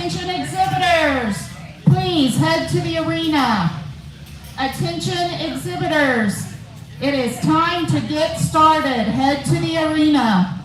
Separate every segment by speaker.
Speaker 1: Attention exhibitors, please head to the arena. Attention exhibitors, it is time to get started. Head to the arena.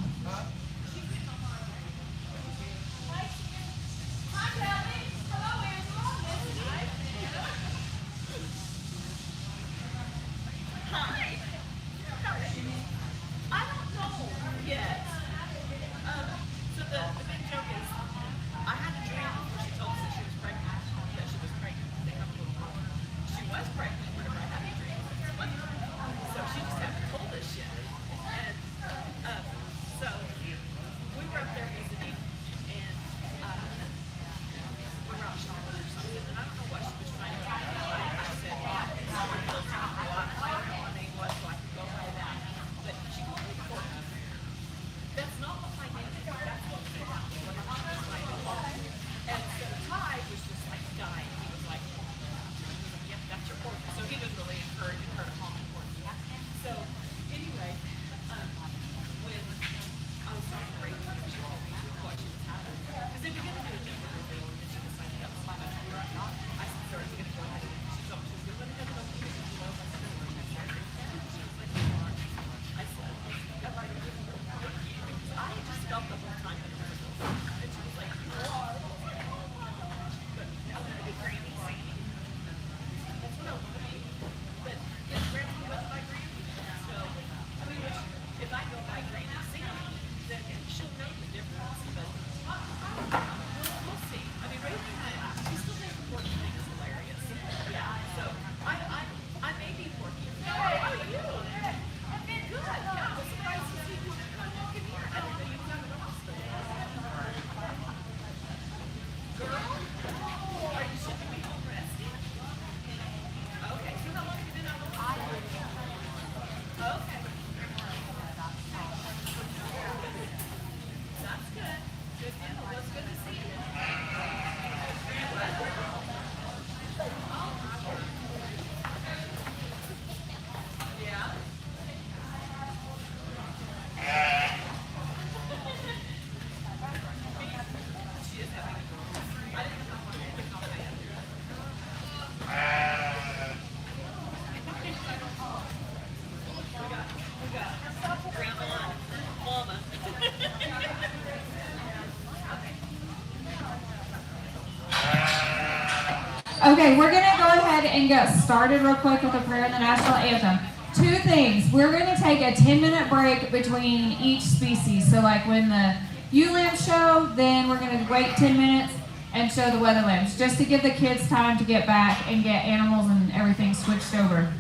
Speaker 1: Okay, we're going to go ahead and get started real quick with the prayer and the national anthem. Two things. We're going to take a 10-minute break between each species. So like when the ewe lambs show, then we're going to wait 10 minutes and show the weather lambs, just to give the kids time to get back and get animals and everything switched over.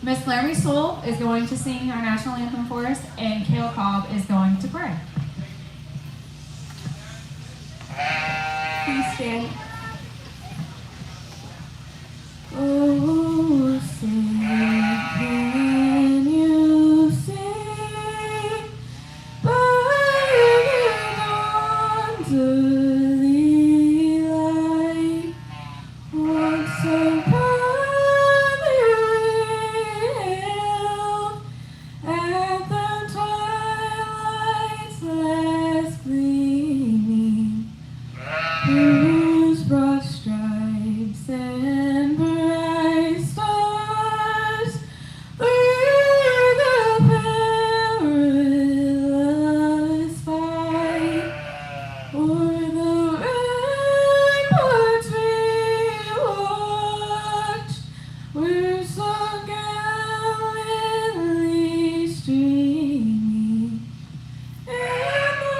Speaker 1: Miss Laramie Sewell is going to sing our national anthem for us, and Kale Cobb is going to pray. Please stand. Oh, sing, can you sing by the dawn's early light? Once upon the hill, at the twilight's last gleaming, whose broad stripes and bright stars through the perilous fight, o'er the ramparts we watched, were so gallantly streaming, and the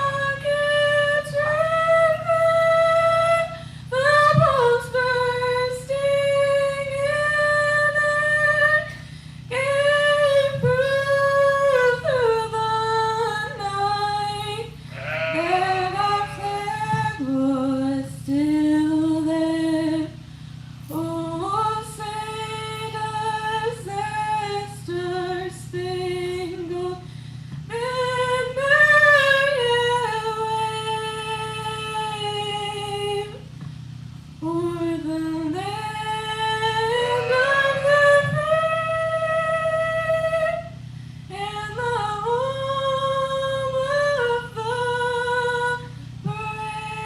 Speaker 1: rockets ran back, the bombs bursting in air, gave proof through the night that our flag was still there. Oh, say does that star-spangled banner yet wave o'er the land of the free and the home of the brave?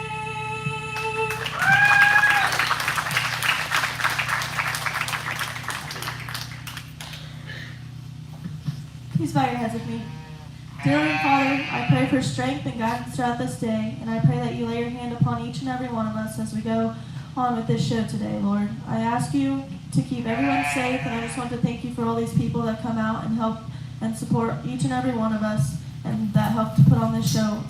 Speaker 2: Please bow your heads with me. Dear Heavenly Father, I pray for strength and guidance throughout this day, and I pray that you lay your hand upon each and every one of us as we go on with this show today, Lord. I ask you to keep everyone safe, and I just want to thank you for all these people that come out and help and support each and every one of us, and that help to put on this show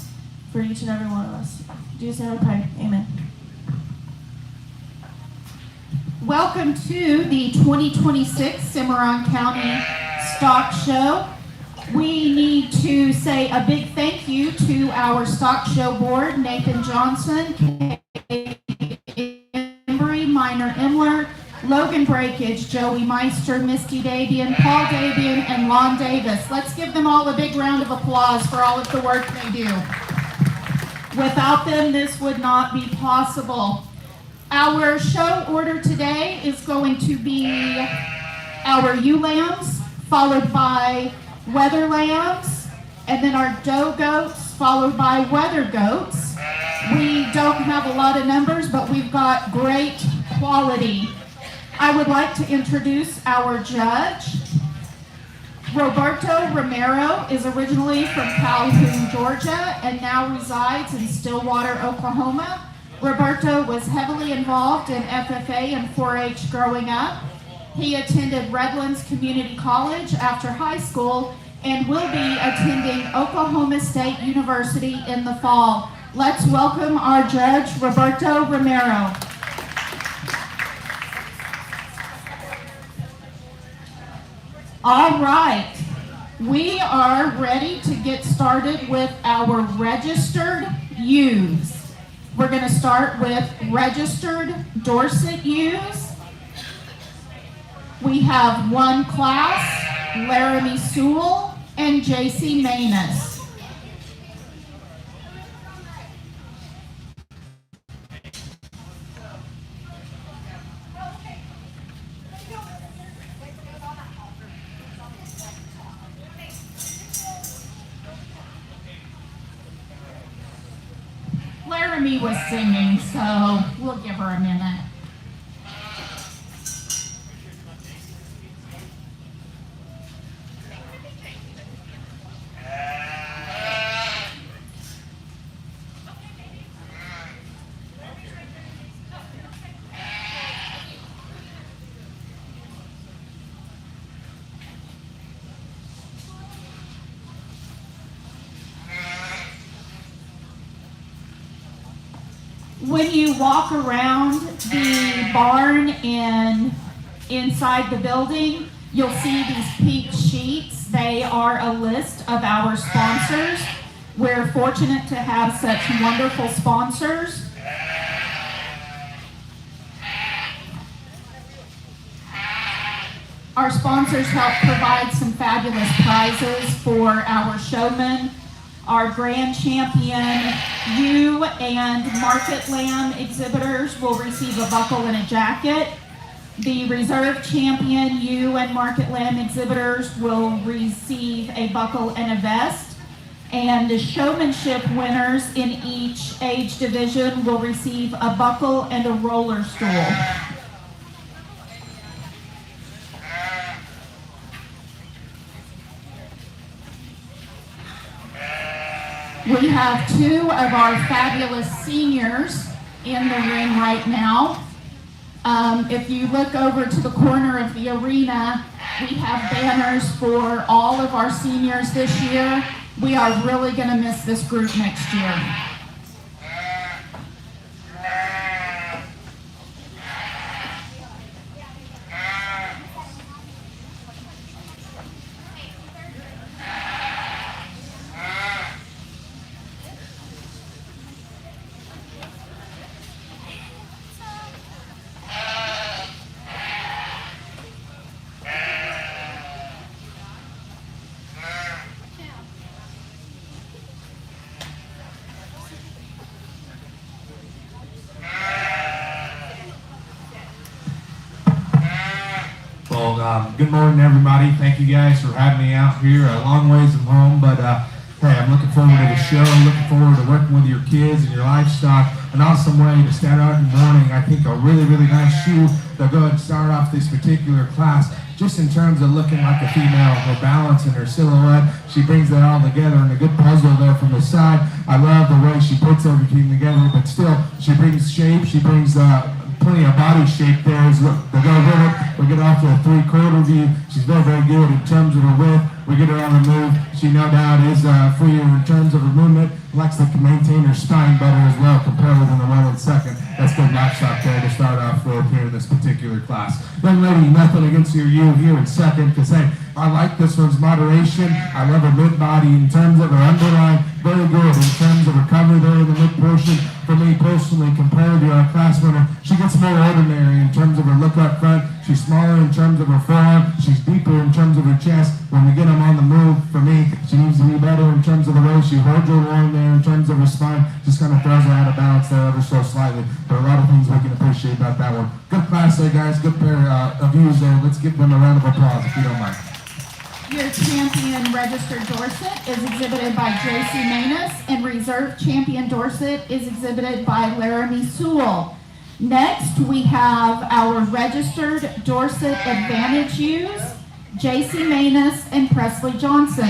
Speaker 2: for each and every one of us. In Jesus' name I pray. Amen.
Speaker 3: Welcome to the 2026 Cimarron County Stock Show. We need to say a big thank you to our Stock Show Board, Nathan Johnson, Kay Embry, Minor Imler, Logan Breakage, Joey Meister, Misty Davian, Paul Davian, and Lon Davis. Let's give them all a big round of applause for all of the work they do. Without them, this would not be possible. Our show order today is going to be our ewe lambs, followed by weather lambs, and then our doe goats, followed by weather goats. We don't have a lot of numbers, but we've got great quality. I would like to introduce our judge. Roberto Romero is originally from Calhoun, Georgia, and now resides in Stillwater, Oklahoma. Roberto was heavily involved in FFA and 4-H growing up. He attended Redlands Community College after high school and will be attending Oklahoma State University in the fall. Let's welcome our judge, Roberto Romero. All right, we are ready to get started with our registered ewes. We're going to start with registered Dorset ewes. We have one class, Laramie Sewell and JC Manus. Laramie was singing, so we'll give her a minute. When you walk around the barn and inside the building, you'll see these pink sheets. They are a list of our sponsors. We're fortunate to have such wonderful sponsors. Our sponsors help provide some fabulous prizes for our showmen. Our grand champion ewe and market lamb exhibitors will receive a buckle and a jacket. The reserve champion ewe and market lamb exhibitors will receive a buckle and a vest. And the showmanship winners in each age division will receive a buckle and a roller stool. We have two of our fabulous seniors in the ring right now. If you look over to the corner of the arena, we have banners for all of our seniors this year. We are really going to miss this group next year.
Speaker 4: Good morning, everybody. Thank you guys for having me out here a long ways from home, but hey, I'm looking forward to the show. I'm looking forward to working with your kids and your livestock. an awesome way to start out in the morning. I think a really, really nice shoe to go and start off this particular class. Just in terms of looking like a female, her balance and her silhouette, she brings that all together in a good puzzle there from the side. I love the way she puts everything together, but still, she brings shape, she brings plenty of body shape there as well to go with it. We get off to a 3/4 view. She's very, very good in terms of her width. We get her on the move. She no doubt is freer in terms of her movement. Likes to maintain her spine better as well compared to the one in second. That's good livestock there to start off with here in this particular class. Young lady, nothing against you here in second, because hey, I like this one's moderation. I love her mid body in terms of her underline. Very good in terms of her cover there in the mid portion. For me personally, compared to our class winner, she gets more ordinary in terms of her look up front. She's smaller in terms of her forearm. She's deeper in terms of her chest. When we get them on the move, for me, she needs to be better in terms of the way she holds her along there in terms of her spine. Just kind of throws her out of balance there ever so slightly. But a lot of things we can appreciate about that one. Good class there, guys. Good pair of views there. Let's give them a round of applause if you don't mind.
Speaker 3: Your champion registered Dorset is exhibited by J.C. Manus, and reserve champion Dorset is exhibited by Laramie Sewell. Next, we have our registered Dorset Advantage ewes, J.C. Manus and Presley Johnson.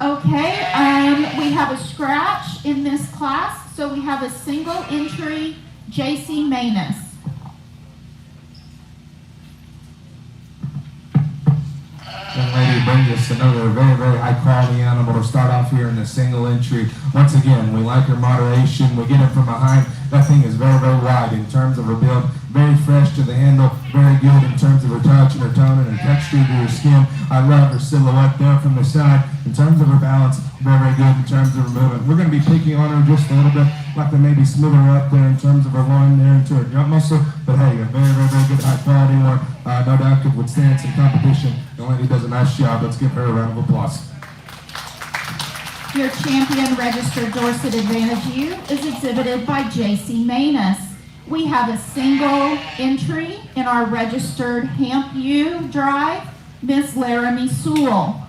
Speaker 3: Okay, we have a scratch in this class, so we have a single entry, J.C. Manus.
Speaker 4: Young lady brings us another very, very high quality animal to start off here in the single entry. Once again, we like her moderation. We get it from behind. That thing is very, very wide in terms of her build. Very fresh to the handle. Very good in terms of her touch and her tone and her texture to her skin. I love her silhouette there from the side. In terms of her balance, very, very good in terms of her movement. We're going to be picking on her just a little bit. Like to maybe smooth her up there in terms of her line there into her jump muscle. But hey, a very, very, very good high quality one. No doubt could withstand some competition. The lady does a nice job. Let's give her a round of applause.
Speaker 3: Your champion registered Dorset Advantage ewe is exhibited by J.C. Manus. We have a single entry in our registered Hamp ewe drive, Miss Laramie Sewell.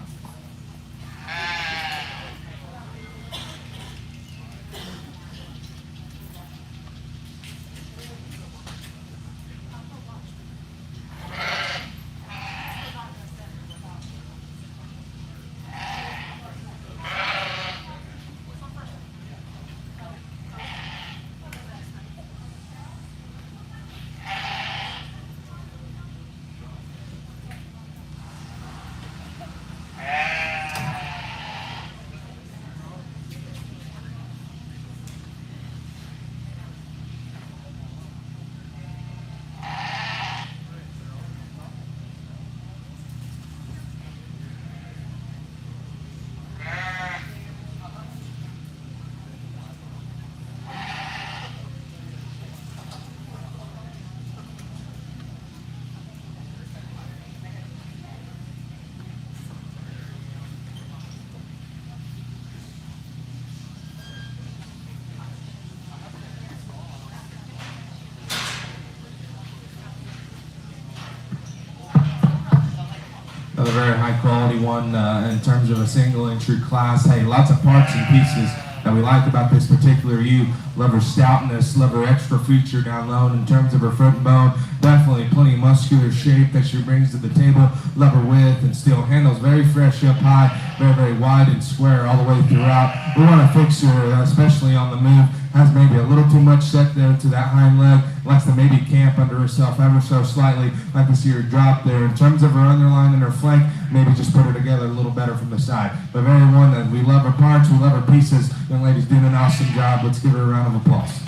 Speaker 4: Another very high quality one in terms of a single entry class. Hey, lots of parts and pieces that we like about this particular ewe. Love her stoutness, love her extra feature down low in terms of her foot and bone. Definitely plenty of muscular shape that she brings to the table. Love her width and still handles very fresh up high, very, very wide and square all the way throughout. We want to fix her, especially on the move. Has maybe a little too much set there to that hind leg. Likes to maybe camp under herself ever so slightly. Like to see her drop there. In terms of her underline and her flank, maybe just put her together a little better from the side. But very one that we love her parts, we love her pieces. Young lady's doing an awesome job. Let's give her a round of applause.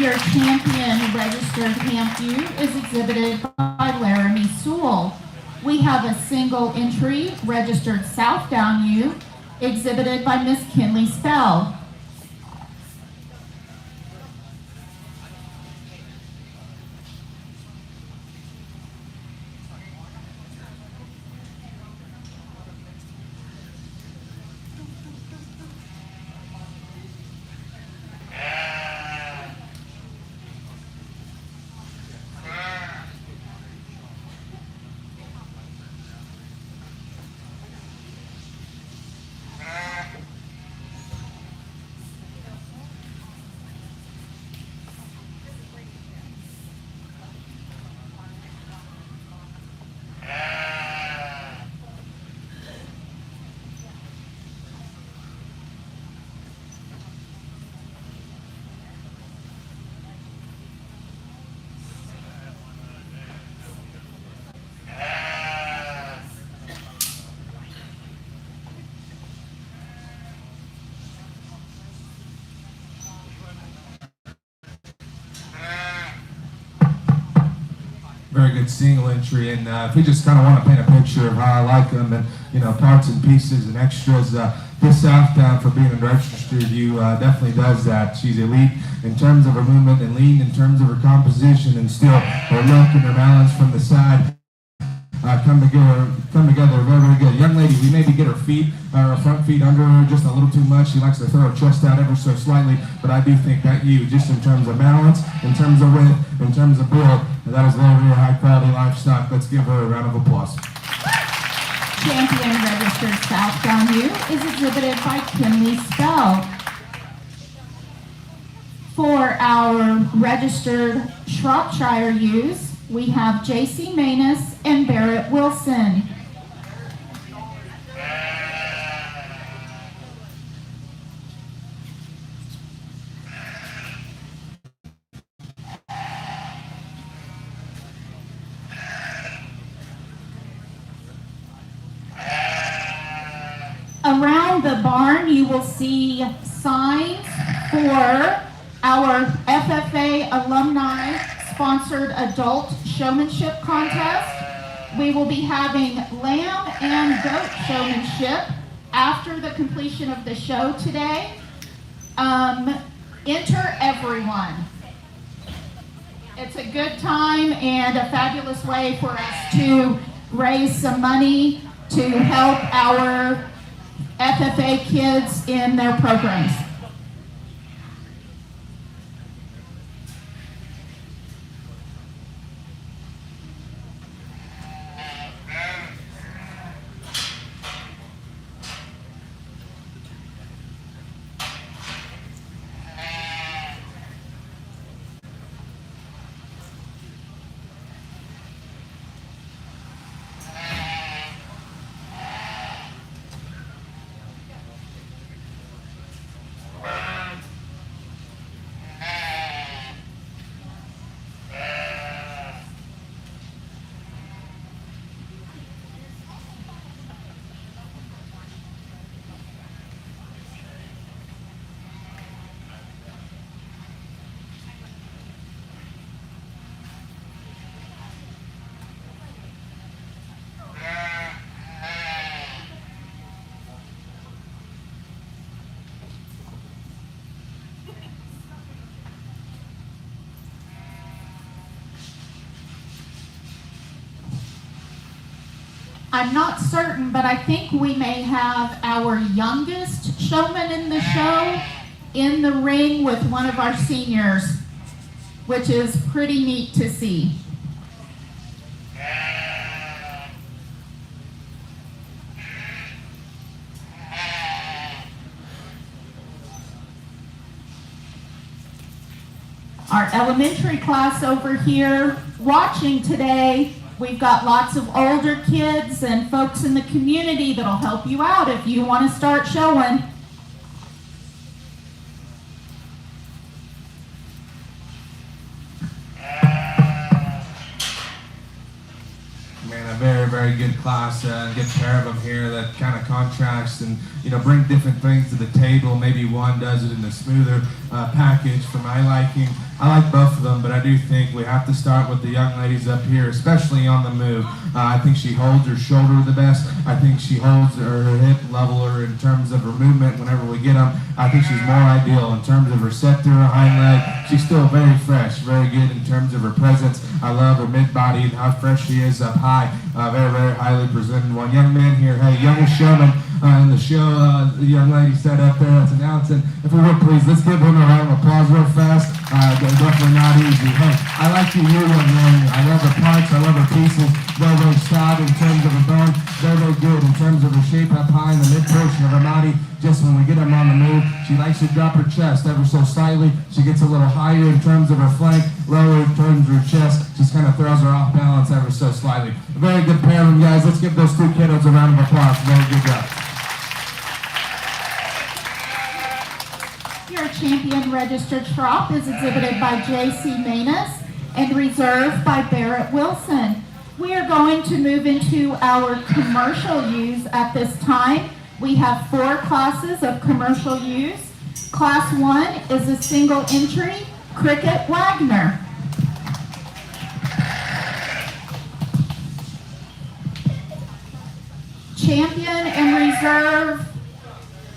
Speaker 3: Your champion registered Hamp ewe is exhibited by Laramie Sewell. We have a single entry registered South Down U, exhibited by Miss Kinley Spell.
Speaker 4: Very good single entry, and if we just kind of want to paint a picture of how I like them, and parts and pieces and extras, this Southdown, for being unregistered, you definitely does that. She's elite in terms of her movement and lean in terms of her composition, and still her look and her balance from the side come together very, very good. Young lady, we maybe get her feet, her front feet under her just a little too much. She likes to throw her chest out ever so slightly, but I do think that you, just in terms of balance, in terms of width, in terms of build, that is very, very high quality livestock. Let's give her a round of applause.
Speaker 3: Champion registered South Down U is exhibited by Kinley Spell. For our registered Shropshire ewes, we have J.C. Manus and Barrett Wilson. Around the barn, you will see signs for our FFA alumni sponsored adult showmanship contest. We will be having lamb and goat showmanship after the completion of the show today. Enter everyone. It's a good time and a fabulous way for us to raise some money to help our FFA kids in their programs. I'm not certain, but I think we may have our youngest showman in the show in the ring with one of our seniors, which is pretty neat to see. Our elementary class over here watching today. We've got lots of older kids and folks in the community that'll help you out if you want to start showing.
Speaker 4: Man, a very, very good class. Good pair of them here that kind of contrast and bring different things to the table. Maybe one does it in a smoother package for my liking. I like both of them, but I do think we have to start with the young ladies up here, especially on the move. I think she holds her shoulder the best. I think she holds her hip leveler in terms of her movement whenever we get them. I think she's more ideal in terms of her scepter, her hind leg. She's still very fresh, very good in terms of her presence. I love her mid-body and how fresh she is up high. Very, very highly presented one. Young man here, hey, youngest showman in the show, the young lady said up there that's announcing. If we would please, let's give him a round of applause real fast. They're definitely not easy. Hey, I like you, young man. I love her parts, I love her pieces. Very, very solid in terms of her bone. Very, very good in terms of her shape up high in the mid portion of her body. Just when we get them on the move, she likes to drop her chest ever so slightly. She gets a little higher in terms of her flank, lower in terms of her chest. Just kind of throws her off balance ever so slightly. A very good pair of them, guys. Let's give those two kiddos a round of applause. Very good job.
Speaker 3: Your champion registered crop is exhibited by J.C. Manus and reserved by Barrett Wilson. We are going to move into our commercial ewes at this time. We have 4 classes of commercial ewes. Class 1 is a single entry Cricket Wagner. Champion and reserve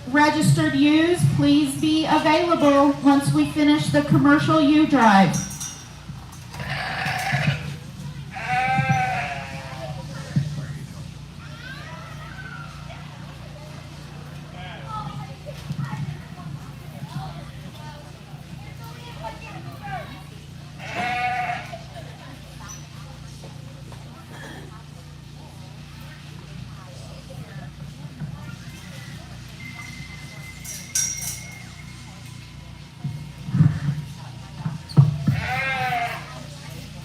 Speaker 3: registered ewes, please be available once we finish the commercial ewe drive.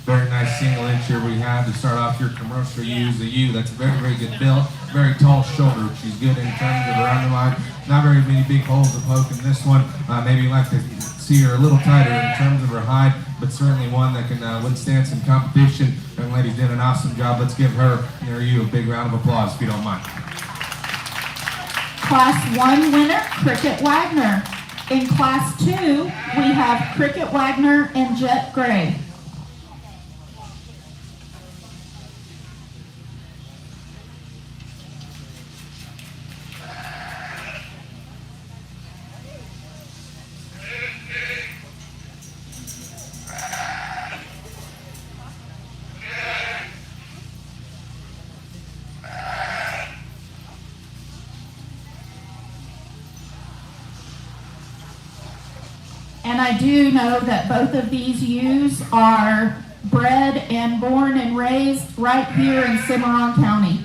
Speaker 4: Very nice single incher we have to start off your commercial ewes. The ewe that's very, very good built, very tall shoulder. She's good in terms of her underline. Not very many big holes to poke in this one. Maybe you'd like to see her a little tighter in terms of her hide, but certainly one that can withstand some competition. Young lady's did an awesome job. Let's give her and her ewe a big round of applause if you don't mind.
Speaker 3: Class 1 winner, Cricket Wagner. In Class 2, we have Cricket Wagner and Jet Gray. And I do know that both of these ewes are bred and born and raised right here in Cimarron County.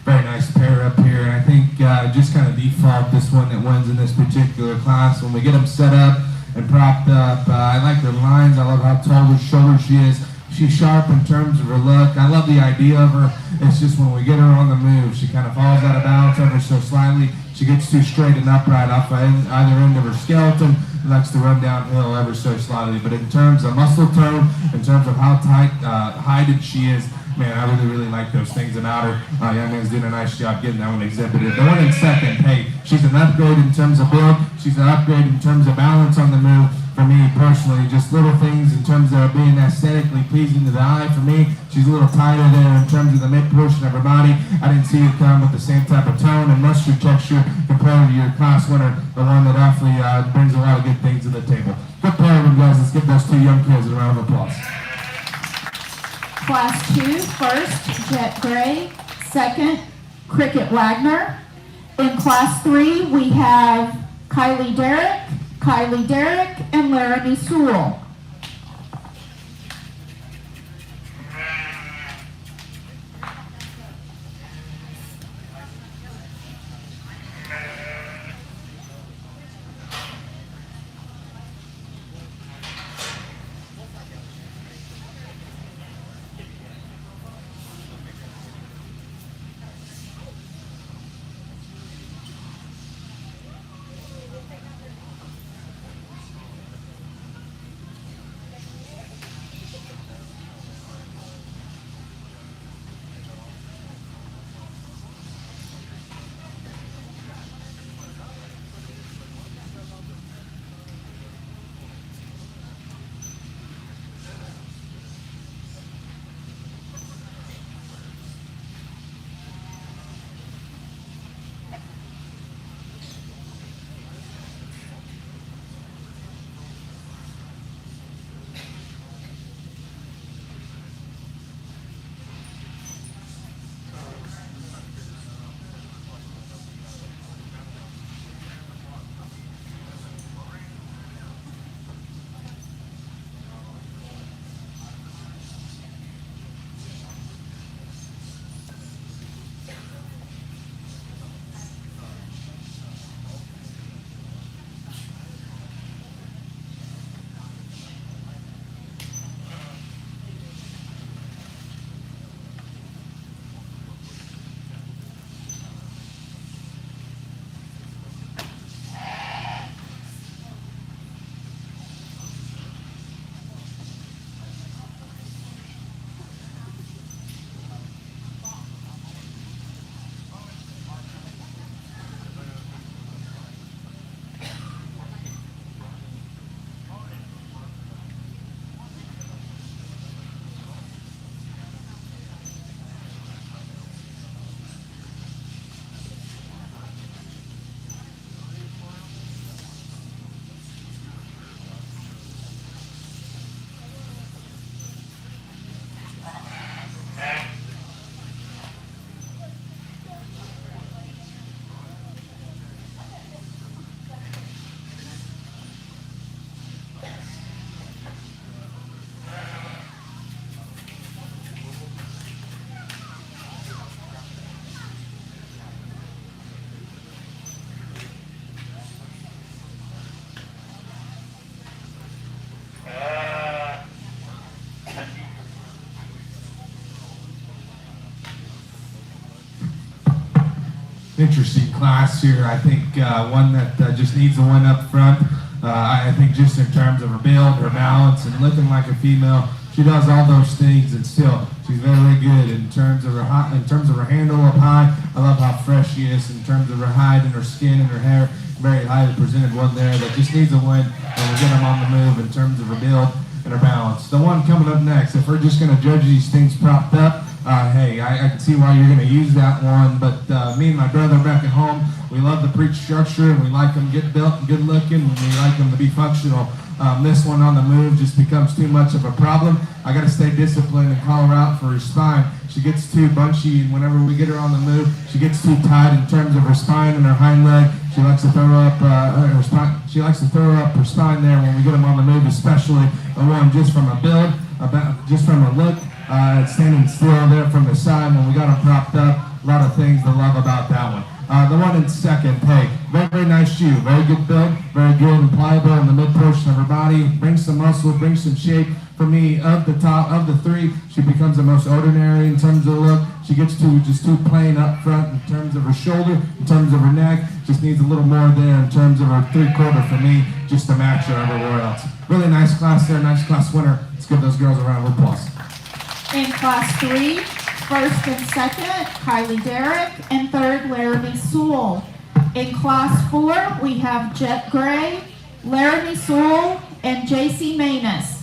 Speaker 4: Very nice pair up here, and I think just kind of default this one that wins in this particular class. When we get them set up and propped up, I like their lines. I love how tall her shoulder she is. She's sharp in terms of her look. I love the idea of her. It's just when we get her on the move, she kind of falls out of balance ever so slightly. She gets too straight and upright off either end of her skeleton. Likes to run downhill ever so slightly. But in terms of muscle tone, in terms of how tight, hided she is, man, I really, really like those things about her. Young man's doing a nice job getting that one exhibited. The one in second, hey, she's an upgrade in terms of build. She's an upgrade in terms of balance on the move. For me personally, just little things in terms of being aesthetically pleasing to the eye. For me, she's a little tighter there in terms of the mid portion of her body. I didn't see her come with the same type of tone and muscular texture compared to your class winner, the one that actually brings a lot of good things to the table. Good pair of them, guys. Let's give those two young kids a round of applause.
Speaker 3: Class 2, first, Jet Gray. Second, Cricket Wagner. In Class 3, we have Kylie Derrick, and Laramie Sewell.
Speaker 4: Interesting class here. I think one that just needs a win up front. I think just in terms of her build, her balance, and looking like a female, she does all those things, and still she's very, very good in terms of her handle up high. I love how fresh she is in terms of her hide and her skin and her hair. Very highly presented one there that just needs a win, and we'll get them on the move in terms of her build and her balance. The one coming up next, if we're just going to judge these things propped up, hey, I can see why you're going to use that one, but me and my brother back at home, we love the preach structure, and we like them get built and good looking, and we like them to be functional. This one on the move just becomes too much of a problem. I got to stay disciplined and call her out for her spine. She gets too bunchy, and whenever we get her on the move, she gets too tight in terms of her spine and her hind leg. She likes to throw up her spine. She likes to throw up her spine there when we get them on the move, especially the one just from a build, just from a look. Standing still there from the side when we got them propped up. A lot of things to love about that one. The one in second, hey, very, very nice shoe. Very good build, very good and pliable in the mid portion of her body. Brings some muscle, brings some shape. For me, of the top of the three, she becomes the most ordinary in terms of look. She gets just too plain up front in terms of her shoulder, in terms of her neck. Just needs a little more there in terms of her three-quarter for me, just to match her everywhere else. Really nice class there, nice class winner. Let's give those girls a round of applause.
Speaker 3: In Class 3, first and second, Kylie Derrick, and third, Laramie Sewell. In Class 4, we have Jet Gray, Laramie Sewell, and JC Manus.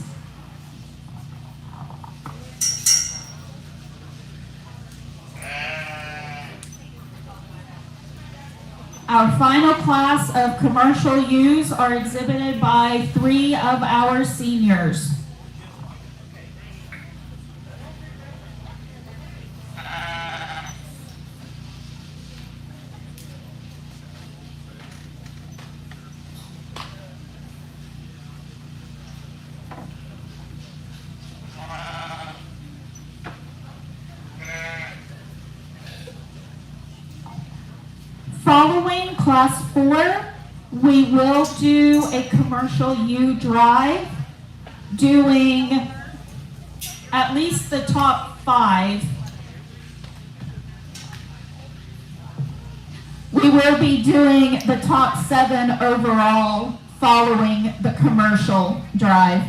Speaker 3: Our final class of commercial ewes are exhibited by 3 of our seniors. Following Class 4, we will do a commercial U drive, doing at least the top 5. We will be doing the top 7 overall following the commercial drive.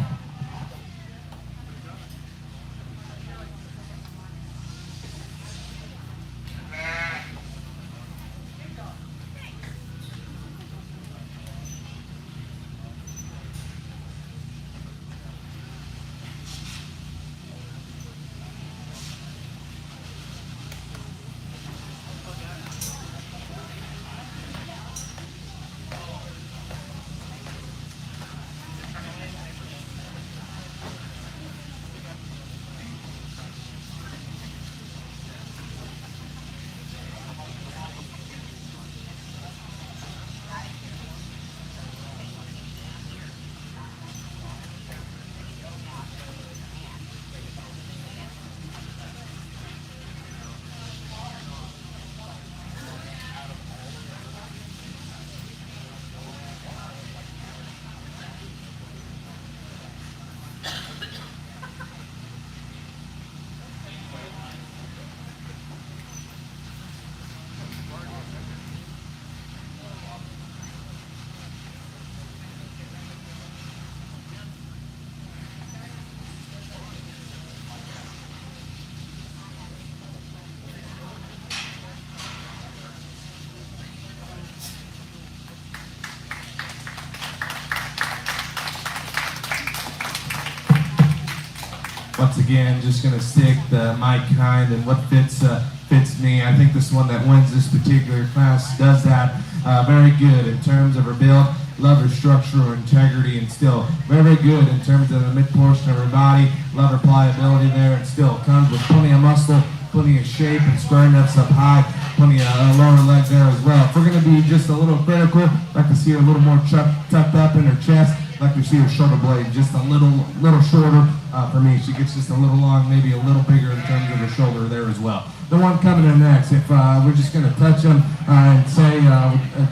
Speaker 4: Once again, just going to stick my kind and what fits me. I think this one that wins this particular class does that very good in terms of her build. Love her structural integrity, and still very good in terms of the mid portion of her body. Love her pliability there, and still comes with plenty of muscle, plenty of shape, and square nuts up high, plenty of lower leg there as well. If we're going to be just a little critical, I'd like to see her a little more tucked up in her chest. I'd like to see her shoulder blade just a little shorter. For me, she gets just a little long, maybe a little bigger in terms of her shoulder there as well. The one coming in next, if we're just going to touch them and say,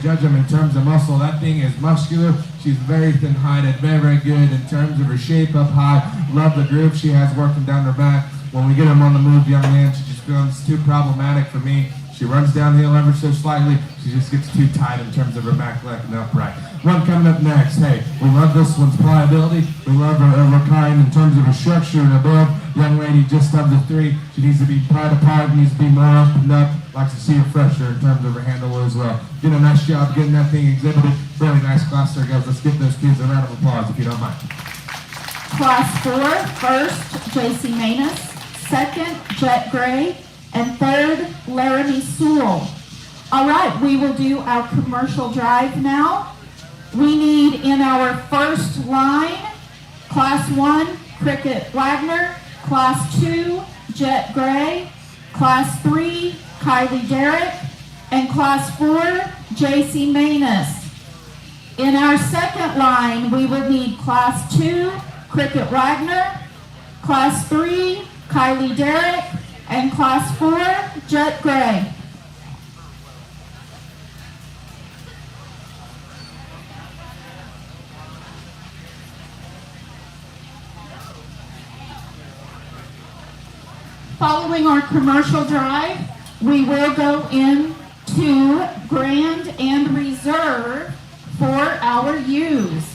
Speaker 4: judge them in terms of muscle, that thing is muscular. She's very thin-heighted, very good in terms of her shape up high. Love the groove she has working down her back. When we get them on the move, young man, she just becomes too problematic for me. She runs downhill ever so slightly. She just gets too tight in terms of her back leg and upright. One coming up next. Hey, we love this one's pliability. We love her kind in terms of her structure and her build. Young lady just of the 3. She needs to be pried apart, needs to be more opened up. Likes to see her fresher in terms of her handle as well. Did a nice job getting that thing exhibited. Really nice class there, guys. Let's give those kids a round of applause if you don't mind.
Speaker 3: Class 4, first, J.C. Manus, second, Jet Gray, and third, Laramie Sewell. All right, we will do our commercial drive now. We need in our first line, Class 1, Cricket Wagner, Class 2, Jet Gray, Class 3, Kylie Derrick, and Class 4, J.C. Manus. In our second line, we will need Class 2, Cricket Wagner, Class 3, Kylie Derrick, and Class 4, Jet Gray. Following our commercial drive, we will go into Grand and Reserve for our U's.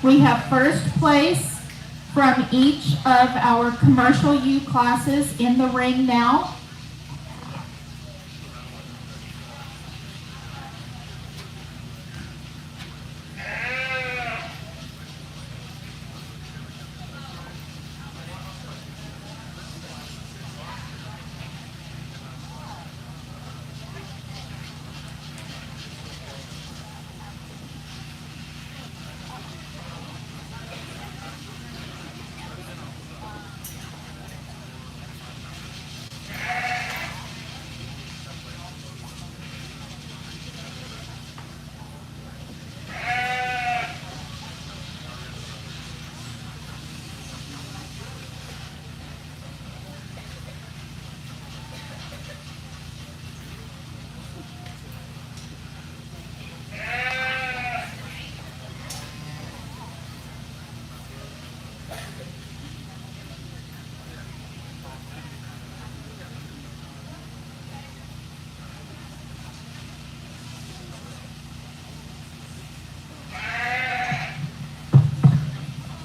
Speaker 3: We have first place from each of our commercial U classes in the ring now.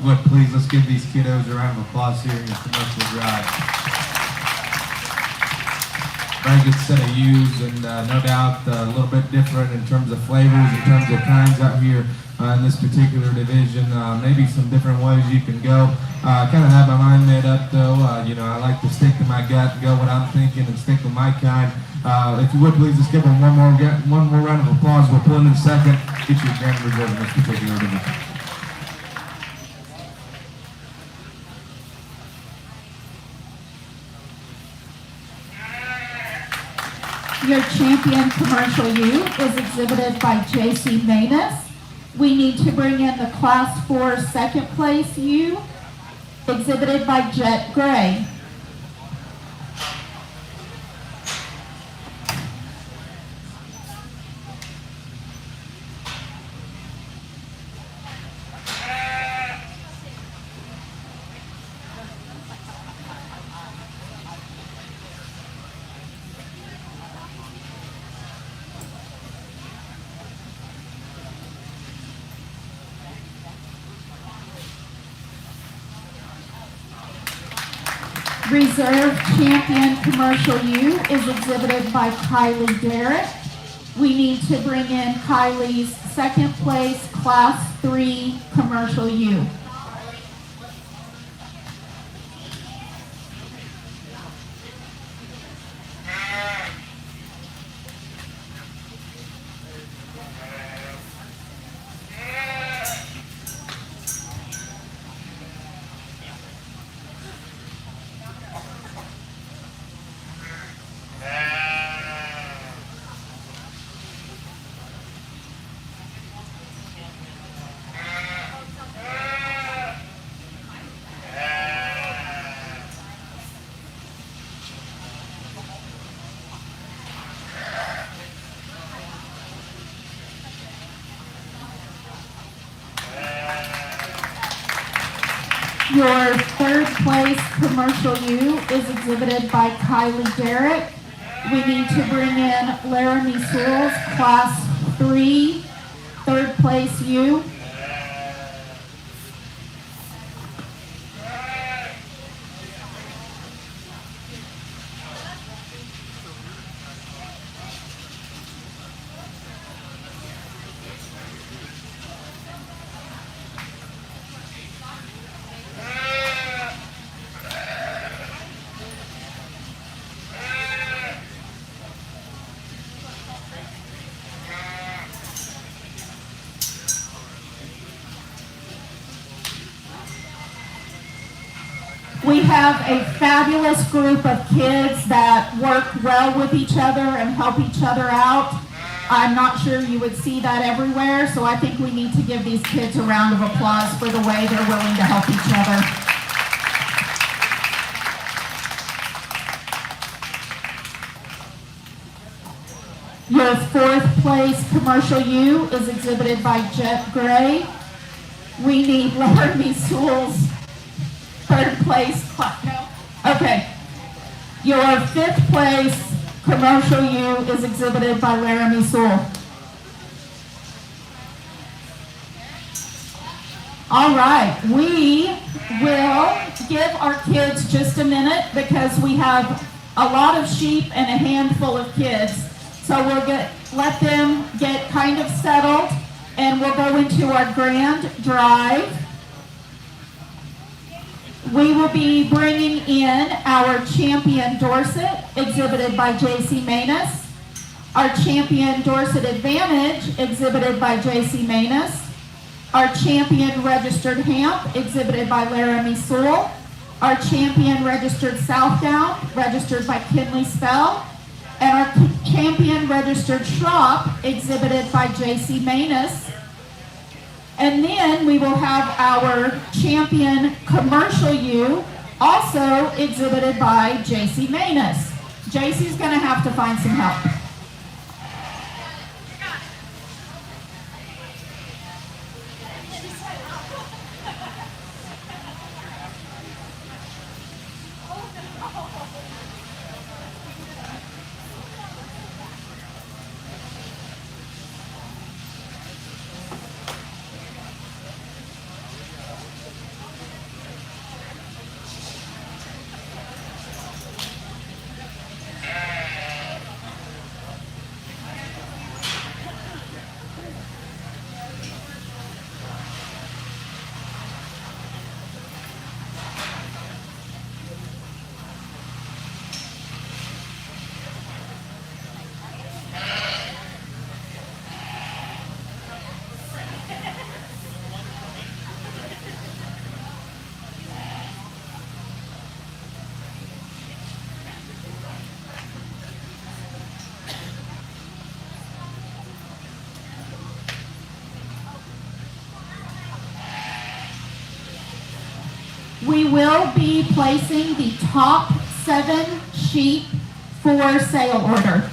Speaker 4: Would please, let's give these kiddos a round of applause here in your commercial drive. Very good set of ewes, and no doubt a little bit different in terms of flavors, in terms of kinds out here in this particular division. Maybe some different ways you can go. I kind of have my mind made up though. I like to stick to my gut, go what I'm thinking, and stick with my kind. If you would please, just give them one more round of applause. We'll pull in a second. Get your grand reserve in this particular division.
Speaker 3: Your champion commercial U is exhibited by J.C. Manus. We need to bring in the Class 4 second place U, exhibited by Jet Gray. Reserve champion commercial U is exhibited by Kylie Derrick. We need to bring in Kylie's second place Class 3 commercial U. Your third place commercial U is exhibited by Kylie Derrick. We need to bring in Laramie Sewell's Class 3 third place U. We have a fabulous group of kids that work well with each other and help each other out. I'm not sure you would see that everywhere, so I think we need to give these kids a round of applause for the way they're willing to help each other. Your fourth place commercial U is exhibited by Jet Gray. We need Laramie Sewell's third place. No? Okay. Your fifth place commercial U is exhibited by Laramie Sewell. All right, we will give our kids just a minute because we have a lot of sheep and a handful of kids. So we'll let them get kind of settled, and we'll go into our grand drive. We will be bringing in our Champion Dorset, exhibited by J.C. Manus, our Champion Dorset Advantage, exhibited by J.C. Manus, our Champion Registered Hamp, exhibited by Laramie Sewell, our Champion Registered Southdown, registered by Kinley Spell, and our Champion Registered Shrop, exhibited by J.C. Manus. And then we will have our Champion Commercial Ewe, also exhibited by J.C. Manus. J.C.'s going to have to find some help. We will be placing the top 7 sheep for sale order.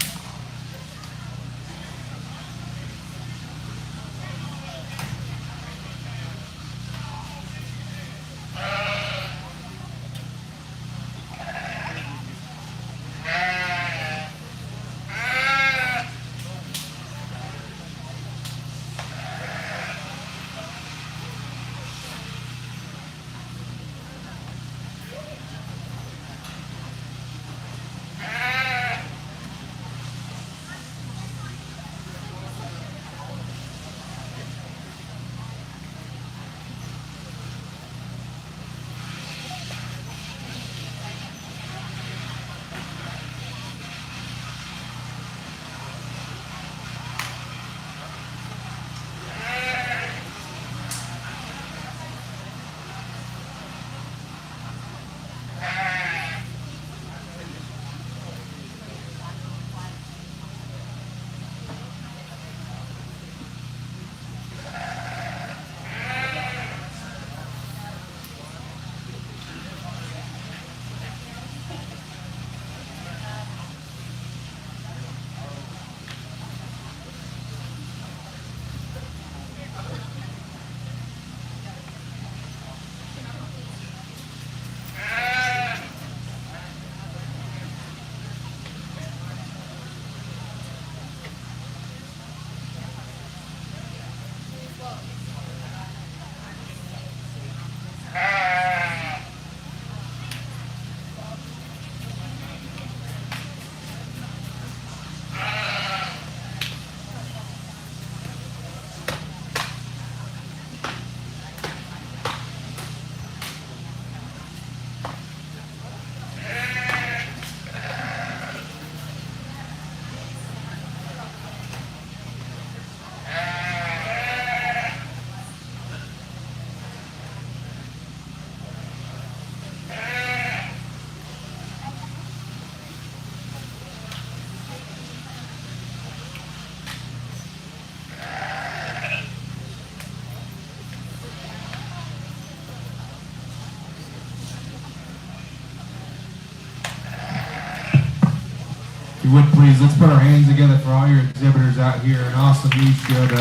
Speaker 4: If you would please, let's put our hands together for all your exhibitors out here. An awesome news show to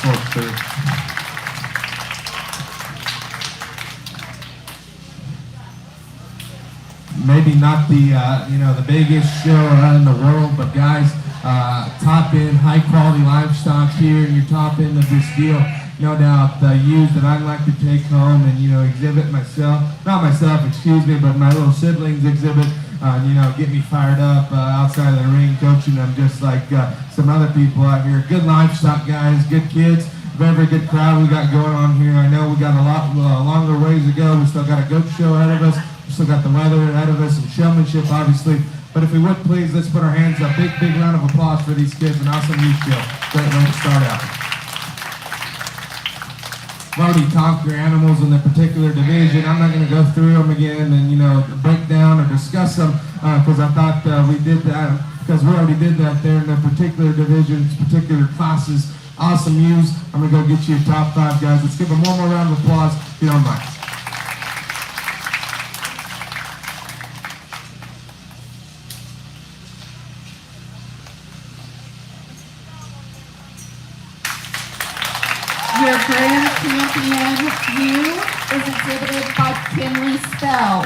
Speaker 4: sort through. Maybe not the the biggest show in the world, but guys, top end, high quality livestock here, and your top end of this deal. no doubt ewes that I'd like to take home and, exhibit myself. Not myself, excuse me, but my little siblings exhibit. Get me fired up outside of the ring, coaching them just like some other people out here. Good livestock guys, good kids, very good crowd we got going on here. I know we got a lot longer ways to go. We still got a goat show ahead of us. We still got the weather ahead of us and showmanship, obviously. But if we would please, let's put our hands up. Big round of applause for these kids. An awesome youth show. Great way to start out. I've already talked your animals in the particular division. I'm not going to go through them again and break down or discuss them because I thought we did that because we already did that there in the particular divisions, particular classes. Awesome ewes. I'm going to go get you your top 5 guys. Let's give them one more round of applause if you don't mind.
Speaker 3: Your grand champion ewe is exhibited by Kinley Spell.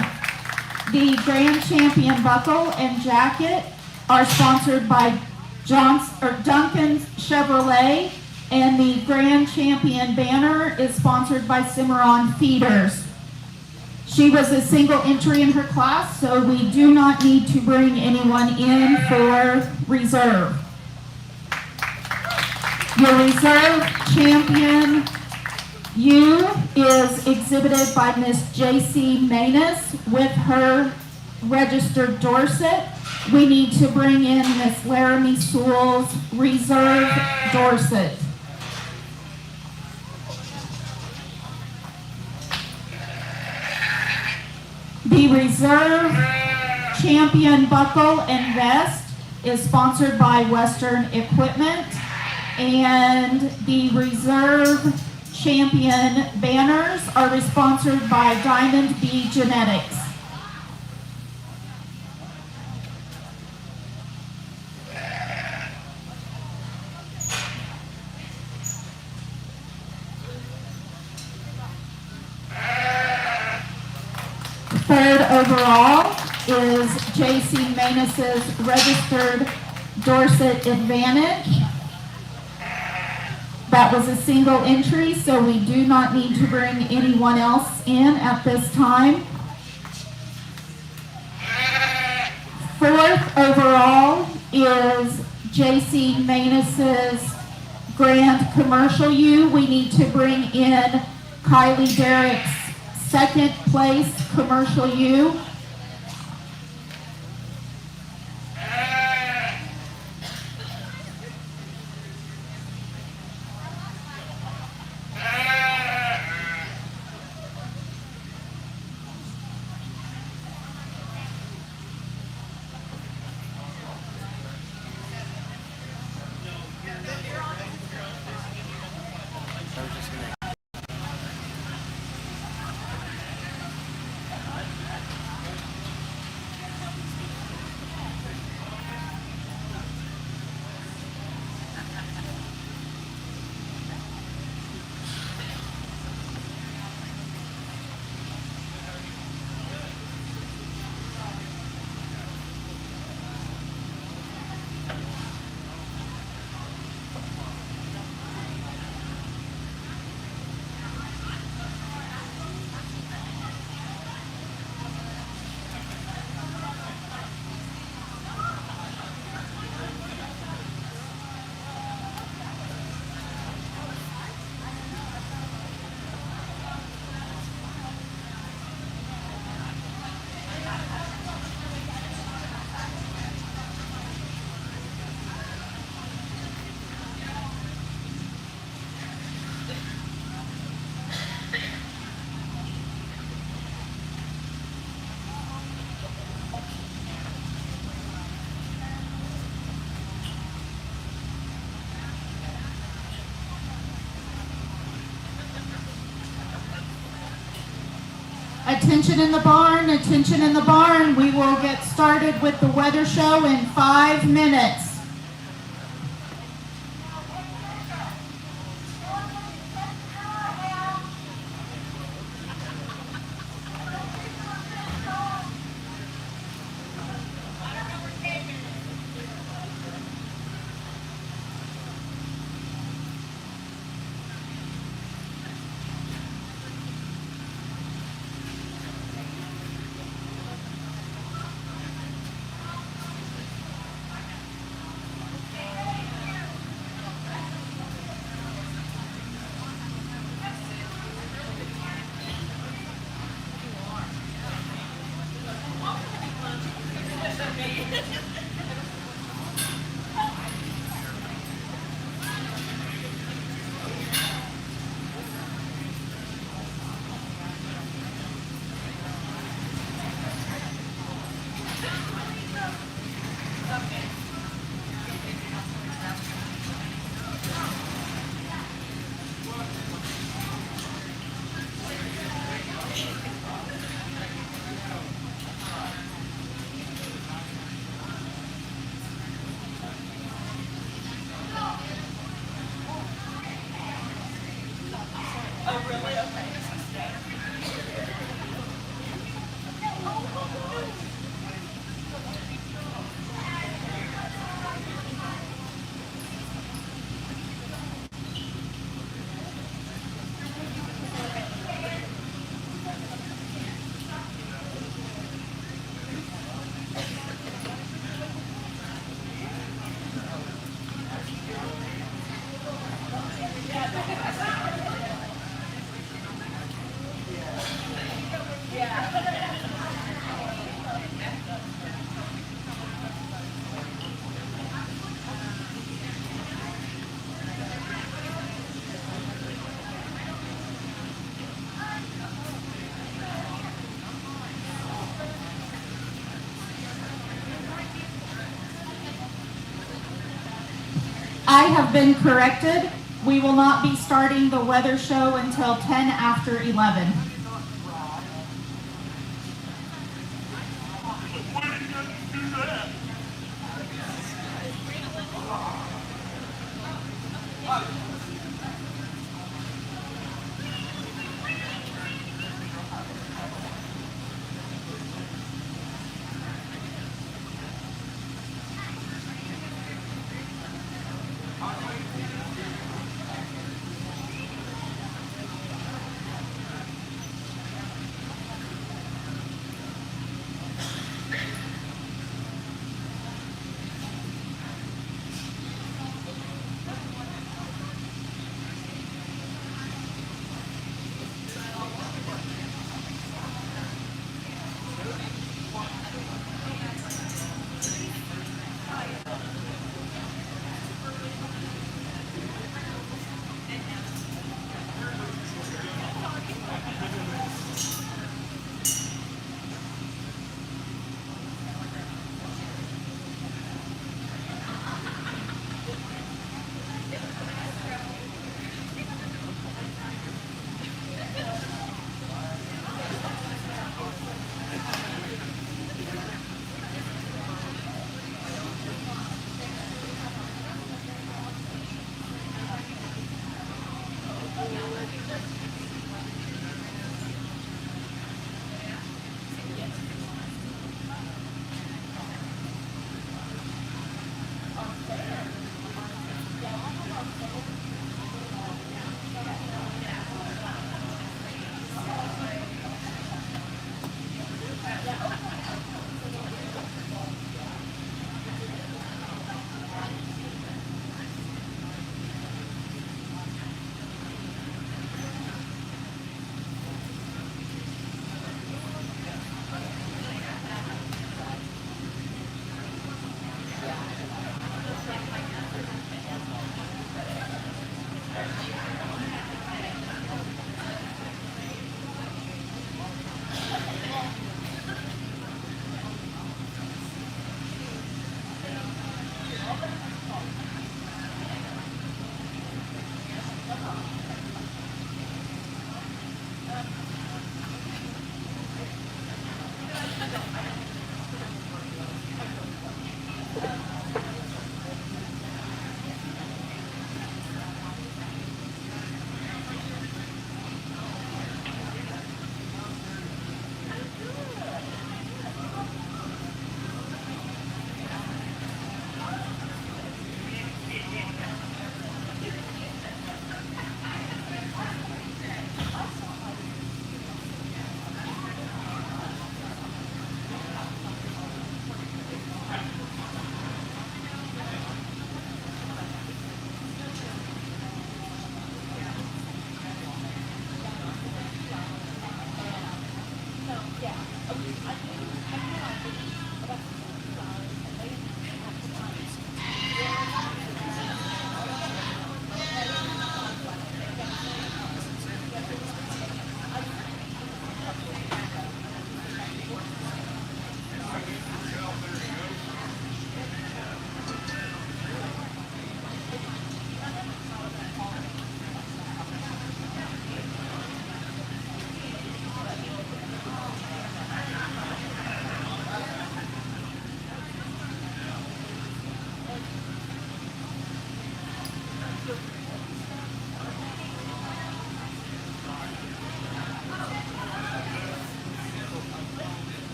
Speaker 3: The grand champion buckle and jacket are sponsored by Duncan Chevrolet, and the grand champion banner is sponsored by Cimarron Feeders. She was a single entry in her class, so we do not need to bring anyone in for reserve. Your reserve champion ewe is exhibited by Miss J.C. Manus with her registered Dorset. We need to bring in Miss Laramie Sewell's reserve Dorset. The reserve champion buckle and vest is sponsored by Western Equipment. And the reserve champion banners are sponsored by Diamond B Genetics. Third overall is J.C. Manus's registered Dorset Advantage. That was a single entry, so we do not need to bring anyone else in at this time. Fourth overall is J.C. Manus's Grand Commercial ewe. We need to bring in Kylie Derrick's second place commercial ewe. Attention in the barn, attention in the barn. We will get started with the weather show in 5 minutes. have been corrected. We will not be starting the weather show until 10 after 11.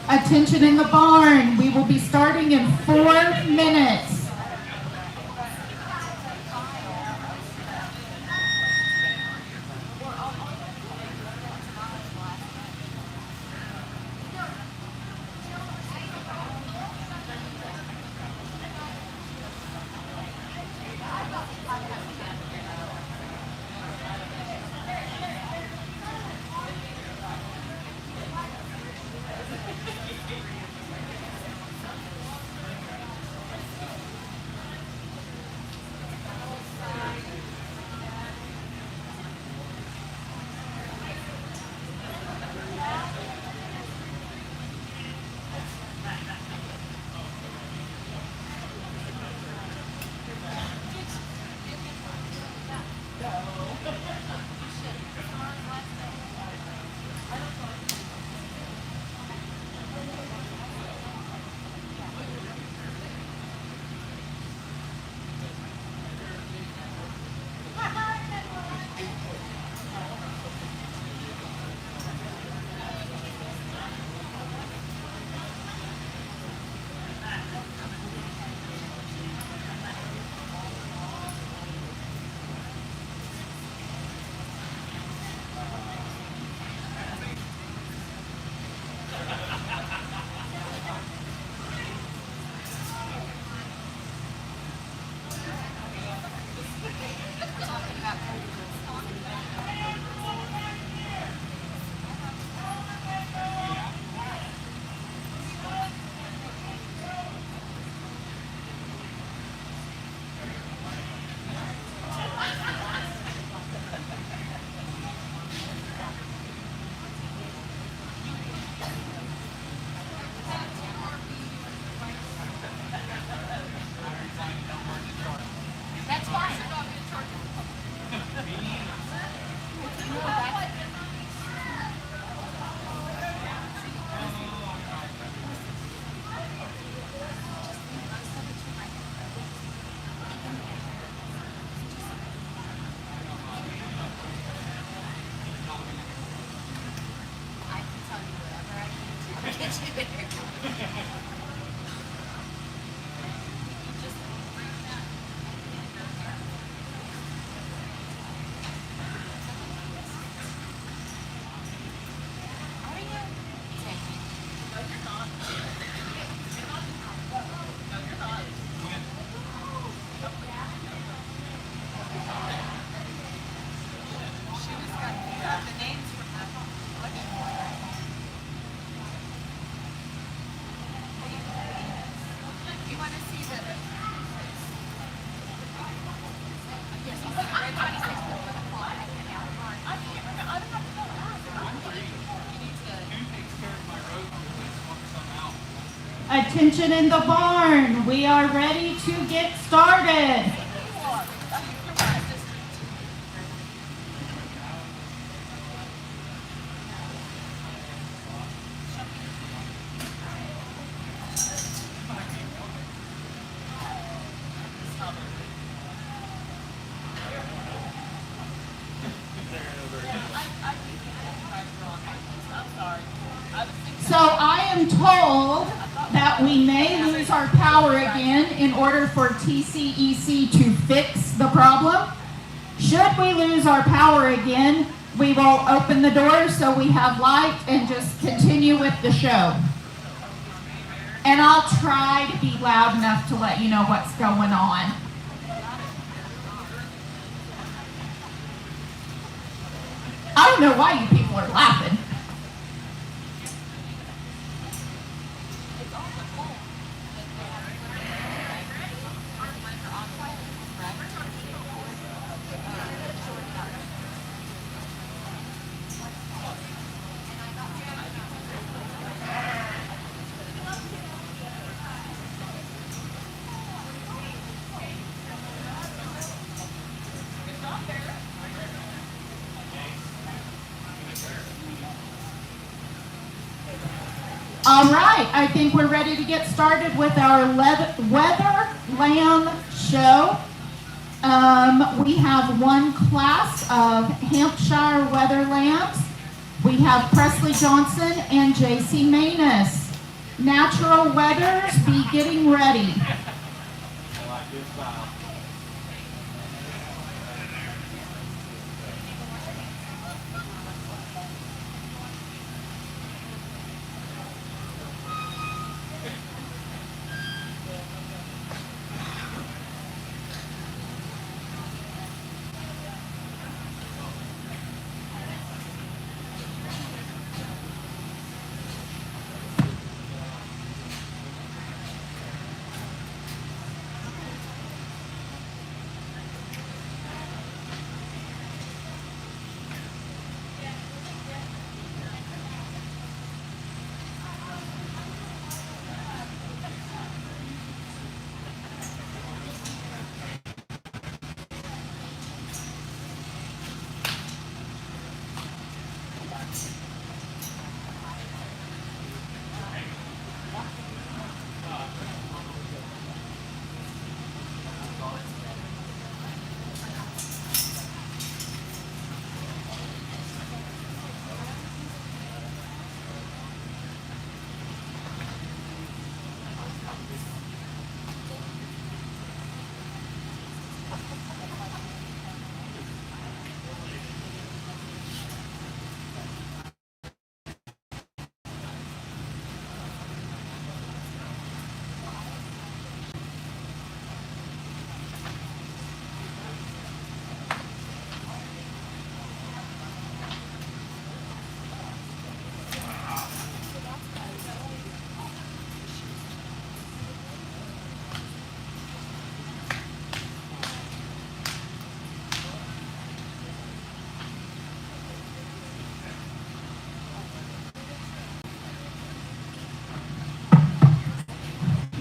Speaker 3: Attention in the barn. We will be starting in 4 minutes. Attention in the barn. We are ready to get started. So I am told that we may lose our power again in order for TCEC to fix the problem. Should we lose our power again, we will open the doors so we have light and just continue with the show. And I'll try to be loud enough to let you know what's going on. I don't know why you people are laughing. All right, I think we're ready to get started with our weather lamb show. We have one class of Hampshire weather lambs. We have Presley Johnson and JC Manus. Natural weathers, be getting ready.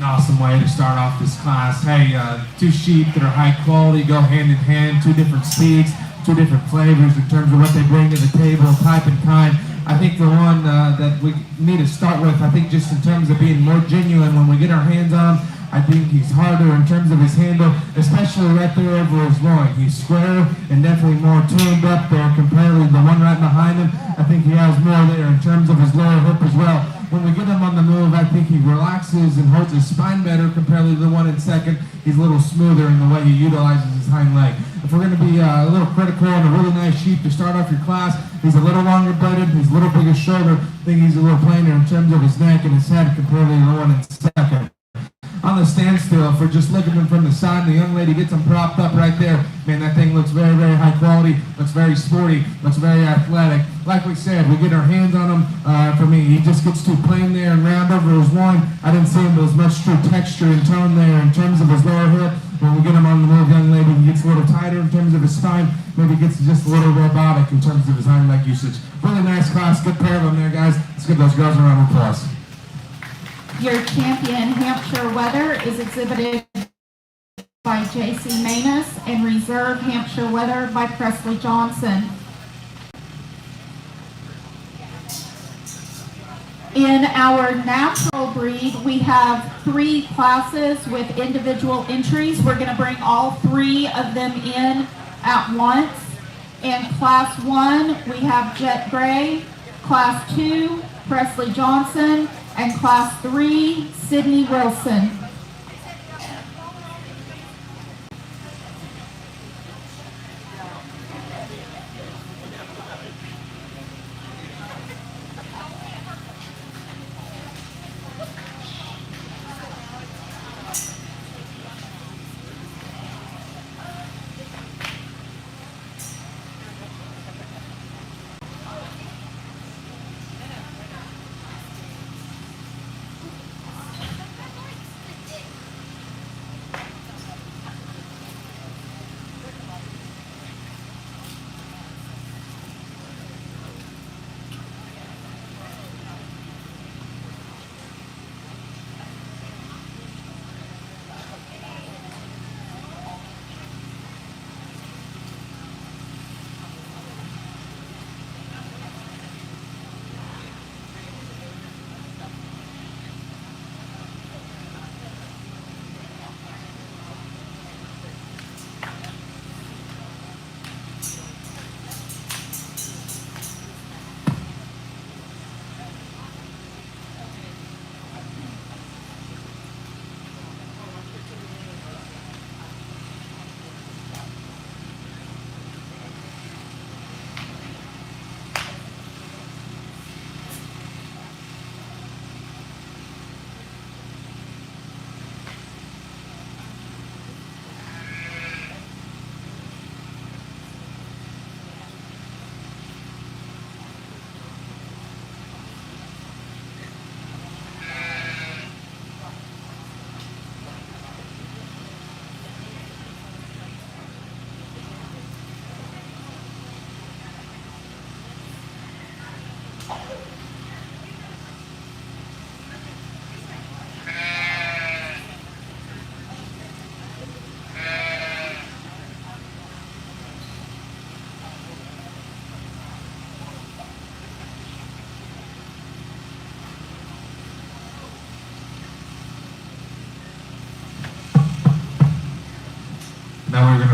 Speaker 4: An awesome way to start off this class. Hey, two sheep that are high quality go hand in hand, two different speeds, two different flavors in terms of what they bring to the table, type and kind. I think the one that we need to start with, I think just in terms of being more genuine when we get our hands on him, I think he's harder in terms of his handle, especially right there over his loin. He's square and definitely more tuned up there compared to the one right behind him. I think he has more there in terms of his lower hip as well. When we get him on the move, I think he relaxes and holds his spine better compared to the one in second. He's a little smoother in the way he utilizes his hind leg. If we're going to be a little critical on a really nice sheep to start off your class, he's a little longer bedded, he's a little bigger shoulder. I think he's a little plainer in terms of his neck and his head compared to the one in second. On the standstill, if we're just looking at him from the side, the young lady gets him propped up right there. Man, that thing looks very, very high quality, looks very sporty, looks very athletic. Like we said, we get our hands on him. For me, he just gets too plain there and round over his loin. I didn't see him with as much true texture and tone there in terms of his lower hip. When we get him on the move, young lady, he gets a little tighter in terms of his spine. Maybe gets just a little robotic in terms of his hind leg usage. Really nice class, good pair of them there, guys. Let's give those girls a round of applause.
Speaker 3: Your champion Hampshire weather is exhibited by JC Manus and reserve Hampshire weather by Presley Johnson. In our natural breed, we have 3 classes with individual entries. We're going to bring all 3 of them in at once. In class 1, we have Jet Gray, class 2, Presley Johnson, and class 3, Sydney Wilson.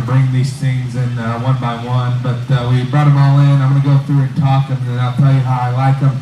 Speaker 4: bring these things in one by one, but we brought them all in. I'm going to go through and talk them, and then I'll tell you how I like them.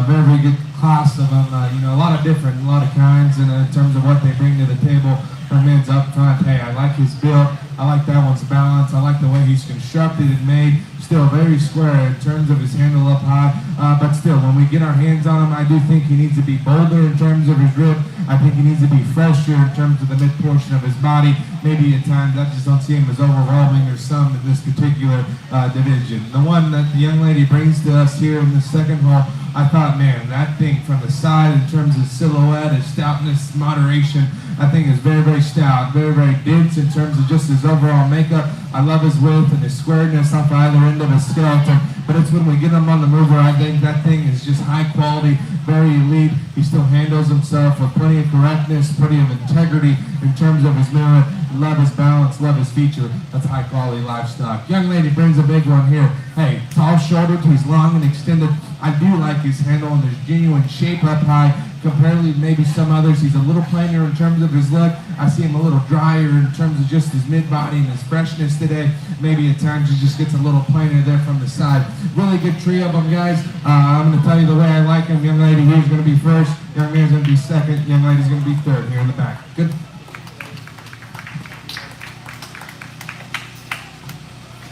Speaker 4: Very, very good class of them. A lot of different, a lot of kinds, and in terms of what they bring to the table. Our man's up front. Hey, I like his build. I like that one's balance. I like the way he's constructed and made. Still very square in terms of his handle up high. But still, when we get our hands on him, I do think he needs to be bolder in terms of his rib. I think he needs to be fresher in terms of the mid portion of his body. Maybe at times I just don't see him as overwhelming or some in this particular division. The one that the young lady brings to us here in the second hole, I thought, man, that thing from the side in terms of silhouette, his stoutness, moderation, I think is very, very stout, very, very dense in terms of just his overall makeup. I love his width and his squareness off either end of his skeleton, but it's when we get him on the move where I think that thing is just high quality, very elite. He still handles himself with plenty of correctness, plenty of integrity in terms of his movement. Love his balance, love his feature. That's high quality livestock. Young lady brings a big one here. Hey, tall shouldered, he's long and extended. I do like his handle and his genuine shape up high. Comparatively to maybe some others, he's a little plainer in terms of his look. I see him a little drier in terms of just his mid-body and his freshness today. Maybe at times he just gets a little plainer there from the side. Really good trio of them, guys. I'm going to tell you the way I like him. Young lady here's going to be first. Young man's going to be second. Young lady's going to be third here in the back. Good.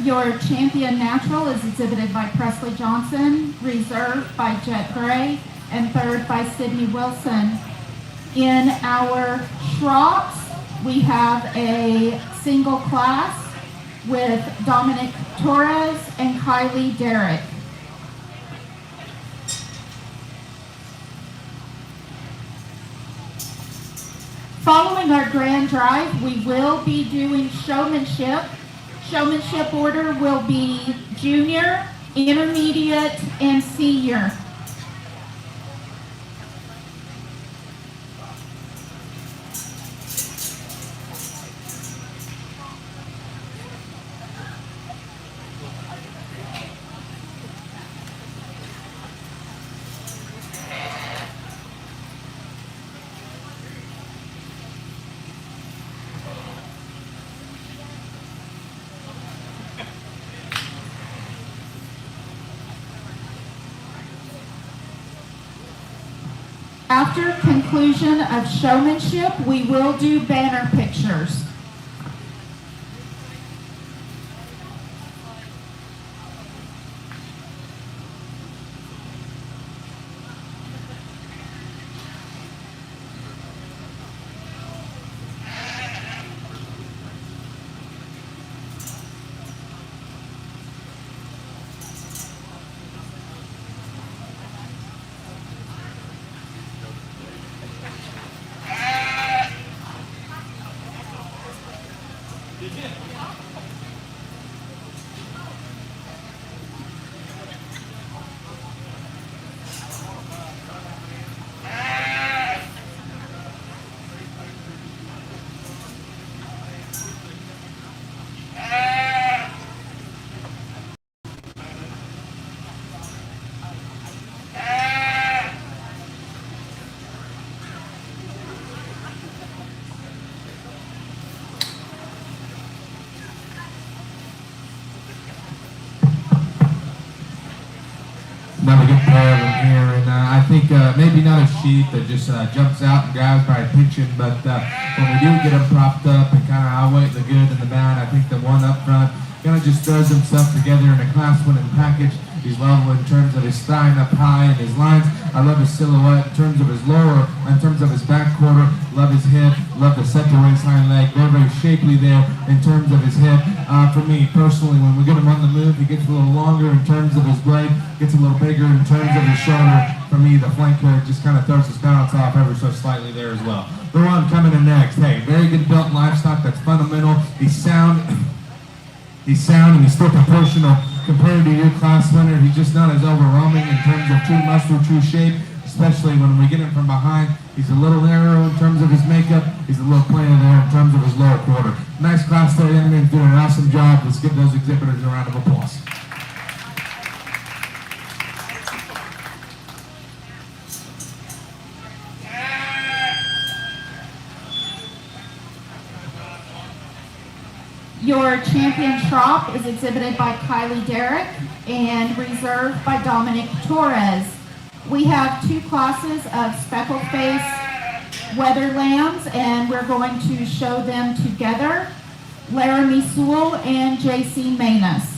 Speaker 3: Your champion natural is exhibited by Presley Johnson, reserved by Jet Gray, and third by Sydney Wilson. In our Schrops, we have a single class with Dominic Torres and Kylie Derrick. Following our grand drive, we will be doing showmanship. Showmanship order will be junior, intermediate, and senior. After conclusion of showmanship, we will do banner pictures.
Speaker 4: Another good pair of them here, and I think maybe not a sheep that just jumps out and grabs my attention, but when we do get them propped up and kind of outweigh the good and the bad, I think the one up front kind of just throws himself together in a class-winning package. He's level in terms of his spine up high and his lines. I love his silhouette in terms of his lower, in terms of his back quarter. Love his hip, love the set to waist hind leg. Very, very shapely there in terms of his hip. For me, personally, when we get him on the move, he gets a little longer in terms of his blade, gets a little bigger in terms of his shoulder. For me, the flank here just kind of throws his balance off ever so slightly there as well. The one coming in next, hey, very good built livestock. That's fundamental. He's sound. He's sound and he's still proportional compared to your class winner. He's just not as overwhelming in terms of true muscle, true shape, especially when we get him from behind. He's a little narrow in terms of his makeup. He's a little plainer there in terms of his lower quarter. Nice class there, young man, doing an awesome job. Let's give those exhibitors a round of applause.
Speaker 3: Your champion trop is exhibited by Kylie Derrick and reserved by Dominic Torres. We have 2 classes of speckled face weather lambs, and we're going to show them together. Laramie Sewell and JC Manus.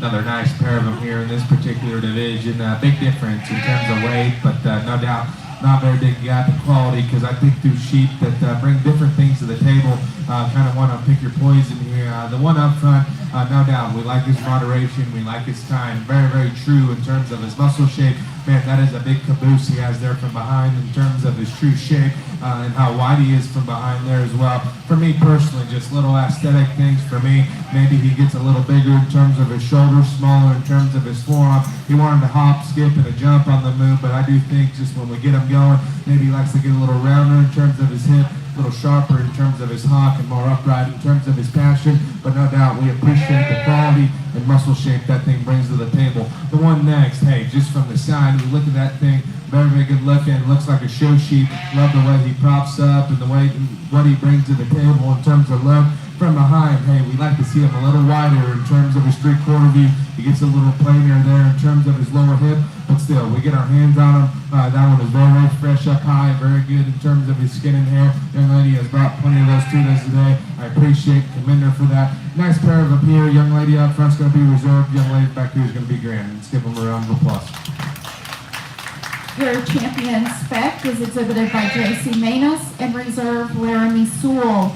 Speaker 4: Another nice pair of them here in this particular division. Big difference in terms of weight, but no doubt not very big gap in quality, because I think through sheep that bring different things to the table. Kind of want to pick your poison here. The one up front, no doubt, we like his moderation, we like his time. Very, very true in terms of his muscle shape. Man, that is a big caboose he has there from behind in terms of his true shape and how wide he is from behind there as well. For me personally, just little aesthetic things for me. Maybe he gets a little bigger in terms of his shoulders, smaller in terms of his forearm. He wanted to hop, skip, and a jump on the move, but I do think just when we get him going, maybe he likes to get a little rounder in terms of his hip, a little sharper in terms of his hock, and more upright in terms of his passion. But no doubt we appreciate the quality and muscle shape that thing brings to the table. The one next, hey, just from the side, we look at that thing, very, very good looking. Looks like a show sheep. Love the way he props up and the way what he brings to the table in terms of look. From behind, hey, we like to see him a little wider in terms of his 3/4 view. He gets a little plainer there in terms of his lower hip, but still, we get our hands on him. That one is very, very fresh up high, very good in terms of his skin and hair. Young lady has brought plenty of those to us today. I appreciate and commend her for that. Nice pair of them here. Young lady up front's going to be reserved. Young lady back here is going to be grand. Let's give them a round of applause.
Speaker 3: Your champion spec is exhibited by JC Manus and reserve Laramie Sewell.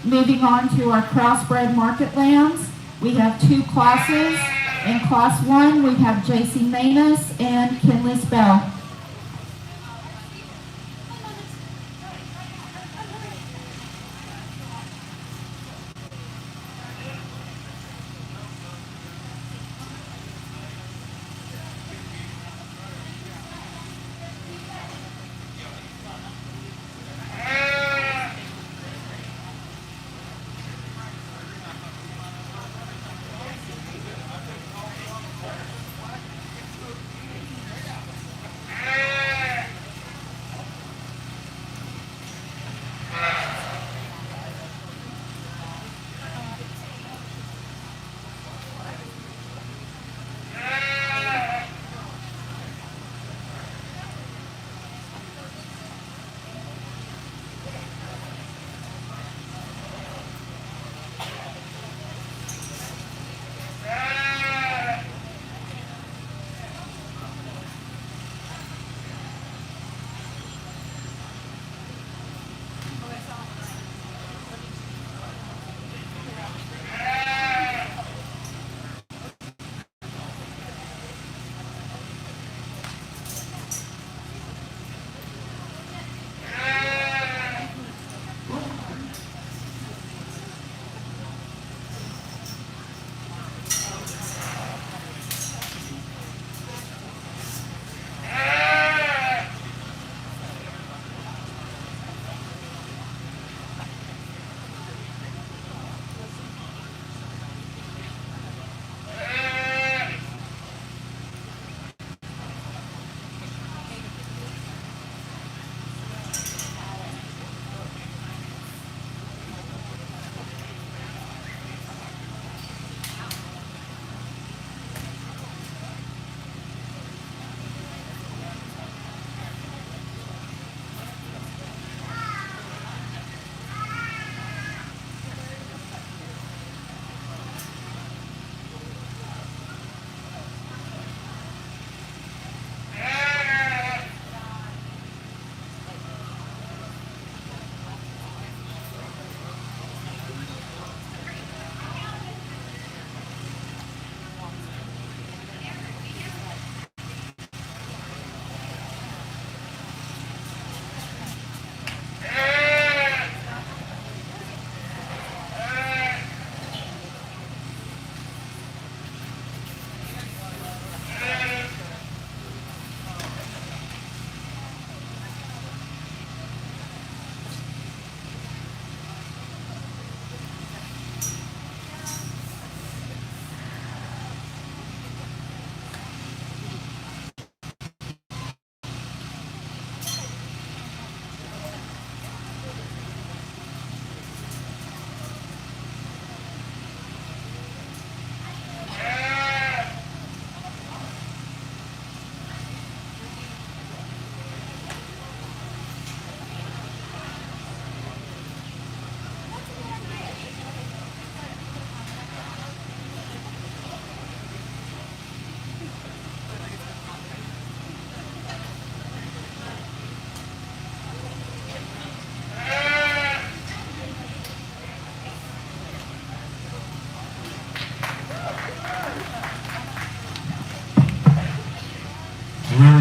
Speaker 3: Moving on to our crossbred market lambs, we have 2 classes. In class 1, we have JC Manus and Kinless Bell.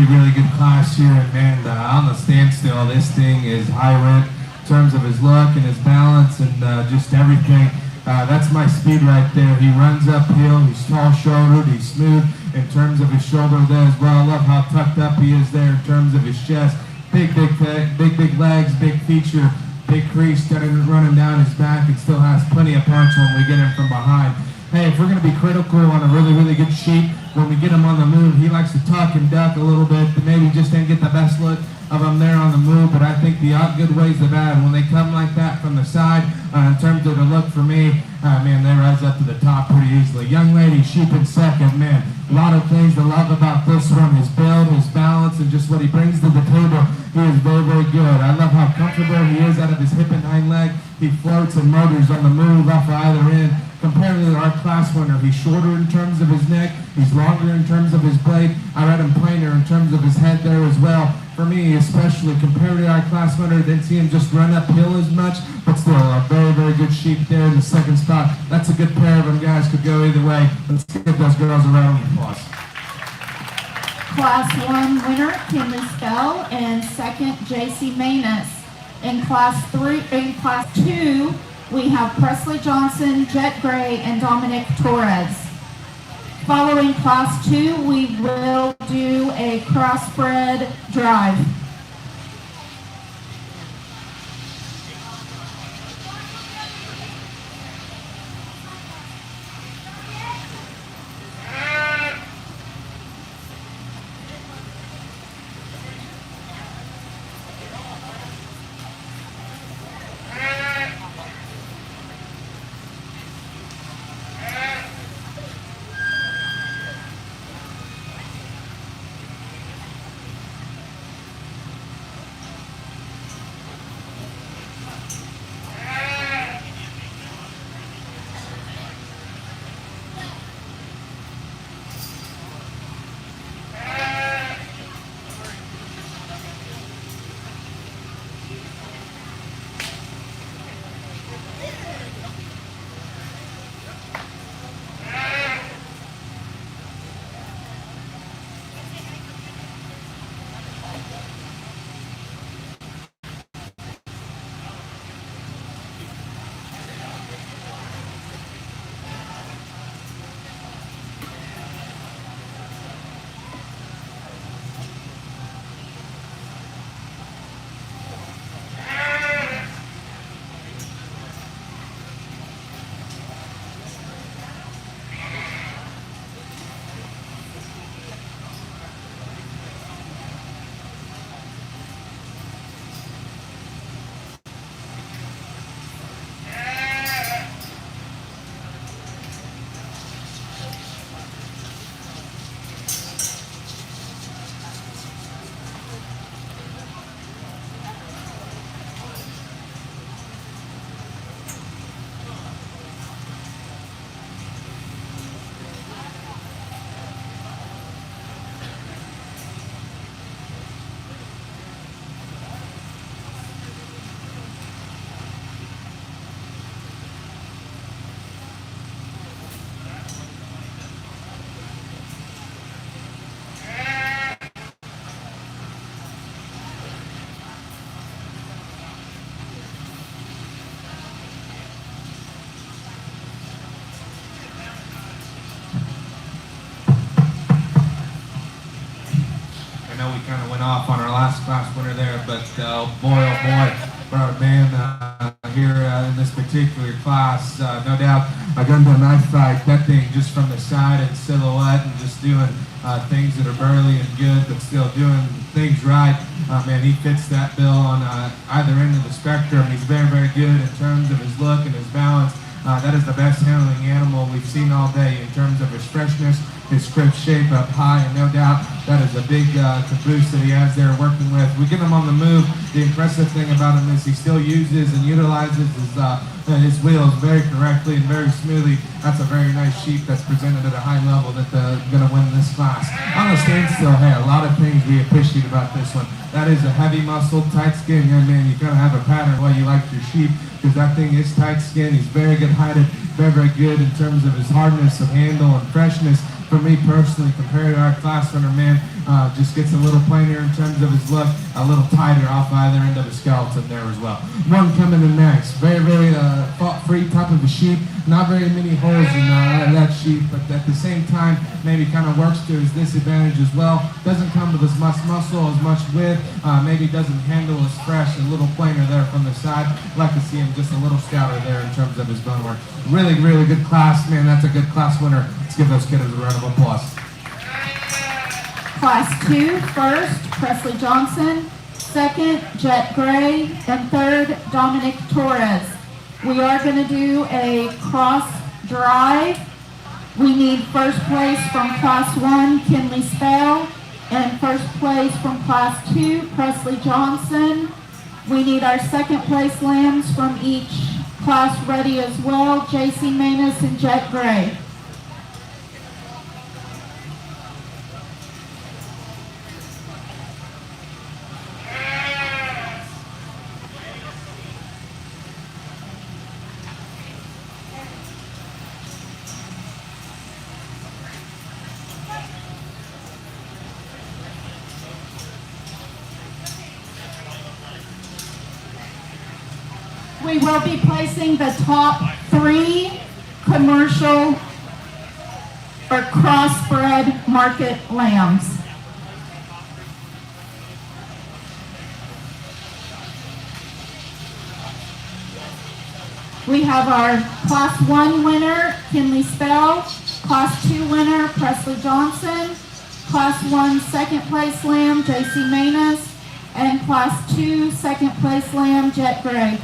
Speaker 4: really good class here, and man, on the standstill, this thing is high rent in terms of his look and his balance and just everything. That's my speed right there. He runs uphill, he's tall-shouldered, he's smooth in terms of his shoulder there as well. I love how tucked up he is there in terms of his chest. Big legs, big feature, big crease running down his back, and still has plenty of punch when we get him from behind. Hey, if we're going to be critical on a really good sheep, when we get him on the move, he likes to tuck and duck a little bit, but maybe just didn't get the best look of him there on the move. But I think the good weighs the bad. When they come like that from the side, in terms of the look for me, man, they rise up to the top pretty easily. Young lady, sheep in second, man. A lot of things to love about this one, his build, his balance, and just what he brings to the table. He is very good. I love how comfortable he is out of his hip and hind leg. He floats and motors on the move off of either end. Compared to our class winner, he's shorter in terms of his neck, he's longer in terms of his blade. I read him plainer in terms of his head there as well. For me, especially compared to our class winner, didn't see him just run uphill as much, but still a very good sheep there in the second spot. That's a good pair of them, guys. Could go either way. Let's give those girls a round of applause.
Speaker 3: Class 1 winner, Kinley Spell, and second, J.C. Manus. In Class 2, we have Presley Johnson, Jet Gray, and Dominic Torres. Following Class 2, we will do a crossbred drive.
Speaker 4: We kind of went off on our last class winner there, but boy, oh boy, for our man here in this particular class, no doubt, a gun to a knife fight, that thing just from the side and silhouette and just doing things that are burly and good, but still doing things right. Man, he fits that bill on either end of the spectrum. He's very good in terms of his look and his balance. That is the best handling animal we've seen all day in terms of his freshness, his crisp shape up high, and no doubt that is a big caboose that he has there working with. We get him on the move. The impressive thing about him is he still uses and utilizes his wheels very correctly and very smoothly. That's a very nice sheep that's presented at a high level that's going to win this class. On the standstill, hey, a lot of things we appreciate about this one. That is a heavy muscled, tight skin young man. You're going to have a pattern while you like your sheep, because that thing is tight skin. He's very good heighted, very good in terms of his hardness of handle and freshness. For me personally, compared to our class winner, man, Just gets a little plainer in terms of his look, a little tighter off either end of his skeleton there as well. One coming in next, very, very fault-free type of a sheep. Not very many holes in that sheep, but at the same time, maybe kind of works to his disadvantage as well. Doesn't come with as much muscle, as much width, maybe doesn't handle as fresh, a little plainer there from the side. Like to see him just a little stouter there in terms of his bone work. Really, really good class, man. That's a good class winner. Let's give those kiddos a round of applause.
Speaker 3: Class 2, first, Presley Johnson. Second, Jet Gray. And third, Dominic Torres. We are going to do a cross drive. We need first place from Class 1, Kinley Spell, and first place from Class 2, Presley Johnson. We need our second place lambs from each class ready as well, J.C. Manus and Jet Gray. We will be placing the top 3 commercial or crossbred market lambs. We have our Class 1 winner, Kinley Spell, Class 2 winner, Presley Johnson, Class 1 second place lamb, J.C. Manus, and Class 2 second place lamb, Jet Gray.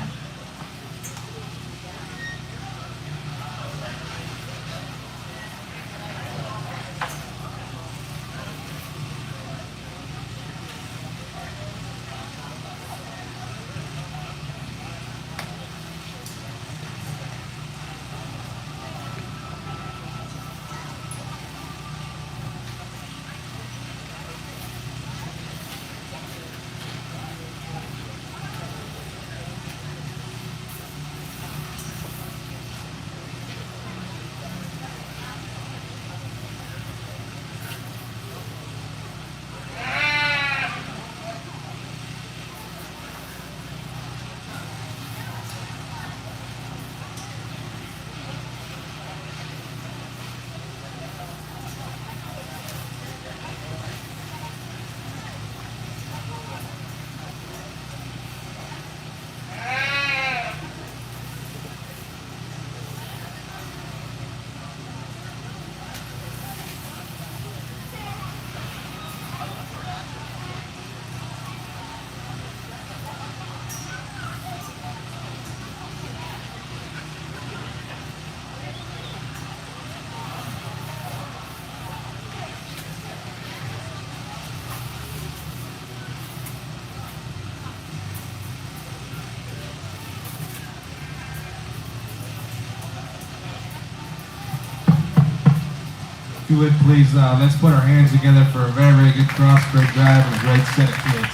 Speaker 4: If you would please, let's put our hands together for a very, very good crossbred drive and a great set of kids.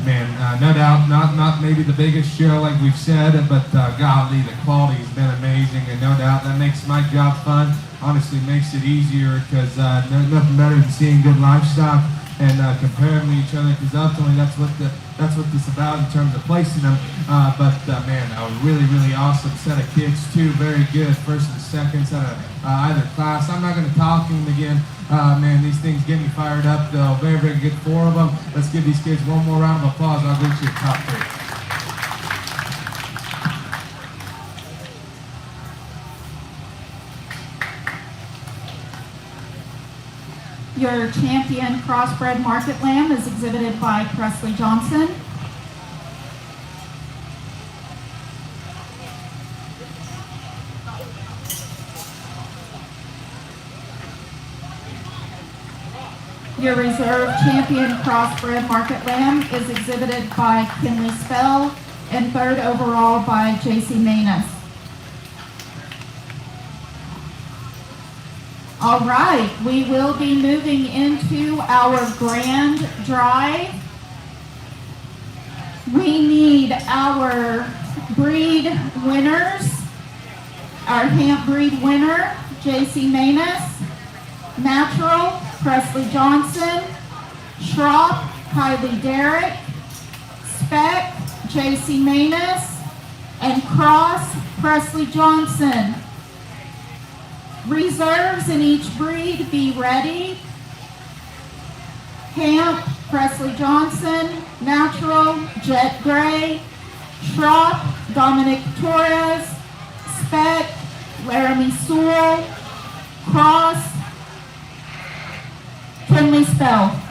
Speaker 4: Man, no doubt, not maybe the biggest show like we've said, but golly, the quality has been amazing, and no doubt that makes my job fun. Honestly, makes it easier because there's nothing better than seeing good livestock and comparing to each other, because ultimately that's what this is about in terms of placing them. Man, a really, really awesome set of kids too. Very good first and seconds out of either class. I'm not going to talk them again. Man, these things get me fired up though. Very, very good, 4 of them. Let's give these kids one more round of applause. I'll get you a top 3.
Speaker 3: Your champion crossbred market lamb is exhibited by Presley Johnson. Your reserve champion crossbred market lamb is exhibited by Kinley Spell and 3rd overall by J.C. Manus. All right, we will be moving into our grand drive. We need our breed winners. Our Hamp breed winner, J.C. Manus. Natural, Presley Johnson. Schropp, Kylie Derrick. Spec, JC Manus. And Cross, Presley Johnson. Reserves in each breed, be ready. Camp, Presley Johnson. Natural, Jet Gray. Schropp, Dominic Torres. Spec, Laramie Sewell. Cross, Kinley Spell.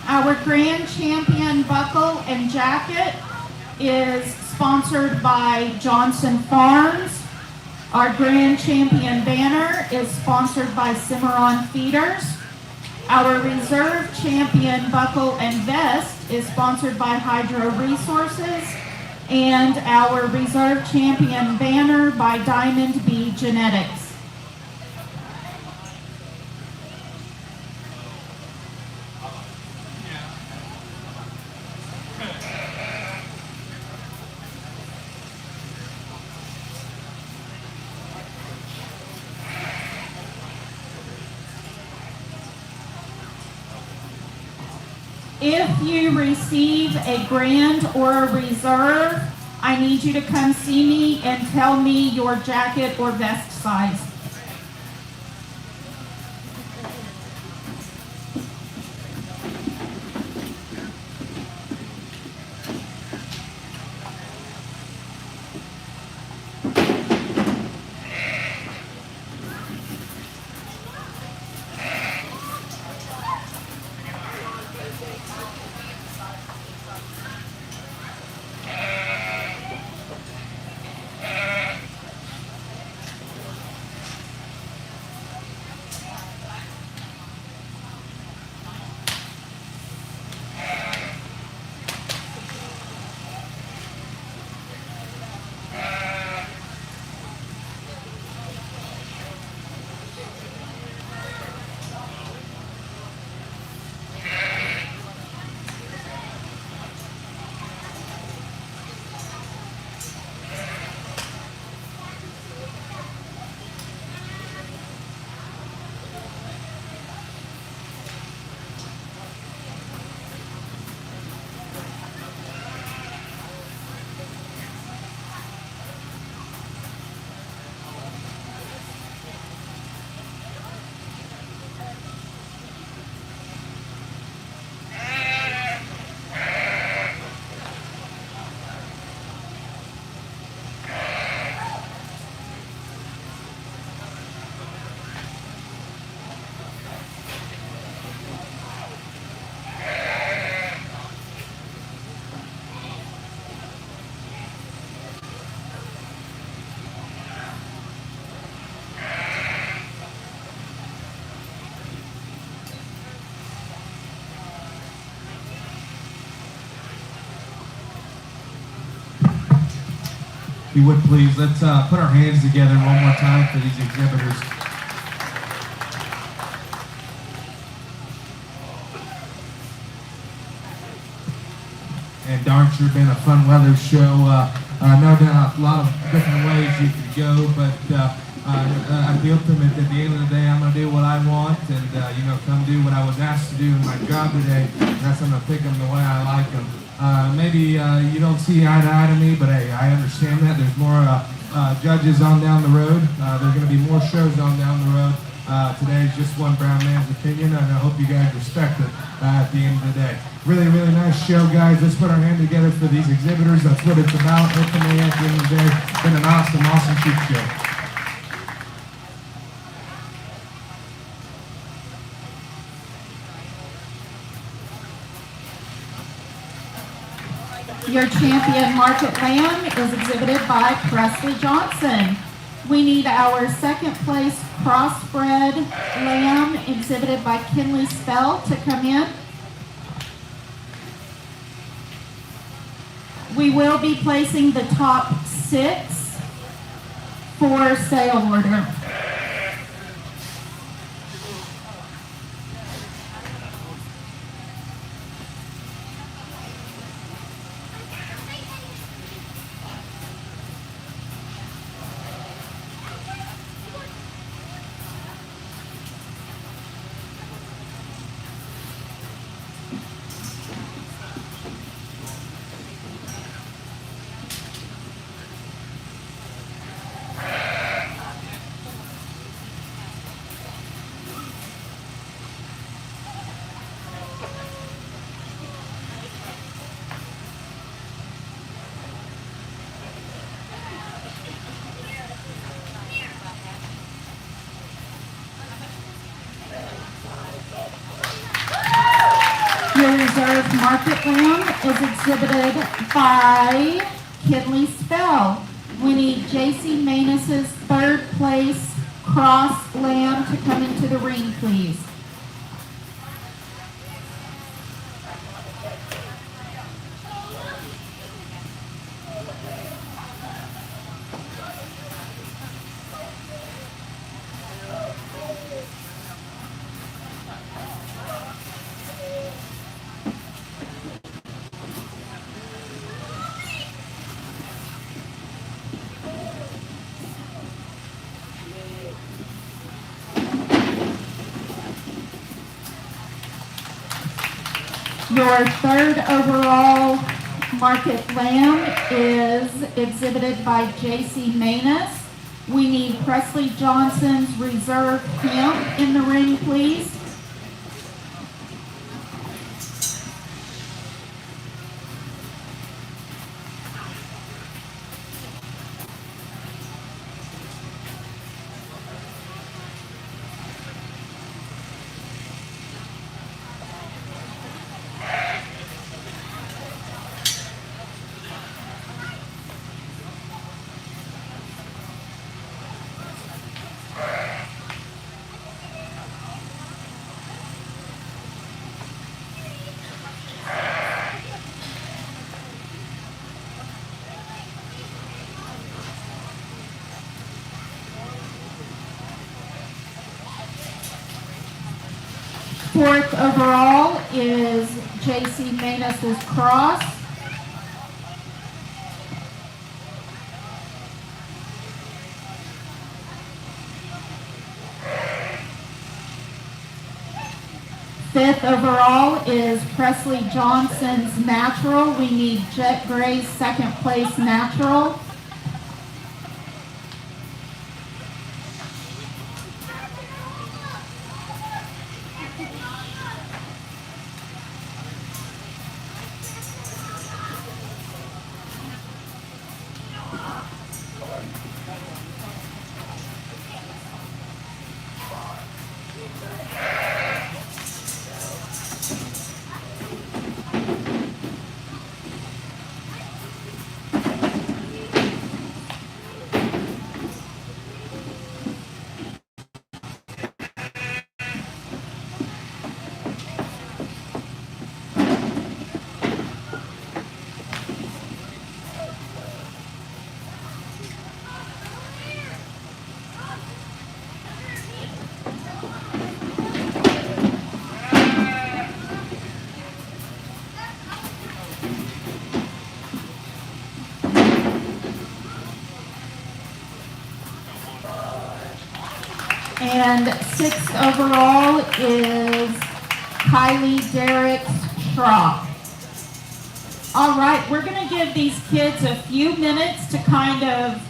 Speaker 3: Our Grand Champion buckle and jacket is sponsored by Johnson Farms. Our Grand Champion banner is sponsored by Cimarron Feeders. Our Reserve Champion buckle and vest is sponsored by Hydro Resources. And our Reserve Champion banner by Diamond Bee Genetics. If you receive a grand or a reserve, I need you to come see me and tell me your jacket or vest size.
Speaker 4: If you would please, let's put our hands together one more time for these exhibitors. And darn sure been a fun weather show. No doubt a lot of different ways you could go, but the ultimate, at the end of the day, I'm going to do what I want and, come do what I was asked to do in my job today. And that's I'm going to pick them the way I like them. Maybe you don't see eye to eye to me, but hey, I understand that. There's more judges on down the road. There's going to be more shows on down the road. Today is just one brown man's opinion, and I hope you guys respect it at the end of the day. Really, really nice show, guys. Let's put our hand together for these exhibitors. That's what it's about. Ultimately, at the end of the day, it's been an awesome, awesome sheep show.
Speaker 3: Your champion market lamb is exhibited by Presley Johnson. We need our second place crossbred lamb exhibited by Kinley Spell to come in. We will be placing the top 6 for sale order. Your reserve market lamb is exhibited by Kinley Spell. We need J.C. Manus's third place cross lamb to come into the ring, please. Your third overall market lamb is exhibited by J.C. Manus. We need Presley Johnson's reserve hemp in the ring, please. Fourth overall is J.C. Manus's cross. Fifth overall is Presley Johnson's natural. We need Jet Gray's second place natural. And sixth overall is Kylie Derrick's Schrock. All right, we're going to give these kids a few minutes to kind of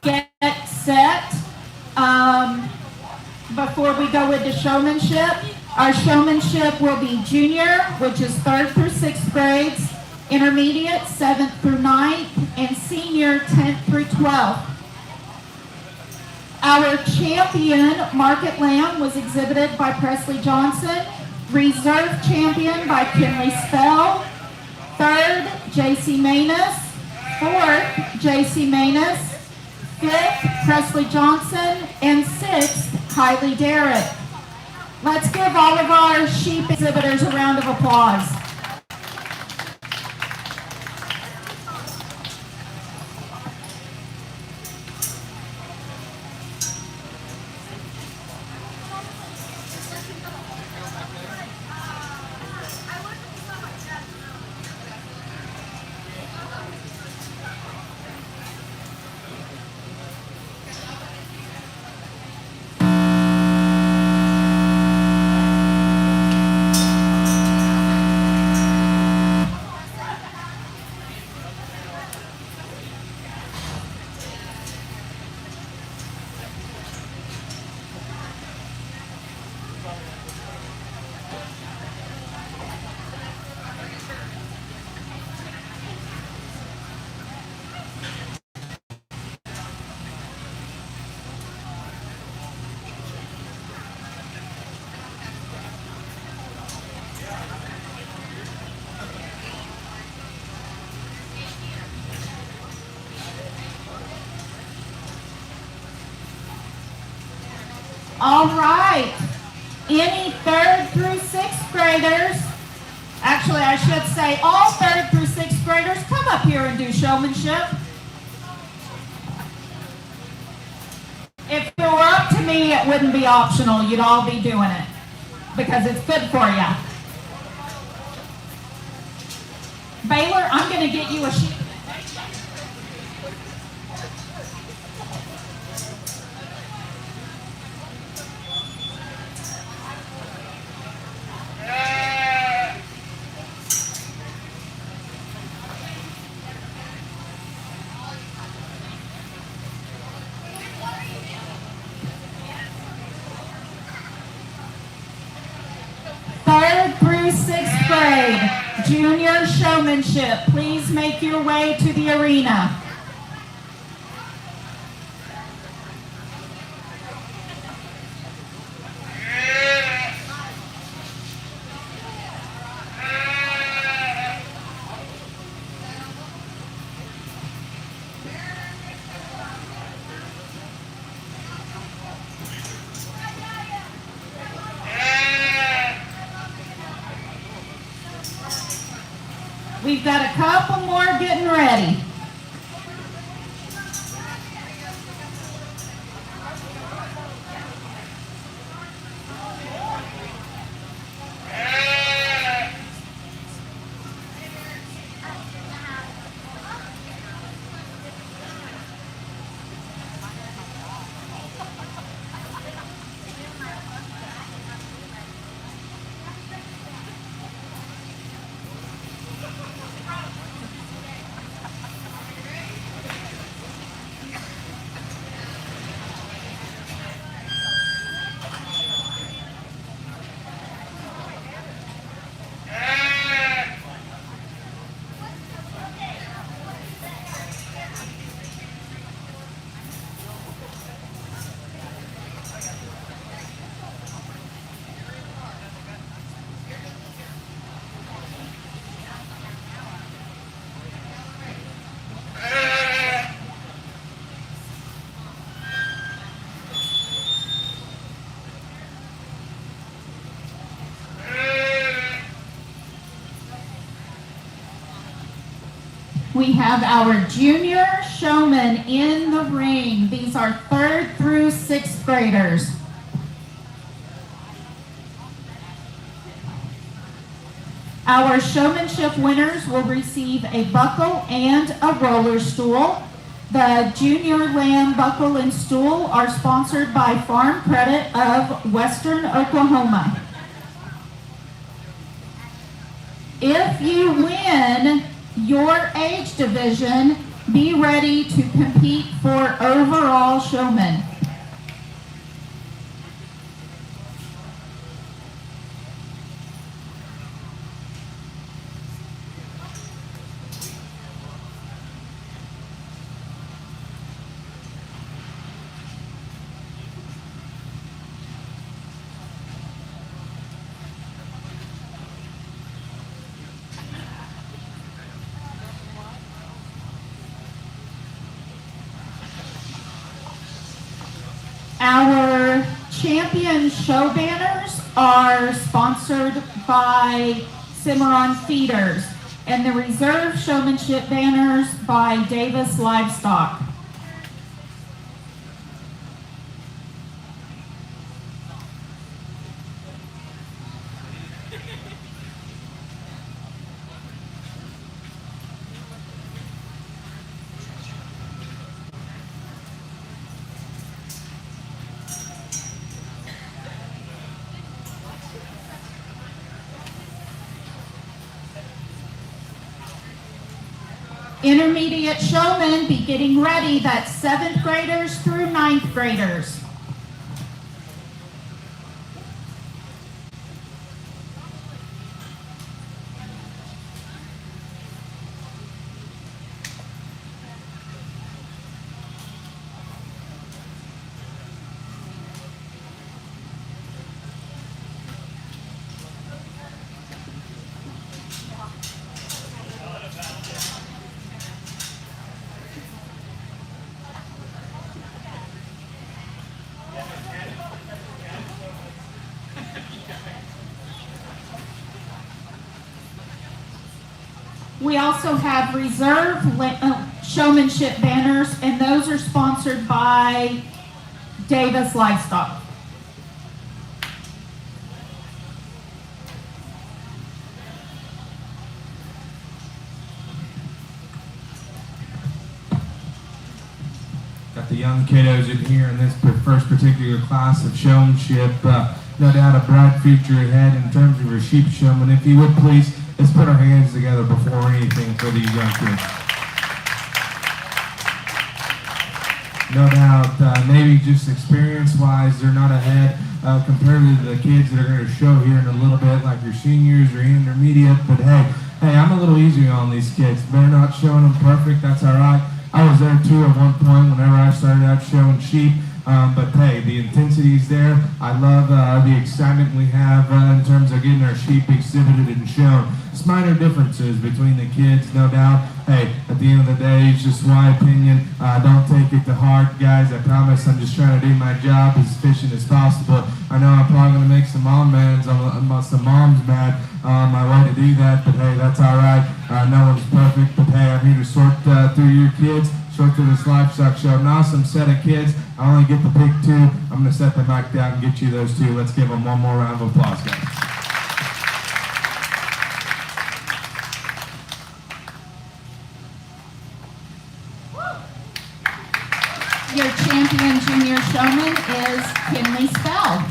Speaker 3: get set before we go into showmanship. Our showmanship will be junior, which is 3rd through 6th grades, intermediate, 7th through 9th, and senior, 10th through 12th. Our champion market lamb was exhibited by Presley Johnson, reserve champion by Kinley Spell, 3rd, J.C. Manus, 4th, J.C. Manus, 5th, Presley Johnson, and 6th, Kylie Derrick. Let's give all of our sheep exhibitors a round of applause. All right. Any 3rd through 6th graders, actually I should say all 3rd through 6th graders, come up here and do showmanship. If it were up to me, it wouldn't be optional. You'd all be doing it because it's good for you. Baylor, I'm going to get you a sheet. Through 6th grade, junior showmanship. Please make your way to the arena. We've got a couple more getting ready. We have our junior showmen in the ring. These are 3rd through 6th graders. Our showmanship winners will receive a buckle and a roller stool. The Junior Lamb Buckle and Stool are sponsored by Farm Credit of Western Oklahoma. If you win your age division, be ready to compete for overall showman. Our champion show banners are sponsored by Cimarron Feeders, and the reserve showmanship banners by Davis Livestock. Intermediate showmen, be getting ready. That's 7th graders through 9th graders. We also have reserve showmanship banners, and those are sponsored by Davis Livestock.
Speaker 4: Got the young kiddos in here in this first particular class of showmanship. No doubt a bright future ahead in terms of your sheep showman. If you would please, let's put our hands together before anything for these young kids. No doubt, maybe just experience-wise, they're not ahead compared to the kids that are going to show here in a little bit, like your seniors or intermediate. But hey, I'm a little easier on these kids. They're not showing them perfect. That's all right. I was there too at one point whenever I started out showing sheep. But hey, the intensity's there. I love the excitement we have in terms of getting our sheep exhibited and shown. It's minor differences between the kids, no doubt. Hey, at the end of the day, it's just my opinion. Don't take it to heart, guys. I promise I'm just trying to do my job as efficient as possible. I know I'm probably going to make some moms mad on my way to do that, but hey, that's all right. No one's perfect, but hey, I'm here to sort through your kids. Short through this livestock show. An awesome set of kids. I only get to pick 2. I'm going to set the mic down and get you those 2. Let's give them one more round of applause, guys.
Speaker 3: Your champion junior showman is Kinley Spell.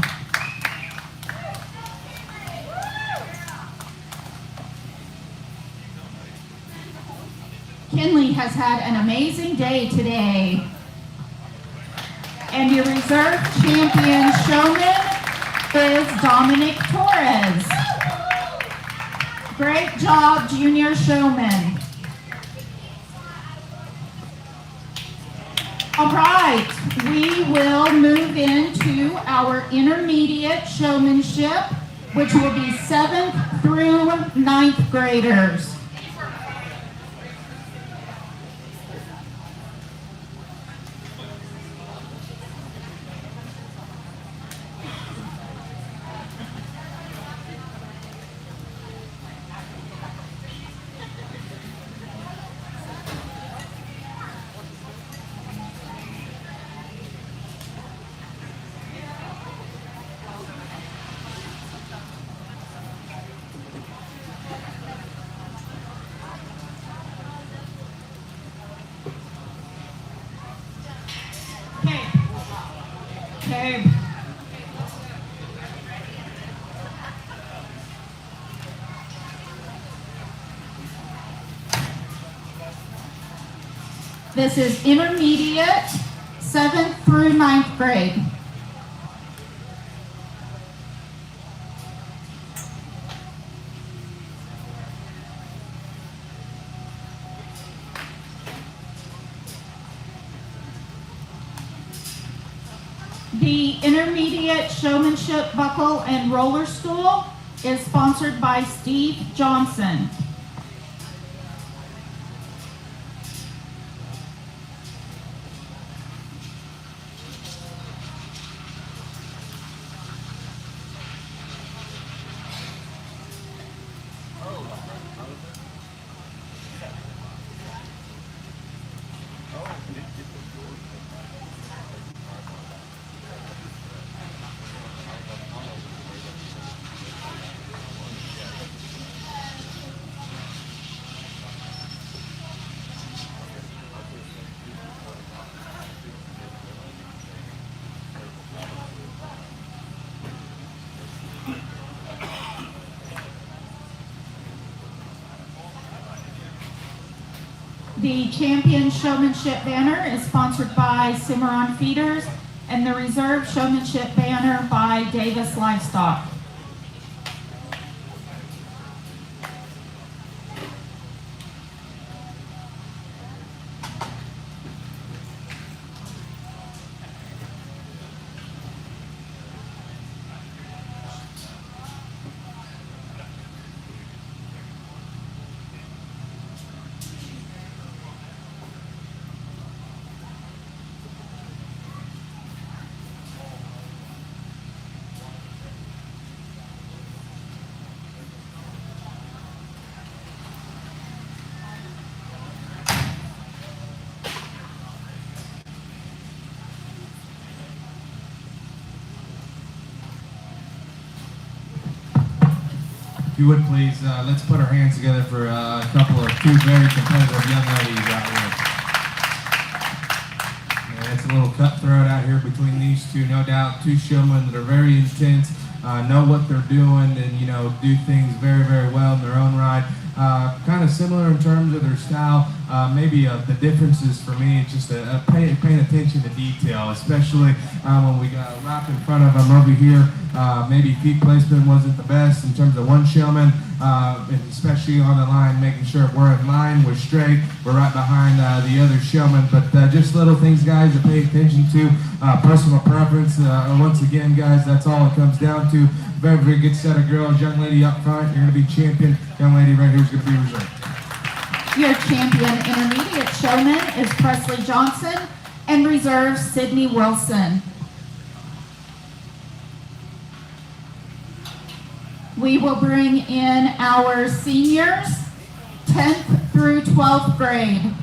Speaker 3: Kinley has had an amazing day today. And your reserve champion showman is Dominic Torres. Great job, junior showman. All right, we will move into our intermediate showmanship, which will be 7th through 9th graders. Okay. This is intermediate, 7th through 9th grade. The intermediate showmanship buckle and roller stool is sponsored by Steve Johnson. The champion showmanship banner is sponsored by Cimarron Feeders, and the reserve showmanship banner by Davis Livestock.
Speaker 4: If you would please, let's put our hands together for a couple of two very competitive young ladies out here. And it's a little cutthroat out here between these two, no doubt. Two showmen that are very intense, know what they're doing, and do things very, very well in their own right. Kind of similar in terms of their style. Maybe the differences for me is just paying attention to detail, especially when we got right in front of them over here. Maybe feet placement wasn't the best in terms of one showman, and especially on the line, making sure we're in line, we're straight, we're right behind the other showman. But just little things, guys, to pay attention to. Personal preference. Once again, guys, that's all it comes down to. Very, very good set of girls. Young lady up front, you're going to be champion. Young lady right here is going to be reserve.
Speaker 3: Your champion intermediate showman is Presley Johnson, and reserve Sydney Wilson. We will bring in our seniors, 10th through 12th grade.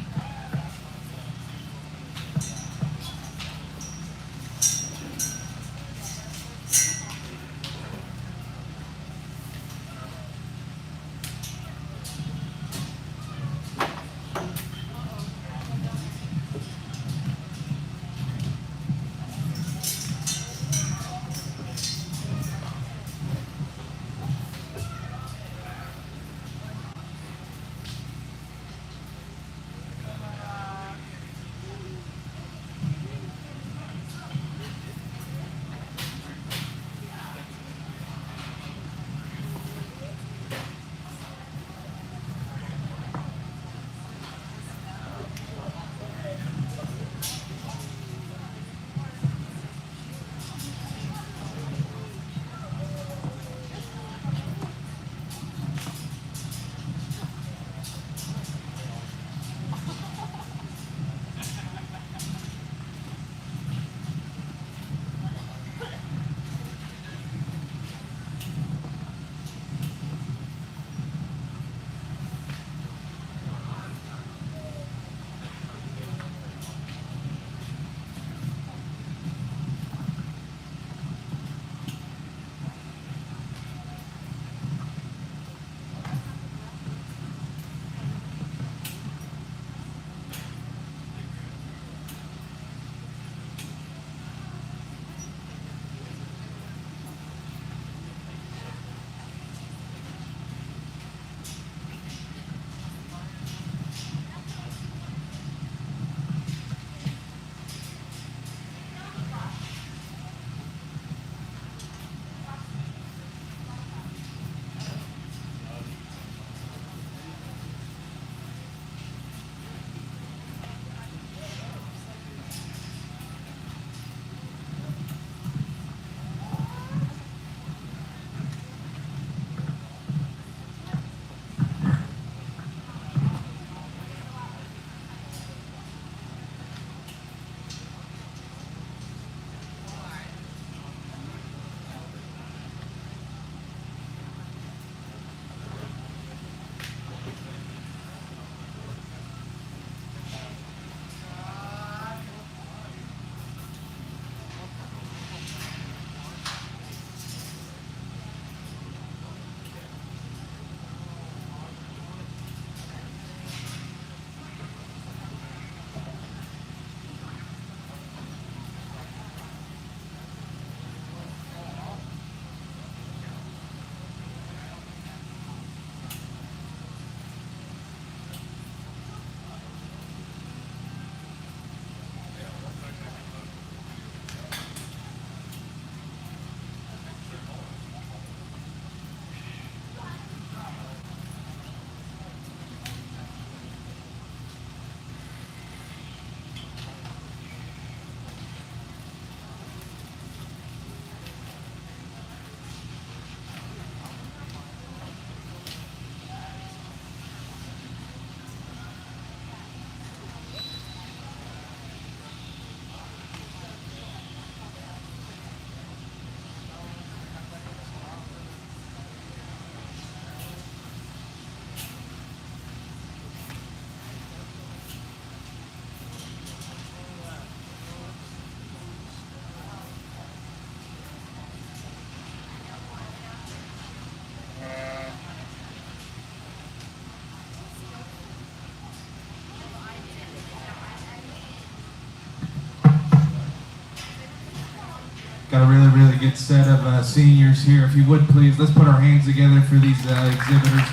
Speaker 4: Got a really, really good set of seniors here. If you would please, let's put our hands together for these exhibitors.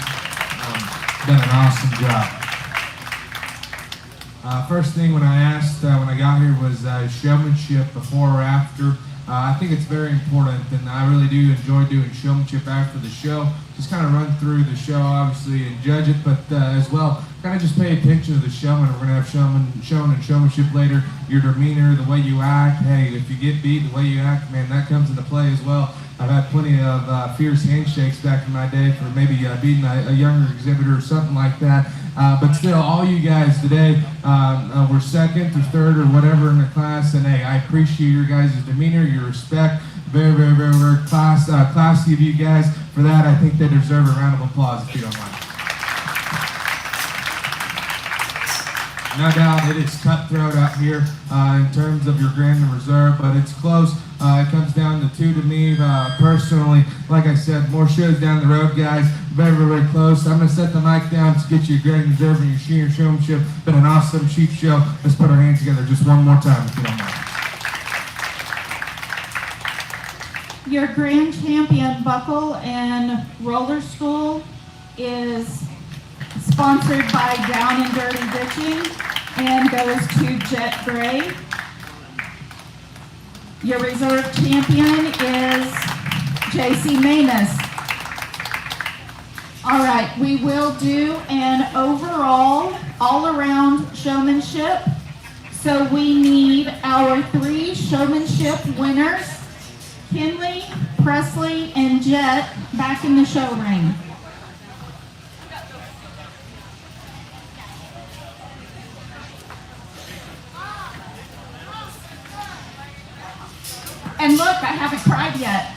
Speaker 4: Done an awesome job. First thing when I got here was showmanship before or after. I think it's very important, and I really do enjoy doing showmanship after the show. Just kind of run through the show, obviously, and judge it, but as well, kind of just pay attention to the showman. We're going to have showman and showmanship later. Your demeanor, the way you act. Hey, if you get beat, the way you act, man, that comes into play as well. I've had plenty of fierce handshakes back in my day for maybe beating a younger exhibitor or something like that. But still, all you guys today were second or third or whatever in the class, and hey, I appreciate your guys' demeanor, your respect. Very, very, very, very classy of you guys. For that, I think they deserve a round of applause if you don't mind. No doubt it is cutthroat out here in terms of your Grand and Reserve, but it's close. It comes down to two to me personally. Like I said, more shows down the road, guys. Very, very, very close. I'm going to set the mic down to get you a Grand and Reserve and your senior showmanship. Been an awesome sheep show. Let's put our hands together just one more time, if you don't mind.
Speaker 3: Your grand champion buckle and roller school is sponsored by Down and Dirty Ditching and goes to Jet Gray. Your reserve champion is JC Manus. All right, we will do an overall, all-around showmanship. So we need our 3 showmanship winners, Kinley, Presley, and Jet, back in the show ring. And look, I haven't cried yet.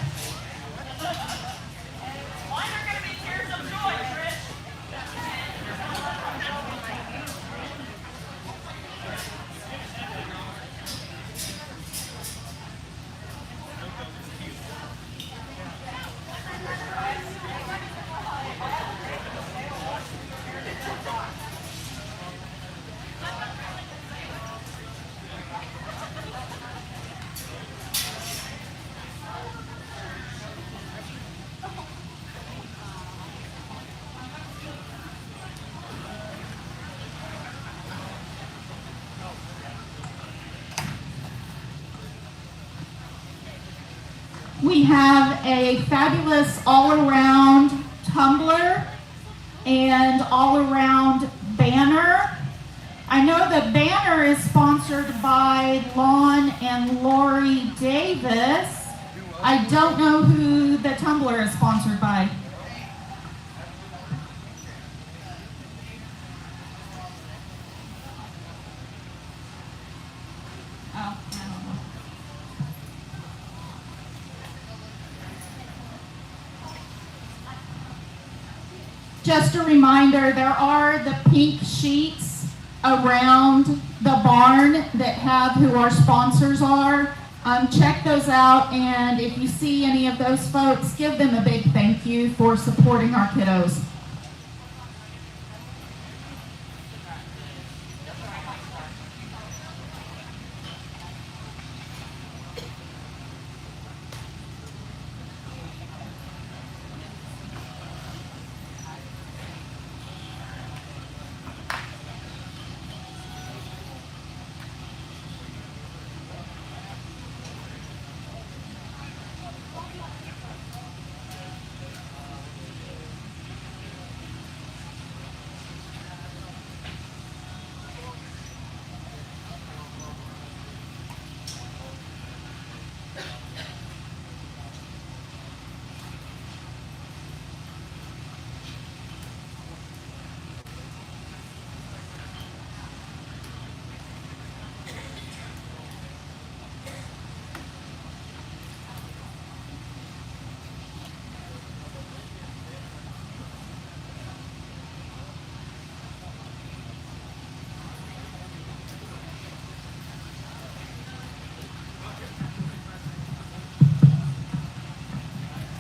Speaker 3: We have a fabulous all-around tumbler and all-around banner. I know the banner is sponsored by Lon and Lori Davis. I don't know who the tumbler is sponsored by. Just a reminder, there are the pink sheets around the barn that have who our sponsors are. Check those out, and if you see any of those folks, give them a big thank you for supporting our kiddos.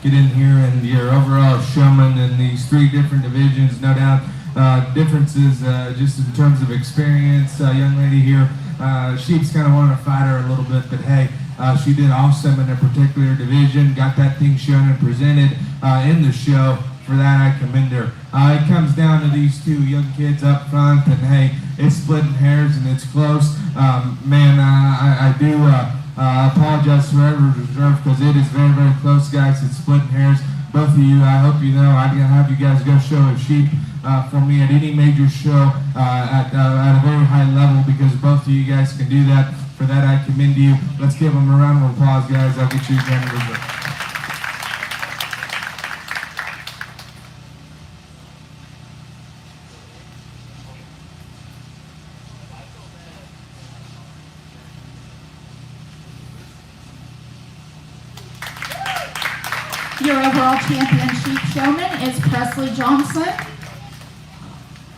Speaker 4: Get in here, and your overall showman in these 3 different divisions, no doubt differences just in terms of experience. Young lady here, she's kind of wanting to fight her a little bit, but hey, She did awesome in a particular division, got that thing shown and presented in the show. For that, I commend her. It comes down to these two young kids up front, and hey, it's splitting hairs and it's close. I do apologize for every reserve because it is very, very close, guys. It's splitting hairs. Both of you, I hope you know, I'm going to have you guys go show a sheep for me at any major show at a very high level because both of you guys can do that. For that, I commend you. Let's give them a round of applause, guys. I'll get you a grand result.
Speaker 3: Your overall champion sheep showman is Presley Johnson,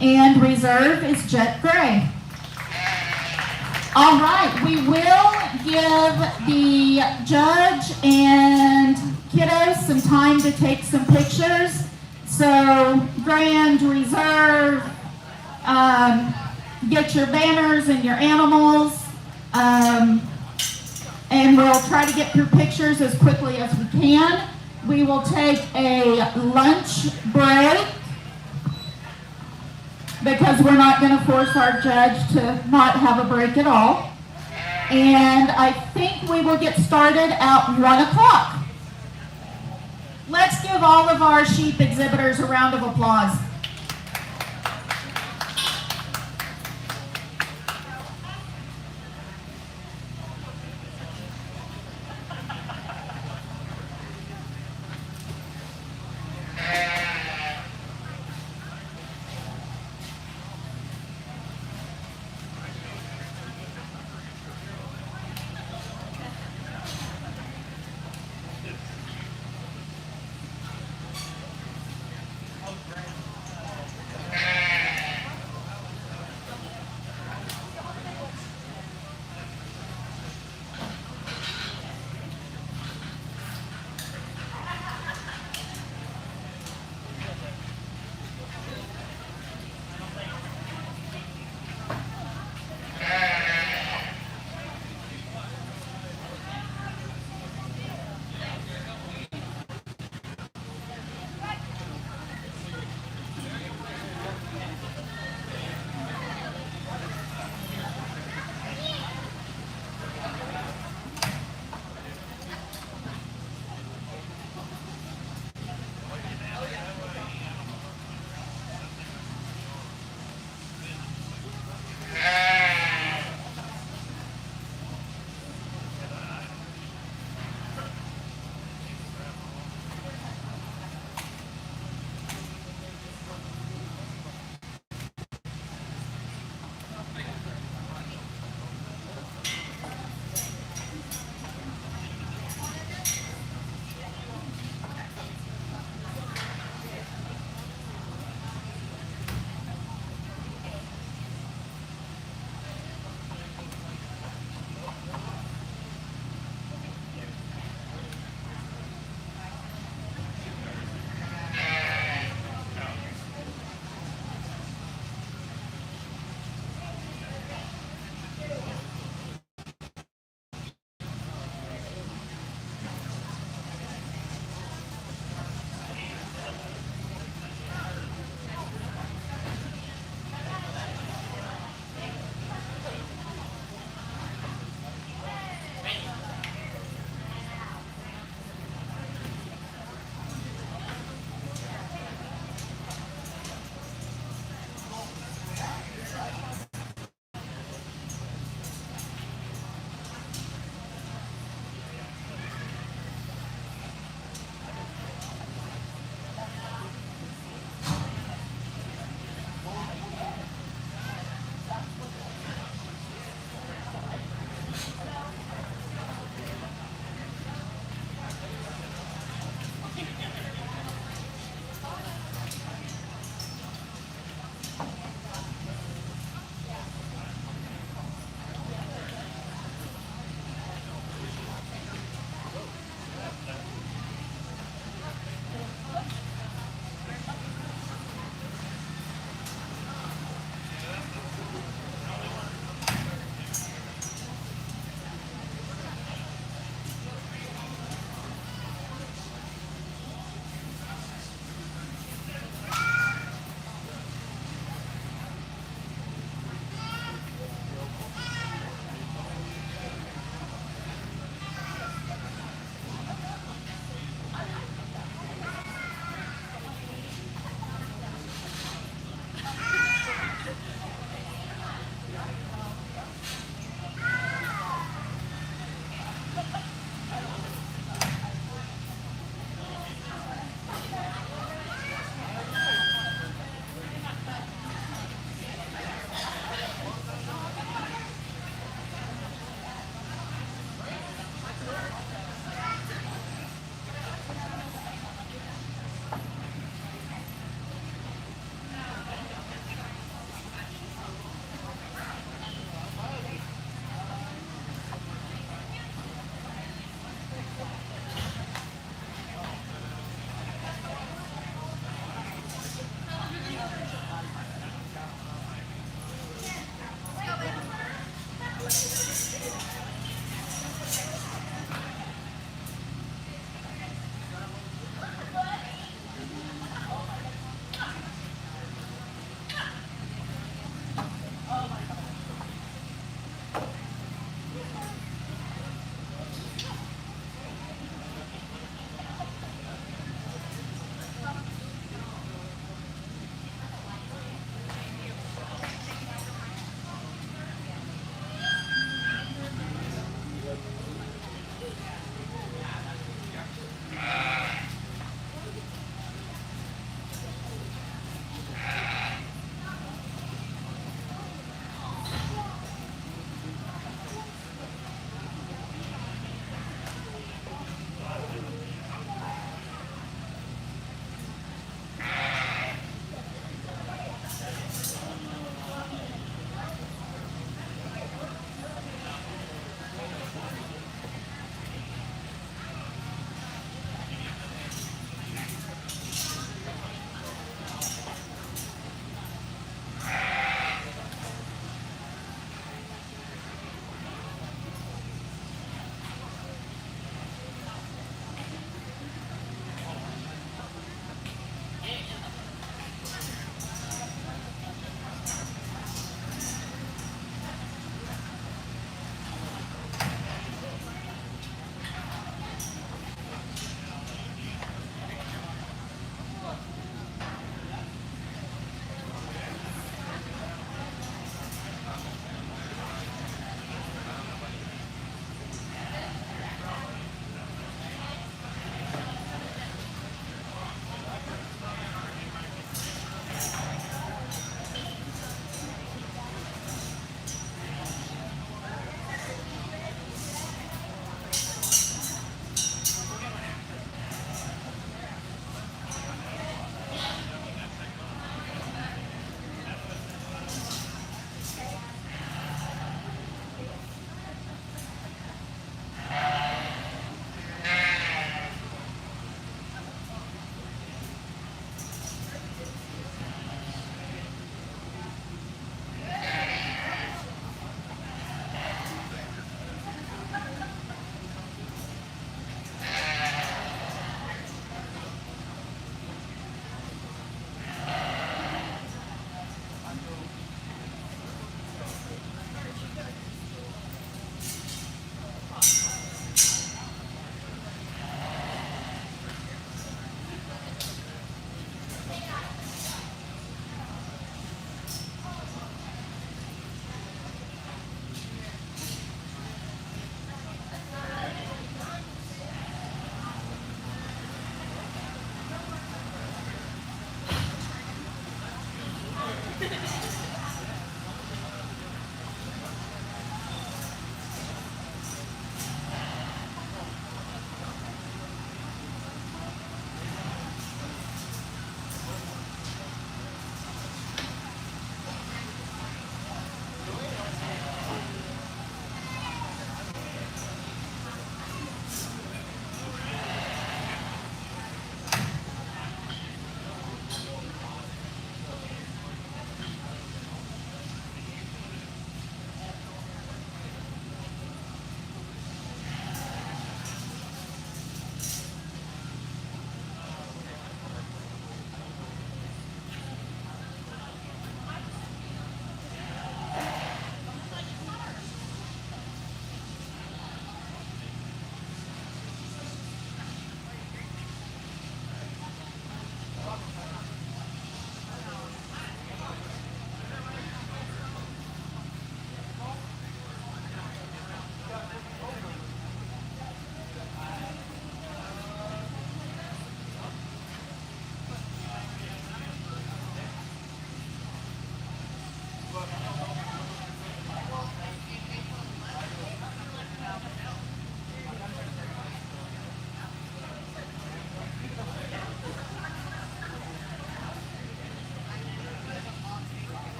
Speaker 3: and reserve is Jet Gray. All right, we will give the judge and kiddos some time to take some pictures. So, grand, reserve, get your banners and your animals, and we'll try to get through pictures as quickly as we can. We will take a lunch break because we're not going to force our judge to not have a break at all. And I think we will get started at 1 o'clock. Let's give all of our sheep exhibitors a round of applause.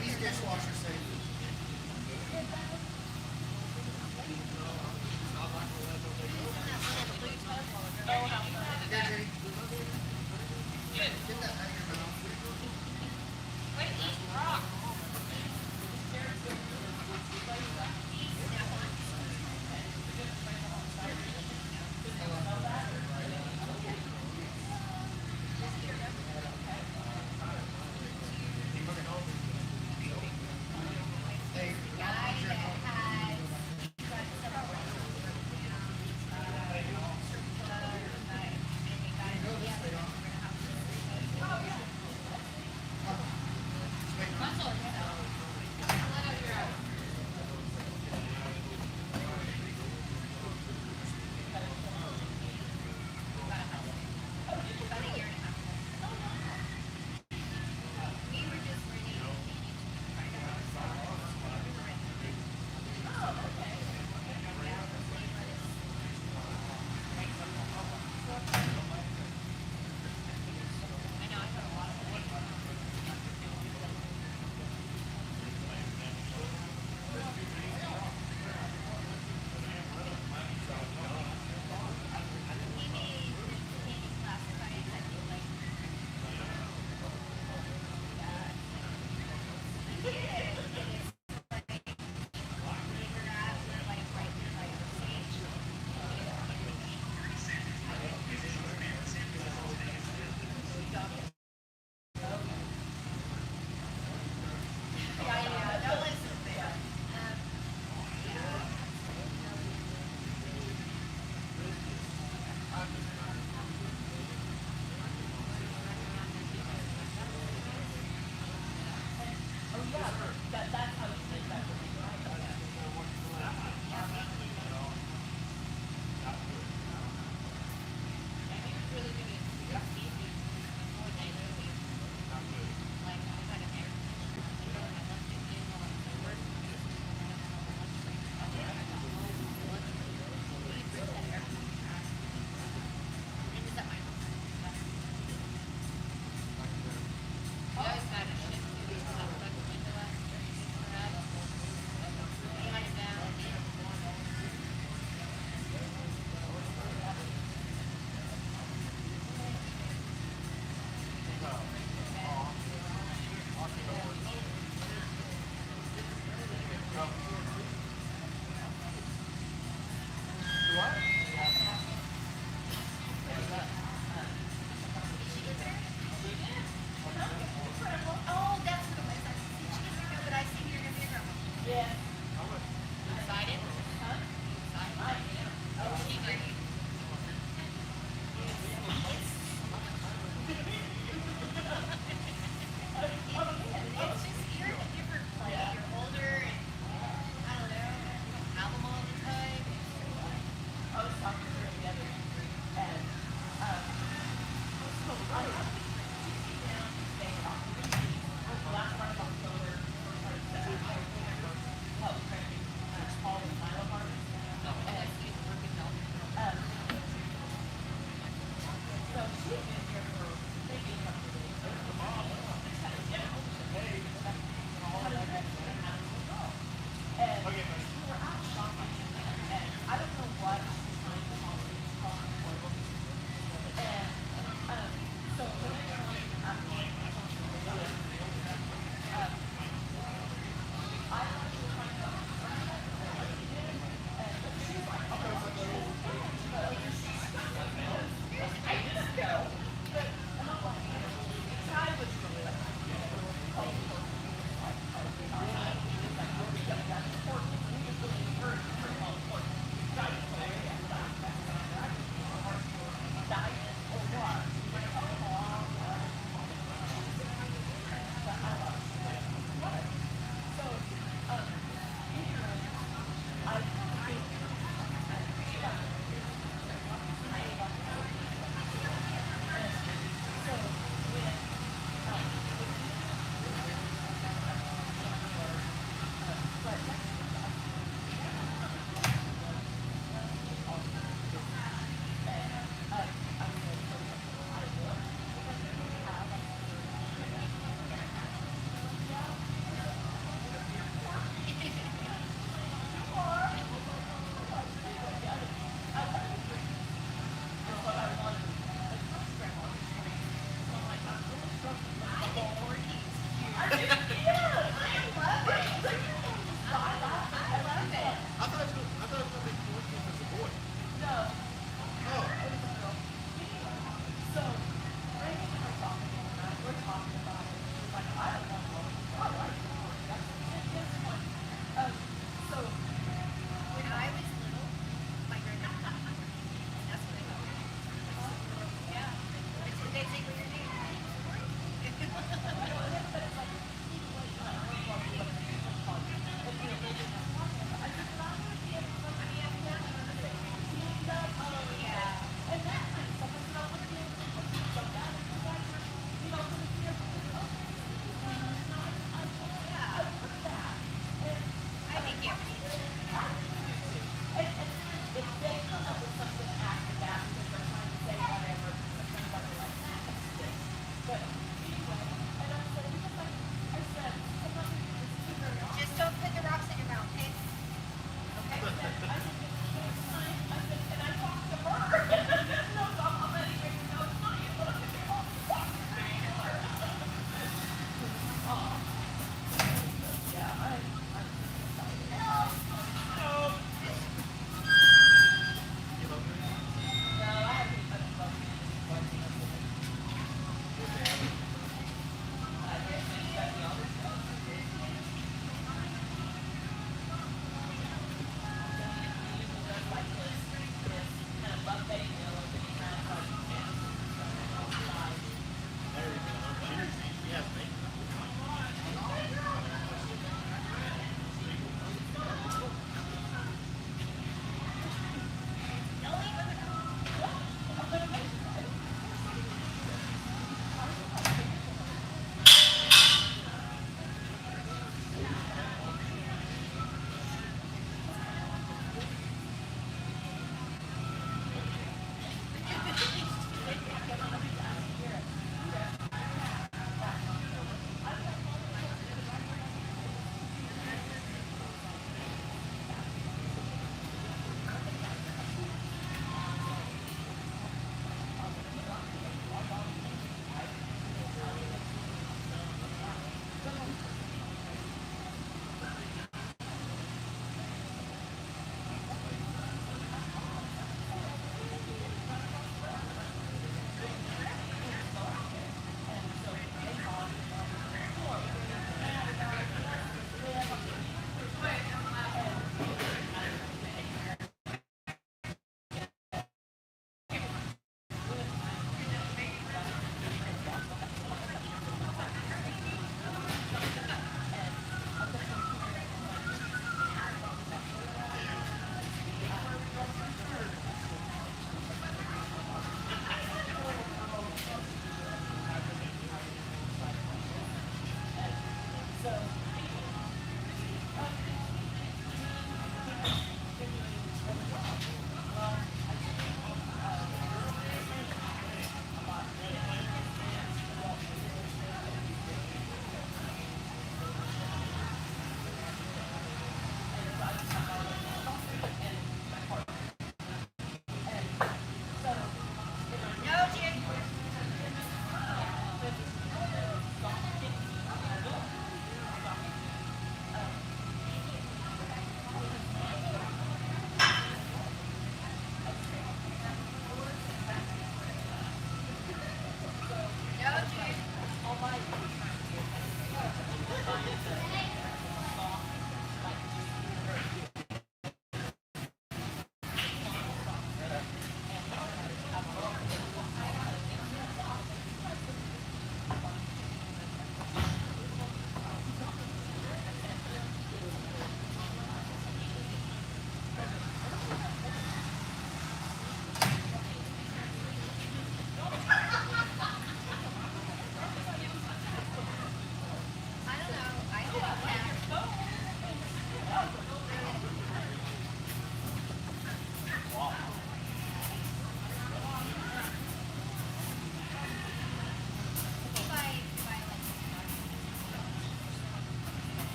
Speaker 5: These dishwasher safe. Get that out of your mouth.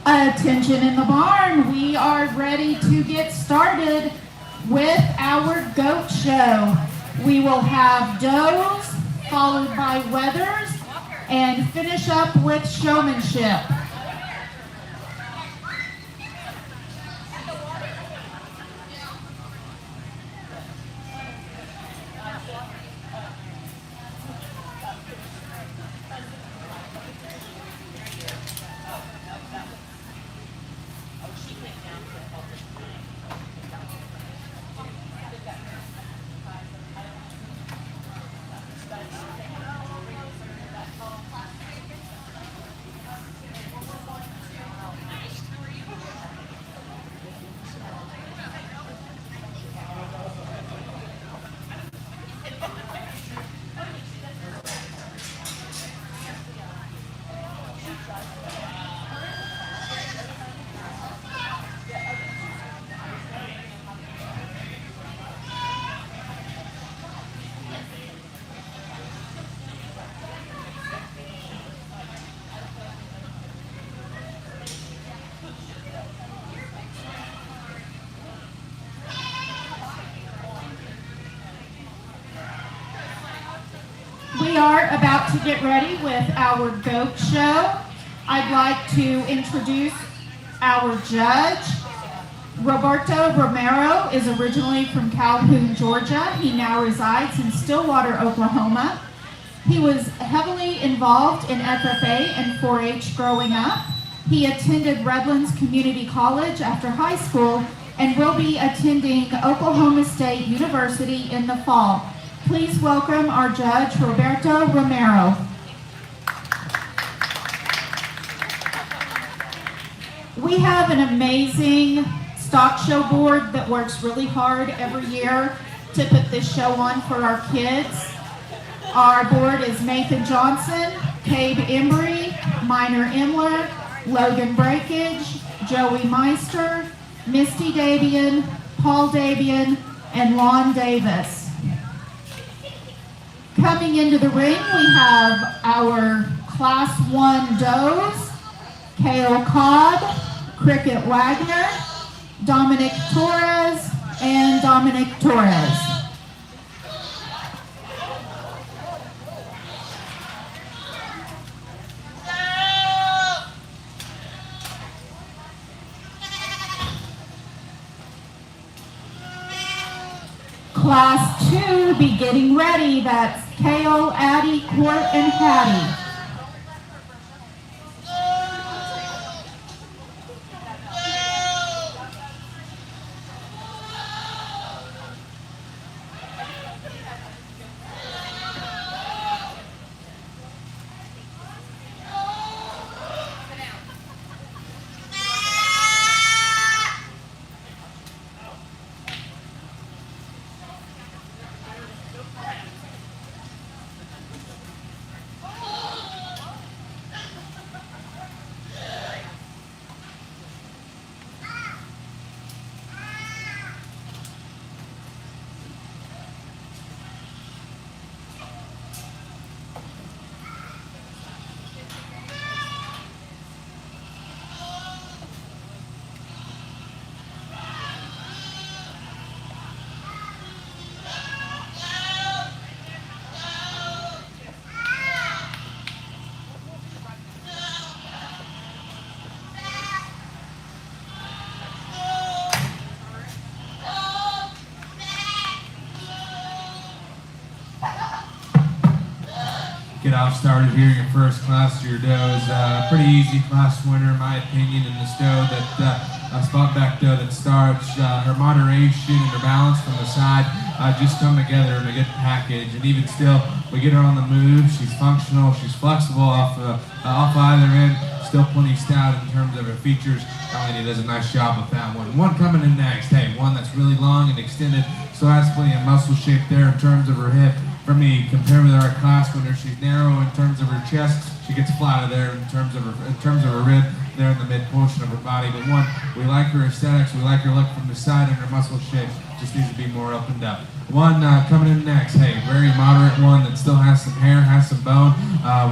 Speaker 3: Attention in the barn, we are ready to get started with our goat show. We will have does, followed by wethers, and finish up with showmanship. We are about to get ready with our goat show. I'd like to introduce our judge. Roberto Romero is originally from Calhoun, Georgia. He now resides in Stillwater, Oklahoma. He was heavily involved in FFA and 4-H growing up. He attended Redlands Community College after high school and will be attending Oklahoma State University in the fall. Please welcome our judge, Roberto Romero. We have an amazing stock show board that works really hard every year to put this show on for our kids. Our board is Nathan Johnson, Cabe Embry, Minor Imler, Logan Breakage, Joey Meister, Misty Davian, Paul Davian, and Lon Davis. Coming into the ring, we have our Class 1 does, Kale Cobb, Cricket Wagner, Dominic Torres, and Dominic Torres. Class 2 be getting ready. That's Kale, Addie, Court, and Hattie.
Speaker 4: Get off started here in your first class of your does. Pretty easy class winner in my opinion in the doe that spot back doe that starts. Her moderation and her balance from the side just come together in a good package. And even still, we get her on the move. She's functional. She's flexible off either end. Still plenty stout in terms of her features. Lady does a nice job with that one. One coming in next. Hey, one that's really long and extended. So has plenty of muscle shape there in terms of her hip. For me, compared with our class winner, she's narrow in terms of her chest. She gets flatter there in terms of her rib there in the mid portion of her body. But one, we like her aesthetics. We like her look from the side, and her muscle shape just needs to be more opened up. One coming in next. Hey, very moderate one that still has some hair, has some bone.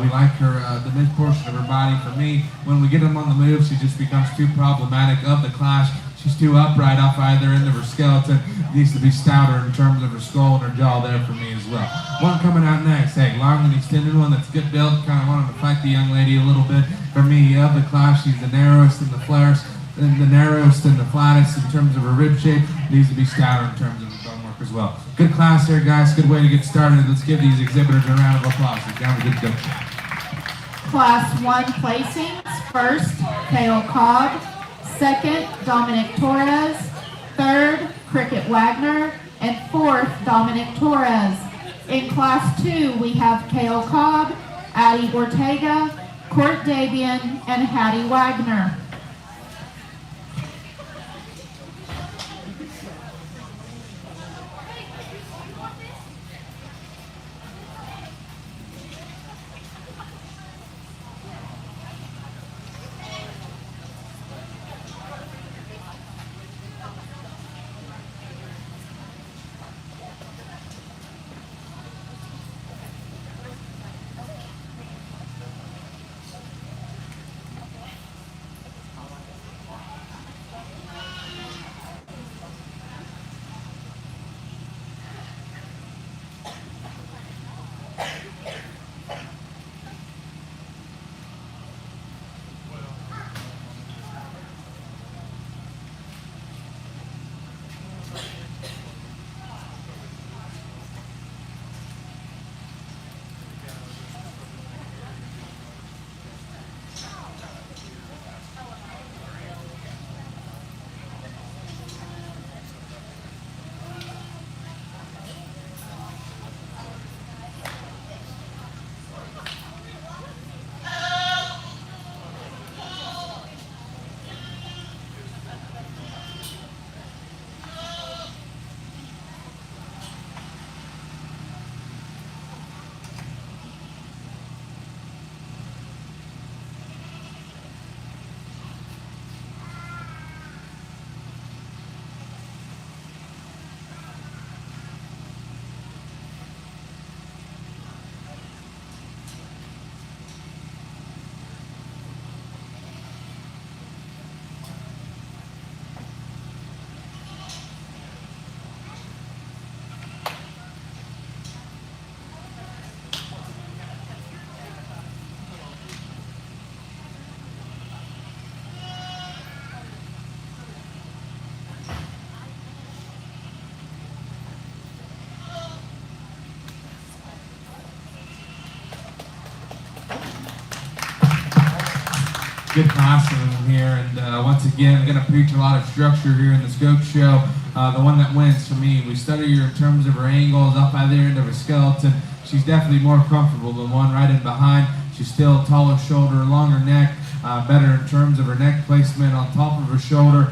Speaker 4: We like her the mid portion of her body. For me, when we get them on the move, she just becomes too problematic of the class. She's too upright off either end of her skeleton. Needs to be stouter in terms of her skull and her jaw there for me as well. One coming out next. Hey, long and extended one that's good built. Kind of wanted to fight the young lady a little bit. For me, of the class, she's the narrowest and the flattest, and the narrowest and the flattest in terms of her rib shape. Needs to be stouter in terms of her bone work as well. Good class here, guys. Good way to get started. Let's give these exhibitors a round of applause. They've done a good job.
Speaker 3: Class 1 placings. First, Kale Cobb. Second, Dominic Torres. Third, Cricket Wagner. And fourth, Dominic Torres. In Class 2, we have Kale Cobb, Addie Ortega, Court Davian, and Hattie Wagner.
Speaker 4: good class in here, and once again, I'm going to preach a lot of structure here in this goat show. The one that wins for me, we study her in terms of her angles up by the end of her skeleton. She's definitely more comfortable than one right in behind. She's still taller shoulder, longer neck, better in terms of her neck placement on top of her shoulder,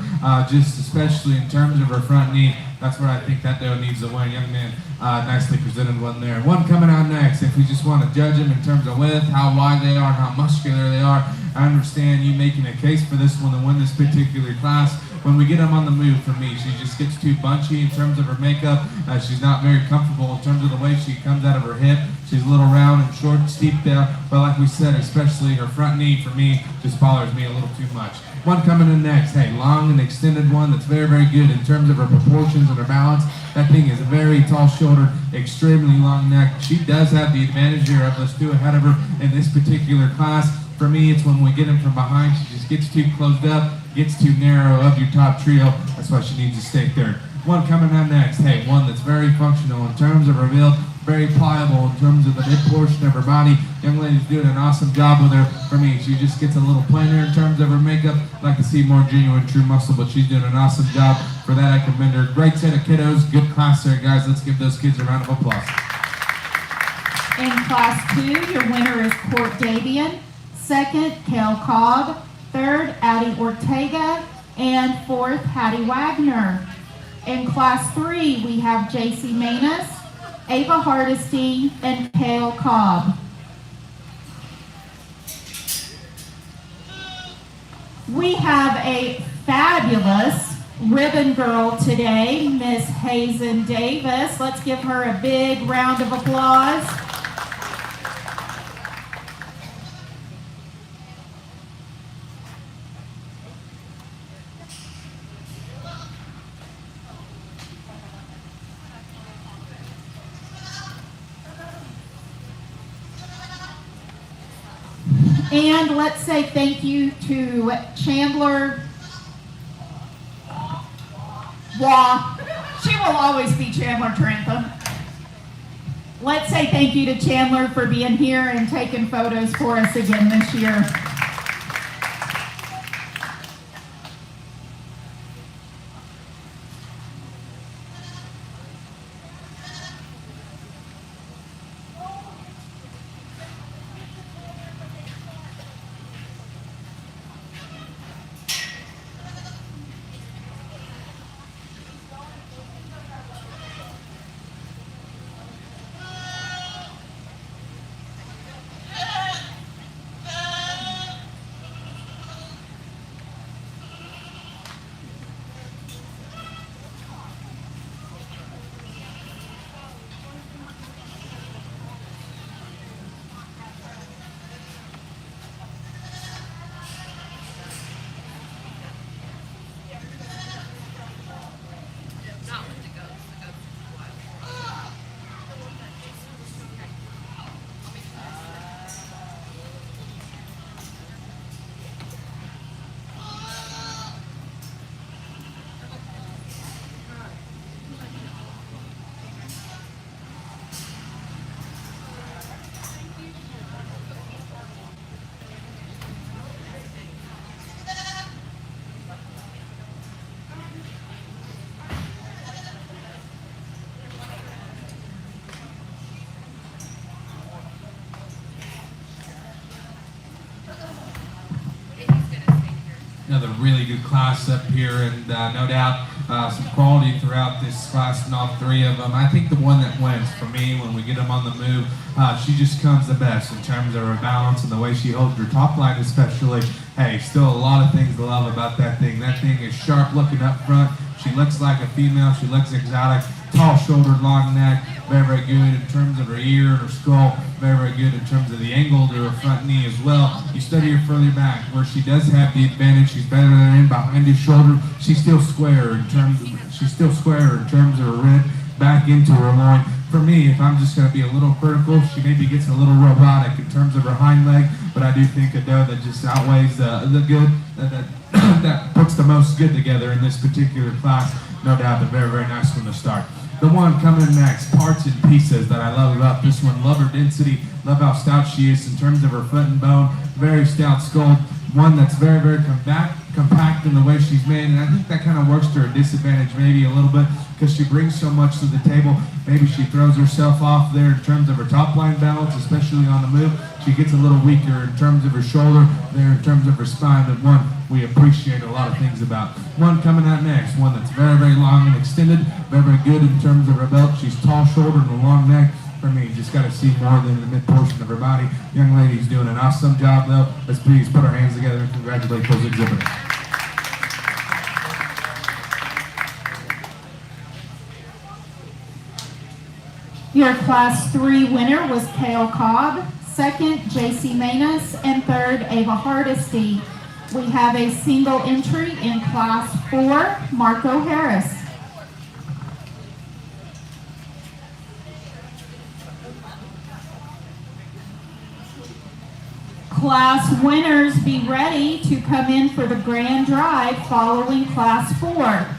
Speaker 4: just especially in terms of her front knee. That's where I think that doe needs to win. Young man, nicely presented one there. One coming out next, if we just want to judge them in terms of width, how wide they are, and how muscular they are. I understand you making a case for this one to win this particular class. When we get them on the move, for me, she just gets too bunchy in terms of her makeup. She's not very comfortable in terms of the way she comes out of her hip. She's a little round and short and steep there. But like we said, especially her front knee, for me, just bothers me a little too much. One coming in next. Hey, long and extended one that's very, very good in terms of her proportions and her balance. That thing is a very tall-shouldered, extremely long neck. She does have the advantage here of those two ahead of her in this particular class. For me, it's when we get in from behind, she just gets too closed up, gets too narrow of your top trio. That's why she needs to stay third. One coming on next. Hey, one that's very functional in terms of her build, very pliable in terms of the mid portion of her body. Young lady's doing an awesome job with her. For me, she just gets a little plainer in terms of her makeup. I'd like to see more genuine, true muscle, but she's doing an awesome job. For that, I commend her. Great set of kiddos. Good class there, guys. Let's give those kids a round of applause.
Speaker 3: In Class 2, your winner is Court Davian. Second, Kale Cobb. Third, Addie Ortega. And fourth, Hattie Wagner. In Class 3, we have J.C. Manus, Ava Hardesty, and Kale Cobb. We have a fabulous ribbon girl today, Miss Hazen Davis. Let's give her a big round of applause. And let's say thank you to Chandler Waugh. She will always be Chandler Trentham. Let's say thank you to Chandler for being here and taking photos for us again this year.
Speaker 4: Another really good class up here, and no doubt some quality throughout this class and all three of them. I think the one that wins for me when we get them on the move, she just comes the best in terms of her balance and the way she holds her top line especially. Hey, still a lot of things to love about that thing. That thing is sharp looking up front. She looks like a female. She looks exotic. Tall shouldered, long neck. Very, very good in terms of her ear and her skull. Very, very good in terms of the angle to her front knee as well. You study her further back where she does have the advantage. She's better than in behind his shoulder. She's still square in terms of her rib back into her loin. For me, if I'm just going to be a little critical, she maybe gets a little robotic in terms of her hind leg, but I do think a doe that just outweighs the good, that puts the most good together in this particular class. No doubt, a very, very nice one to start. The one coming next, Parts and Pieces, that I love about this one. Love her density, love how stout she is in terms of her foot and bone. Very stout skull, one that's very, very compact in the way she's made, and I think that kind of works to her disadvantage maybe a little bit because she brings so much to the table. Maybe she throws herself off there in terms of her top line balance, especially on the move. She gets a little weaker in terms of her shoulder, there in terms of her spine, but one we appreciate a lot of things about. One coming out next, one that's very, very long and extended, very, very good in terms of her belt. She's tall-shouldered and a long neck. For me, just got to see more than the mid portion of her body. Young lady's doing an awesome job, though. Let's please put our hands together and congratulate those exhibitors.
Speaker 3: Your Class 3 winner was Kale Cobb, second, J.C. Manus, and third, Ava Hardesty. We have a single entry in Class 4, Marco Harris. Class winners, be ready to come in for the grand drive following Class 4.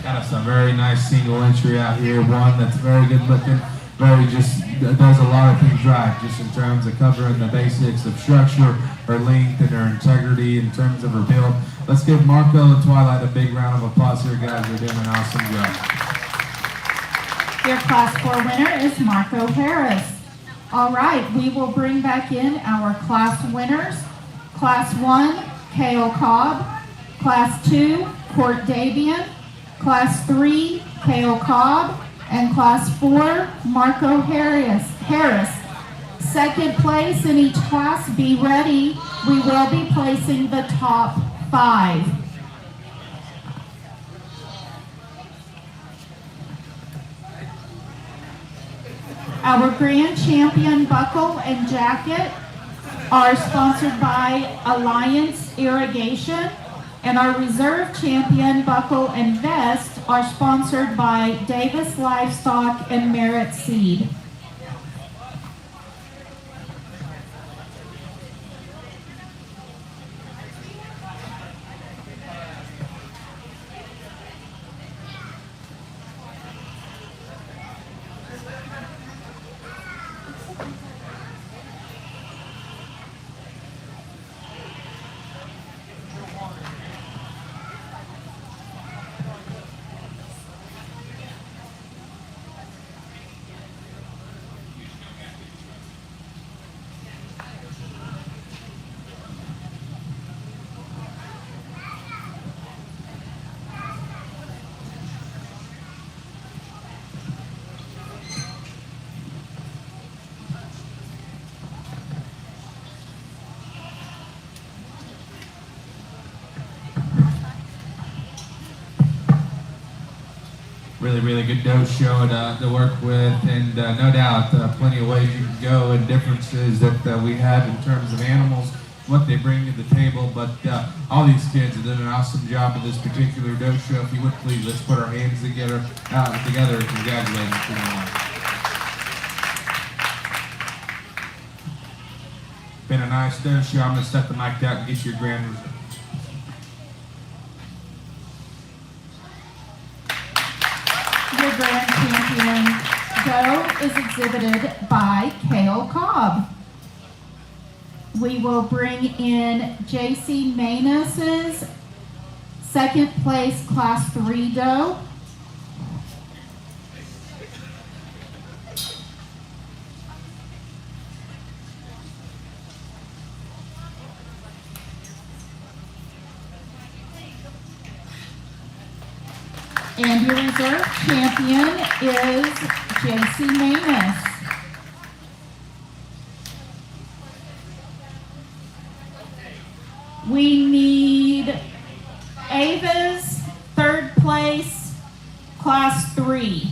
Speaker 4: Got us a very nice single entry out here. One that's very good looking, very just does a lot of things right, just in terms of covering the basics of structure, her length, and her integrity in terms of her build. Let's give Marco and Twilight a big round of applause here, guys. They're doing an awesome job.
Speaker 3: Your Class 4 winner is Marco Harris. All right, we will bring back in our class winners. Class 1, Kale Cobb. Class 2, Court Davian. Class 3, Kale Cobb. And Class 4, Marco Harris. Second place in each class, be ready. We will be placing the top 5. Our grand champion buckle and jacket are sponsored by Alliance Irrigation, and our reserve champion buckle and vest are sponsored by Davis Livestock and Merit Seed.
Speaker 4: Really good doe show to work with, and no doubt plenty of ways you can go and differences that we have in terms of animals, what they bring to the table, but all these kids have done an awesome job with this particular doe show. If you would please, let's put our hands together and congratulate them. Been a nice doe show. I'm going to set the mic out and get your grand result.
Speaker 3: Your grand champion doe is exhibited by Kale Cobb. We will bring in J.C. Manus's second place Class 3 doe. And your reserve champion is J.C. Manus. We need Ava's third place, Class 3.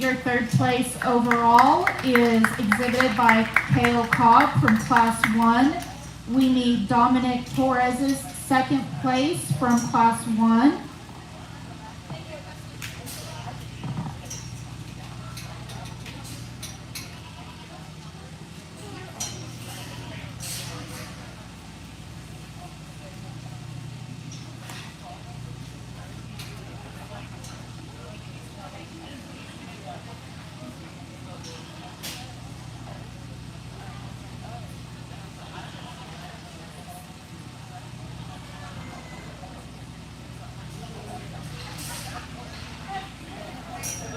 Speaker 3: junior third place overall is exhibited by Kale Cobb from Class 1. We need Dominic Torres's second place from Class 1.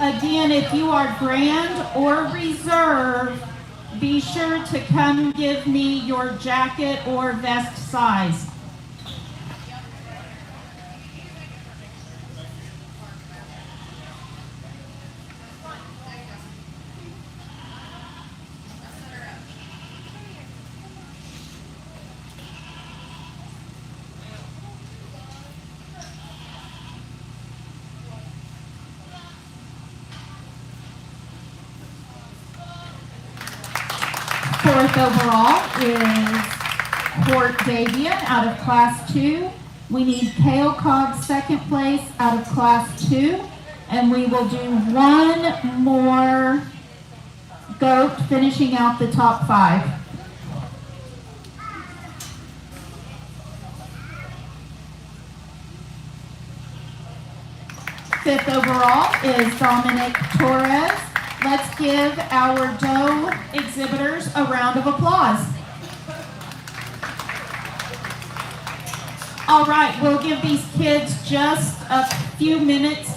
Speaker 3: Again, if you are grand or reserve, be sure to come give me your jacket or vest size. Fourth overall is Court Davian out of Class 2. We need Kale Cobb second place out of Class 2. And we will do one more goat finishing out the top 5. Fifth overall is Dominic Torres. Let's give our doe exhibitors a round of applause. All right, we'll give these kids just a few minutes,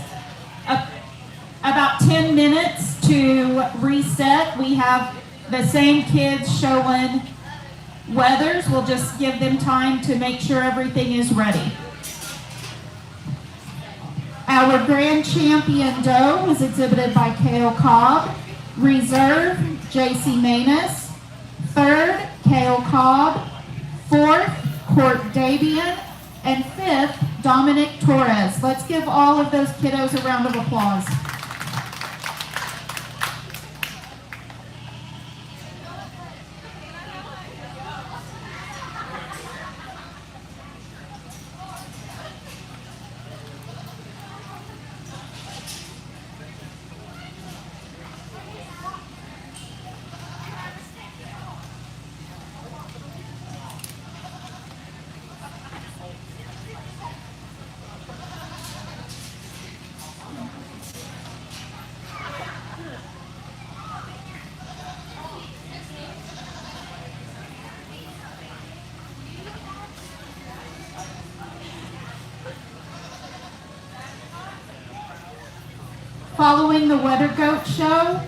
Speaker 3: about 10 minutes to reset. We have the same kids showing wethers. We'll just give them time to make sure everything is ready. Our grand champion doe was exhibited by Kale Cobb. Reserve, J.C. Manus. Third, Kale Cobb. Fourth, Court Davian. And fifth, Dominic Torres. Let's give all of those kiddos a round of applause. Following the Weather Goat Show,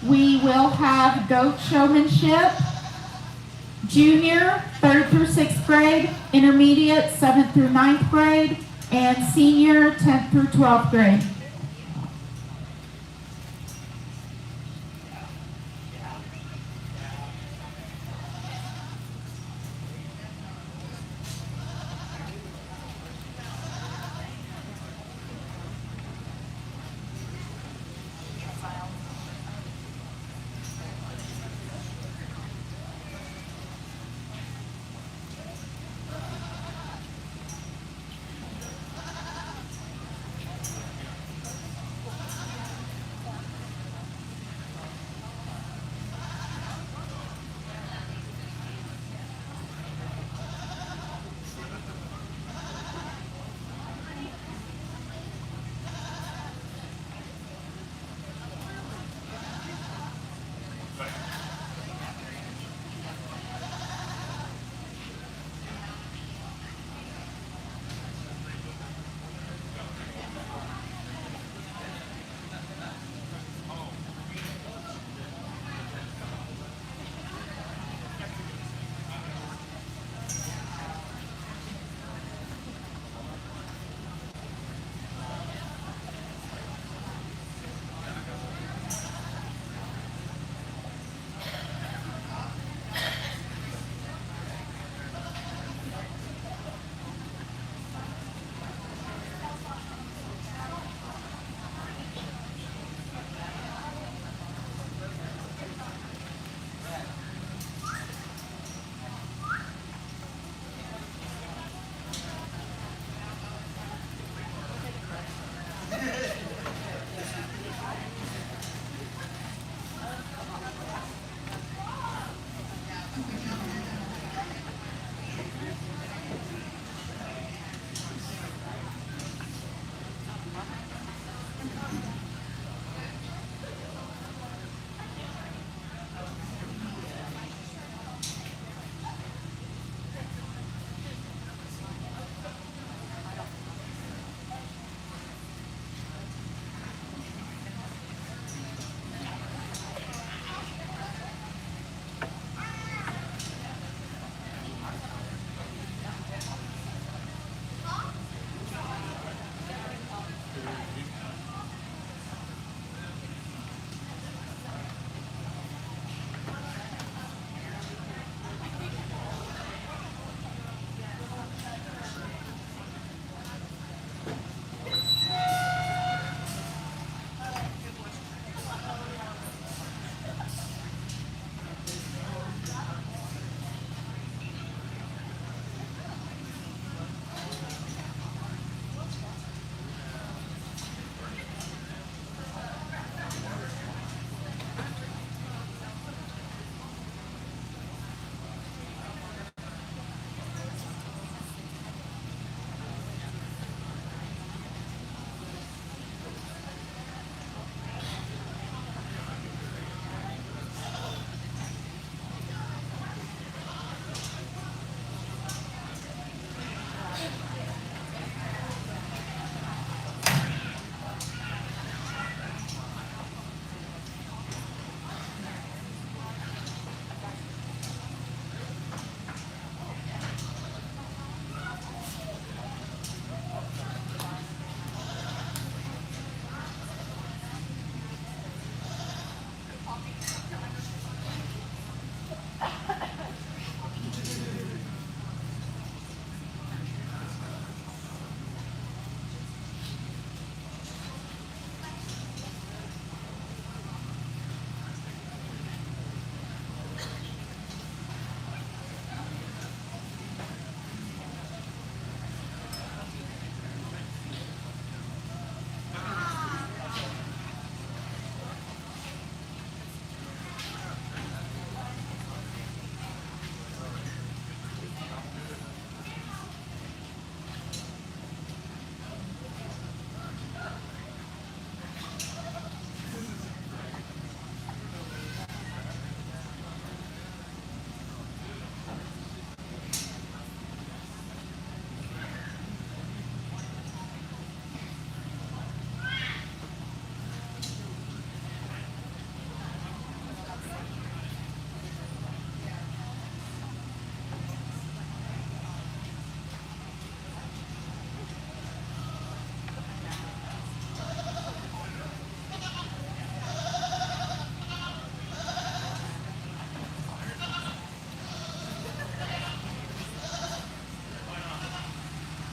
Speaker 3: we will have goat showmanship, junior, 3rd through 6th grade, intermediate, 7th through 9th grade, and senior, 10th through 12th grade.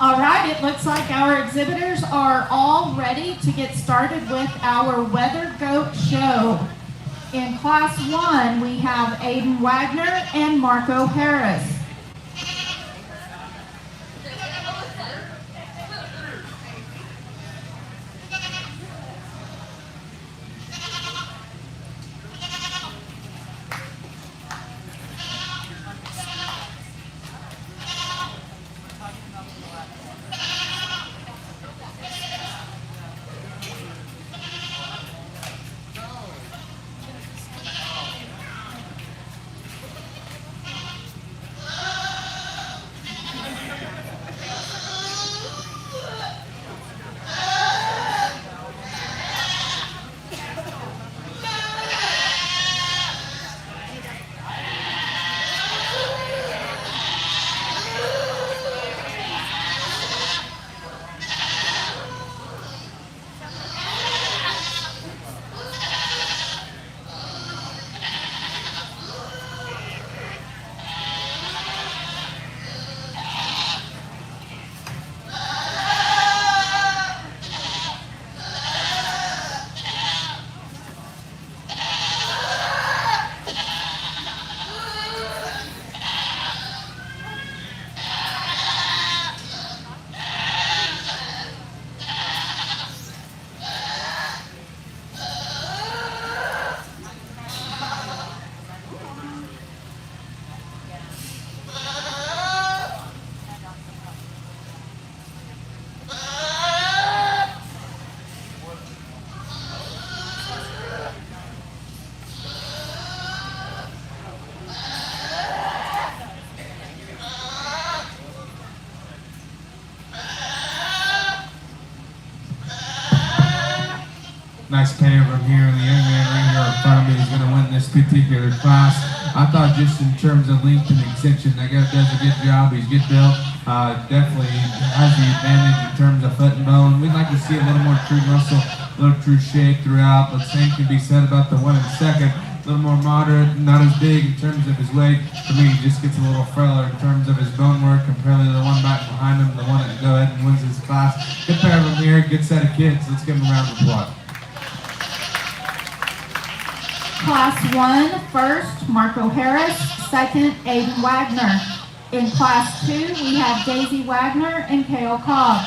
Speaker 3: All right, it looks like our exhibitors are all ready to get started with our Weather Goat show. In Class 1, we have Aiden Wagner and Marco Harris.
Speaker 4: Nice pair from here. The young man right here in front of me is going to win this particular class. I thought just in terms of length and extension, that guy does a good job. He's good built. Definitely has the advantage in terms of foot and bone. We'd like to see a little more true muscle, a little true shape throughout. But same can be said about the one in second. A little more moderate, not as big in terms of his weight. For me, he just gets a little frailer in terms of his bone work compared to the one back behind him, the one that go ahead and wins his class. Good pair of them here, good set of kids. Let's give them a round of applause.
Speaker 3: Class 1, first, Marco Harris. Second, Aiden Wagner. In Class 2, we have Daisy Wagner and Kale Cobb.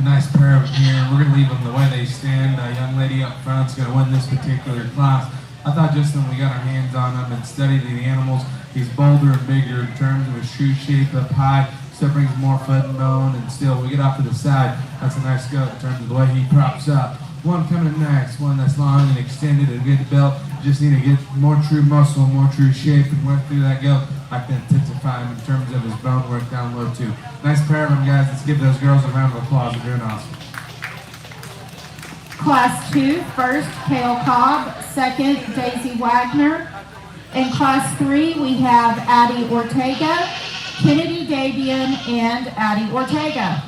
Speaker 4: Nice pair of them here. We're going to leave them the way they stand. A young lady up front is going to win this particular class. I thought just when we got our hands on him and studied the animals, he's bolder and bigger in terms of his shoe shape up high. Still brings more foot and bone, and still we get off to the side. That's a nice goat in terms of the way he props up. One coming in next, one that's long and extended and good built. Just need to get more true muscle, more true shape, and work through that goat. I can intensify him in terms of his bone work down low too. Nice pair of them, guys. Let's give those girls a round of applause. They're doing awesome.
Speaker 3: Class 2, first, Kale Cobb. Second, Daisy Wagner. In Class 3, we have Addie Ortega, Kennedy Davian, and Addie Ortega.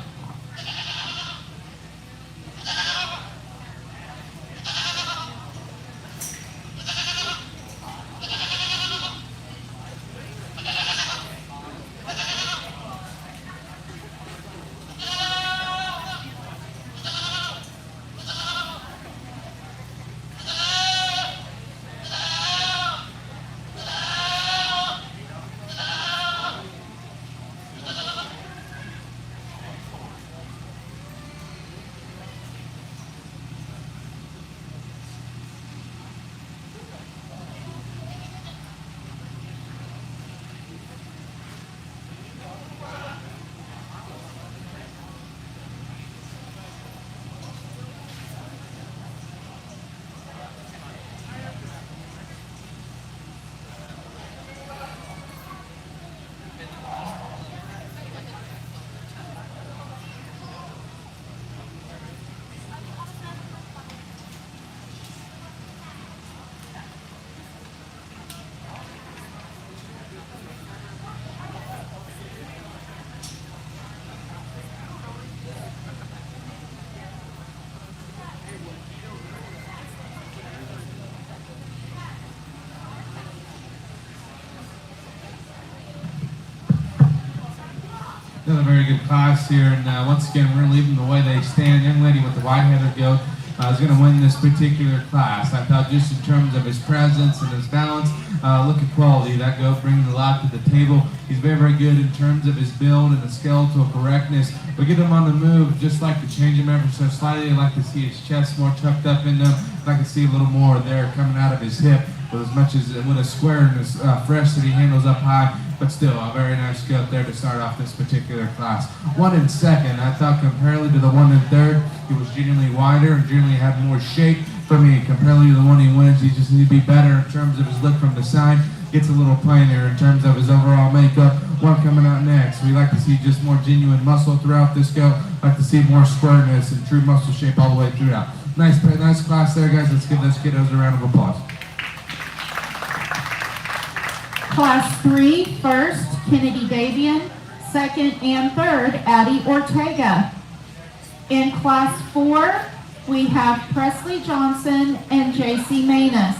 Speaker 4: Another very good class here, and once again, we're going to leave them the way they stand. Young lady with the white-headed goat is going to win this particular class. I thought just in terms of his presence and his balance, look at quality. That goat brings a lot to the table. He's very, very good in terms of his build and the skeletal correctness. We get him on the move, just like to change him ever so slightly. I like to see his chest more tucked up in them. I like to see a little more there coming out of his hip, with as much as with a squareness, fresh that he handles up high. But still, a very nice goat there to start off this particular class. 1 in second, I thought comparatively to the 1 in third, he was generally wider and generally had more shape for me. Comparatively to the one he wins, he just needs to be better in terms of his look from the side. Gets a little plainer in terms of his overall makeup. One coming out next. We like to see just more genuine muscle throughout this goat. Like to see more squareness and true muscle shape all the way throughout. Nice class there, guys. Let's give those kiddos a round of applause.
Speaker 3: Class 3, first, Kennedy Davian. Second and third, Addie Ortega. In Class 4, we have Presley Johnson and J.C. Manus.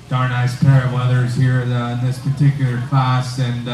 Speaker 4: Darn nice pair of weathers here in this particular class, and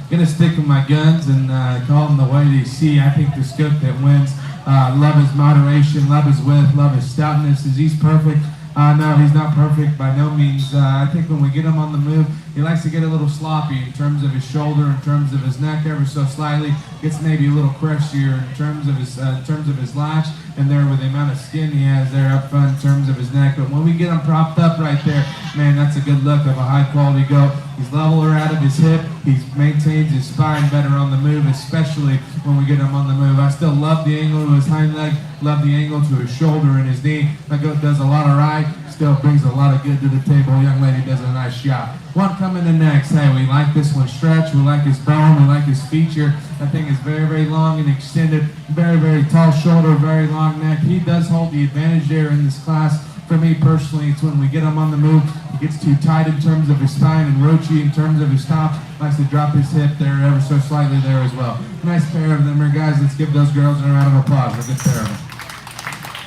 Speaker 4: gonna stick with my guns and call them the way they see. I think the scoop that wins. Love his moderation, love his width, love his stoutness. Is he's perfect? No, he's not perfect by no means. I think when we get him on the move, he likes to get a little sloppy in terms of his shoulder, in terms of his neck, ever so slightly. Gets maybe a little crushier in terms of his latch, and there with the amount of skin he has there up front in terms of his neck. But when we get him propped up right there, man, that's a good look of a high quality goat. He's leveler out of his hip. He maintains his spine better on the move, especially when we get him on the move. I still love the angle to his hind leg, love the angle to his shoulder and his knee. That goat does a lot of right, still brings a lot of good to the table. Young lady does a nice job. One coming in next. Hey, we like this one stretch. We like his bone. We like his feature. That thing is very, very long and extended. Very, very tall shoulder, very long neck. He does hold the advantage there in this class. For me personally, it's when we get him on the move, he gets too tight in terms of his spine and roachy in terms of his top. Likes to drop his hip there ever so slightly there as well. Nice pair of them here, guys. Let's give those girls a round of applause. A good pair of them.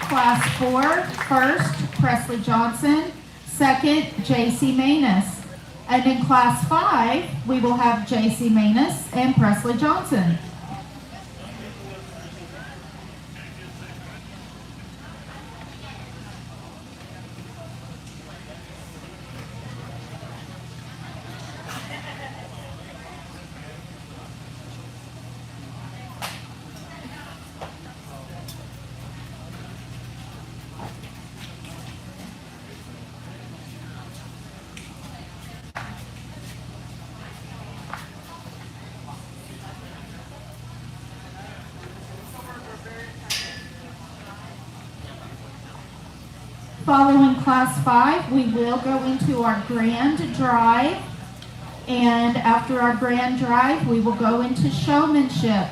Speaker 3: Class 4, first, Presley Johnson. Second, J.C. Manus. And in Class 5, we will have J.C. Manus and Presley Johnson. Following Class 5, we will go into our grand drive. And after our grand drive, we will go into showmanship.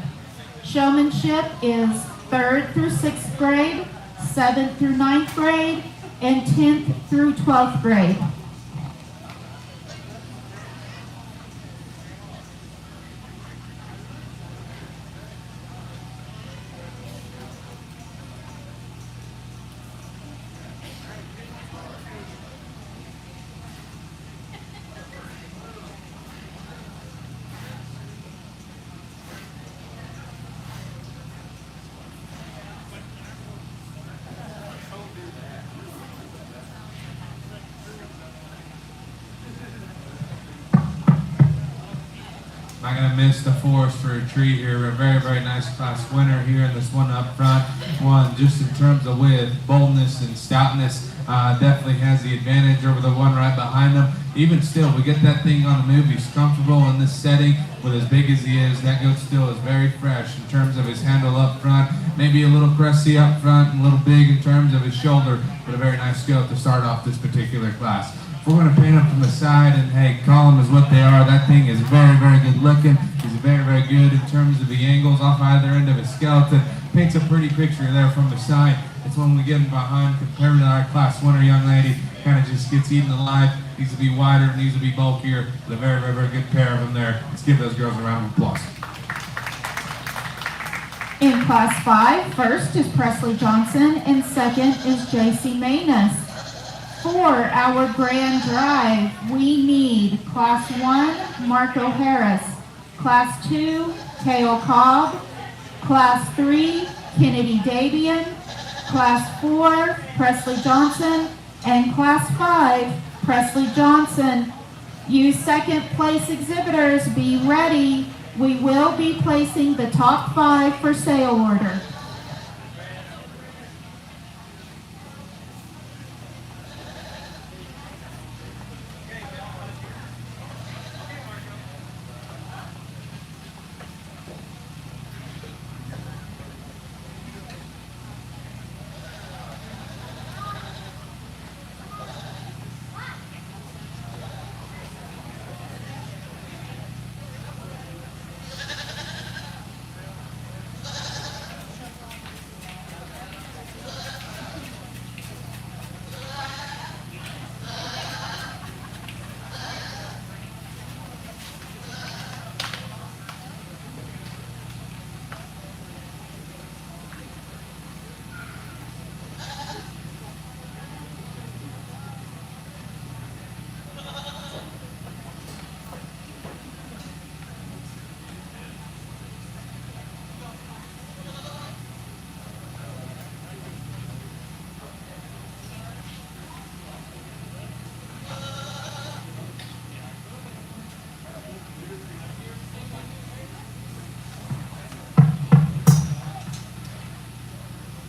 Speaker 3: Showmanship is 3rd through 6th grade, 7th through 9th grade, and 10th through 12th grade.
Speaker 4: Not going to miss the forest for a treat here. A very, very nice class winner here in this one up front. One just in terms of width, boldness, and stoutness, definitely has the advantage over the one right behind him. Even still, we get that thing on the move. He's comfortable in this setting with as big as he is. That goat still is very fresh in terms of his handle up front. Maybe a little crusty up front and a little big in terms of his shoulder, but a very nice goat to start off this particular class. If we're going to paint them from the side and, hey, call them as what they are, that thing is very, very good looking. He's very, very good in terms of the angles off either end of his skeleton. Paints a pretty picture there from the side. It's when we get him behind, compared to our class winner young lady, kind of just gets eaten alive. Needs to be wider, needs to be bulkier. But a very, very, very good pair of them there. Let's give those girls a round of applause.
Speaker 3: In Class 5, first is Presley Johnson and second is JC Manus. For our grand drive, we need Class 1, Marco Harris, Class 2, Kale Cobb, Class 3, Kennedy Dabian, Class 4, Presley Johnson, and Class 5, Presley Johnson. You second place exhibitors, be ready. We will be placing the top 5 for sale order.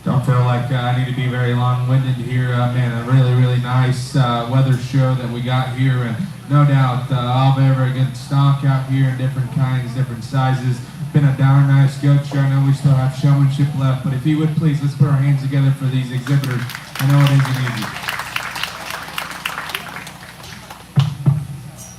Speaker 4: Don't feel like I need to be very long-winded here. Man, a really, really nice weather show that we got here, and no doubt all very, very good stock out here in different kinds, different sizes. Been a darn nice goat show. I know we still have showmanship left, but if you would please, let's put our hands together for these exhibitors. I know it isn't easy.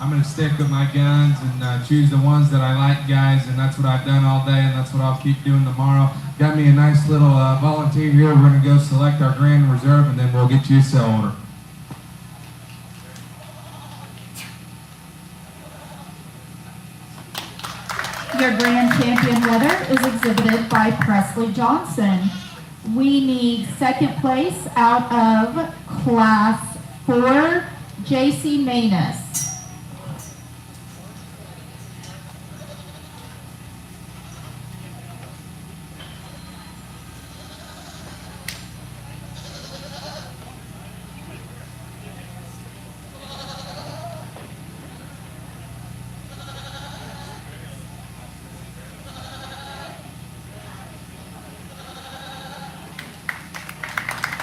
Speaker 4: I'm going to stick with my guns and choose the ones that I like, guys, and that's what I've done all day, and that's what I'll keep doing tomorrow. Got me a nice little volunteer here. We're going to go select our grand reserve, and then we'll get you a sale order.
Speaker 3: Your grand champion letter is exhibited by Presley Johnson. We need second place out of Class 4, JC Manus.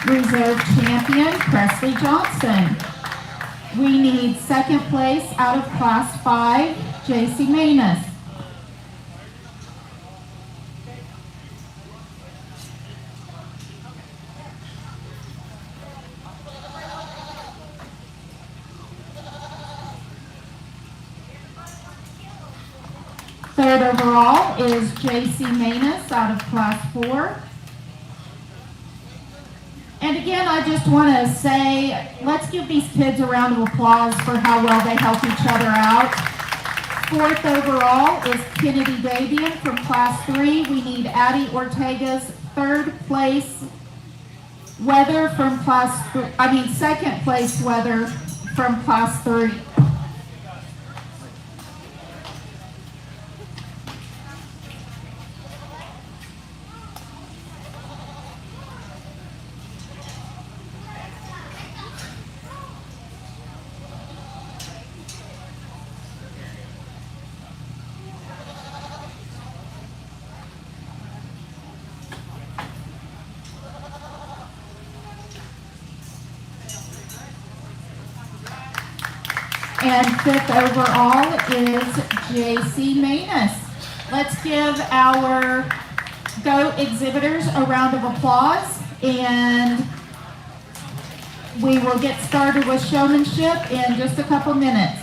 Speaker 3: Reserve champion, Presley Johnson. We need second place out of Class 5, JC Manus. overall is J.C. Manus out of Class 4. And again, I just want to say, let's give these kids a round of applause for how well they help each other out. 4th overall is Kennedy Davian from Class 3. We need Addie Ortega's 3rd place Weather from second place Weather from Class 3. And 5th overall is J.C. Manus. Let's give our GOAT exhibitors a round of applause, and we will get started with showmanship in just a couple minutes.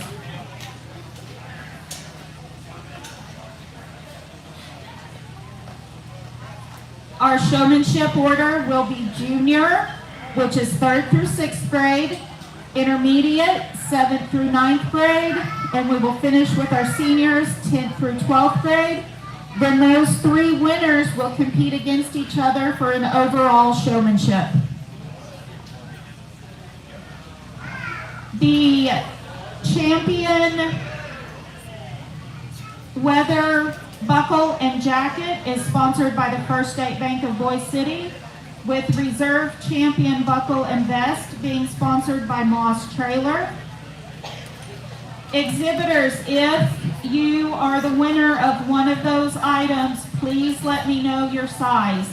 Speaker 3: Our showmanship order will be junior, which is 3rd through 6th grade, intermediate, 7th through 9th grade, and we will finish with our seniors, 10th through 12th grade. Then those 3 winners will compete against each other for an overall showmanship. The champion weather buckle and jacket is sponsored by the First State Bank of Boise City, with reserve champion buckle and vest being sponsored by Moss Trailer. Exhibitors, if you are the winner of one of those items, please let me know your size.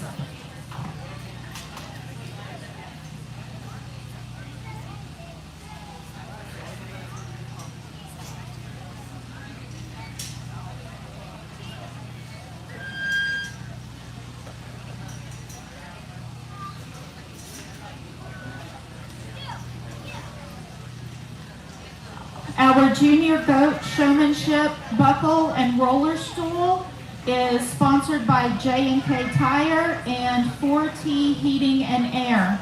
Speaker 3: Our junior GOAT showmanship buckle and roller stool is sponsored by J&K Tire and 4T Heating and Air.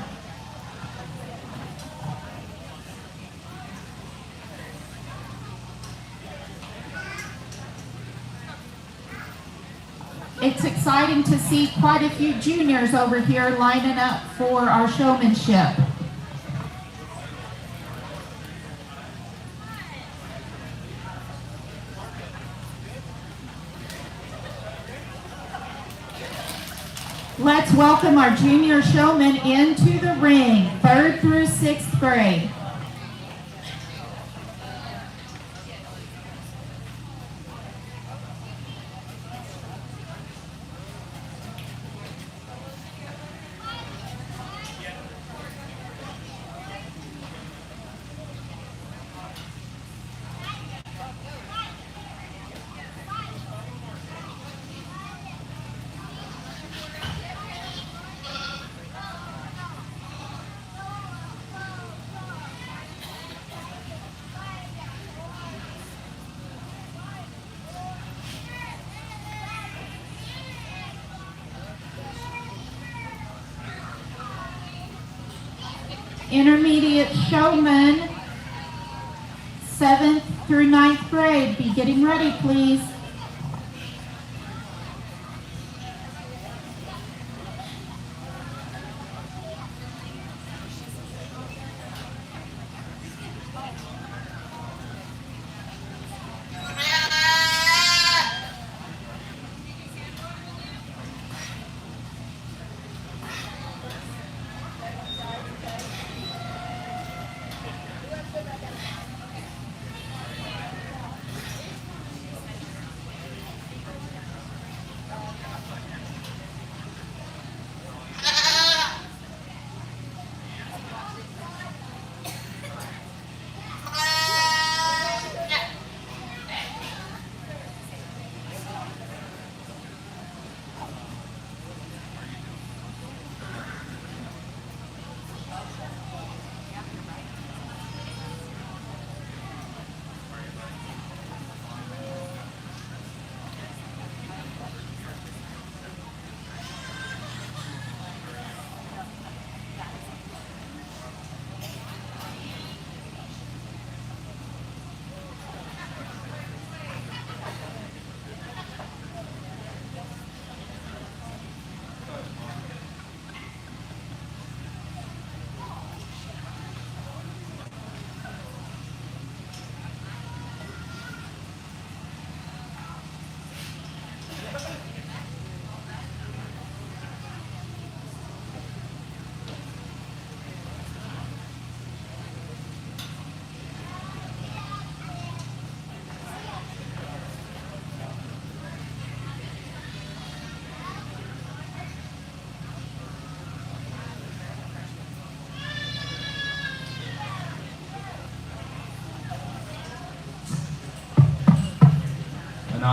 Speaker 3: It's exciting to see quite a few juniors over here lining up for our showmanship. Let's welcome our junior showmen into the ring, 3rd through 6th grade. Intermediate showmen, 7th through 9th grade, be getting ready, please.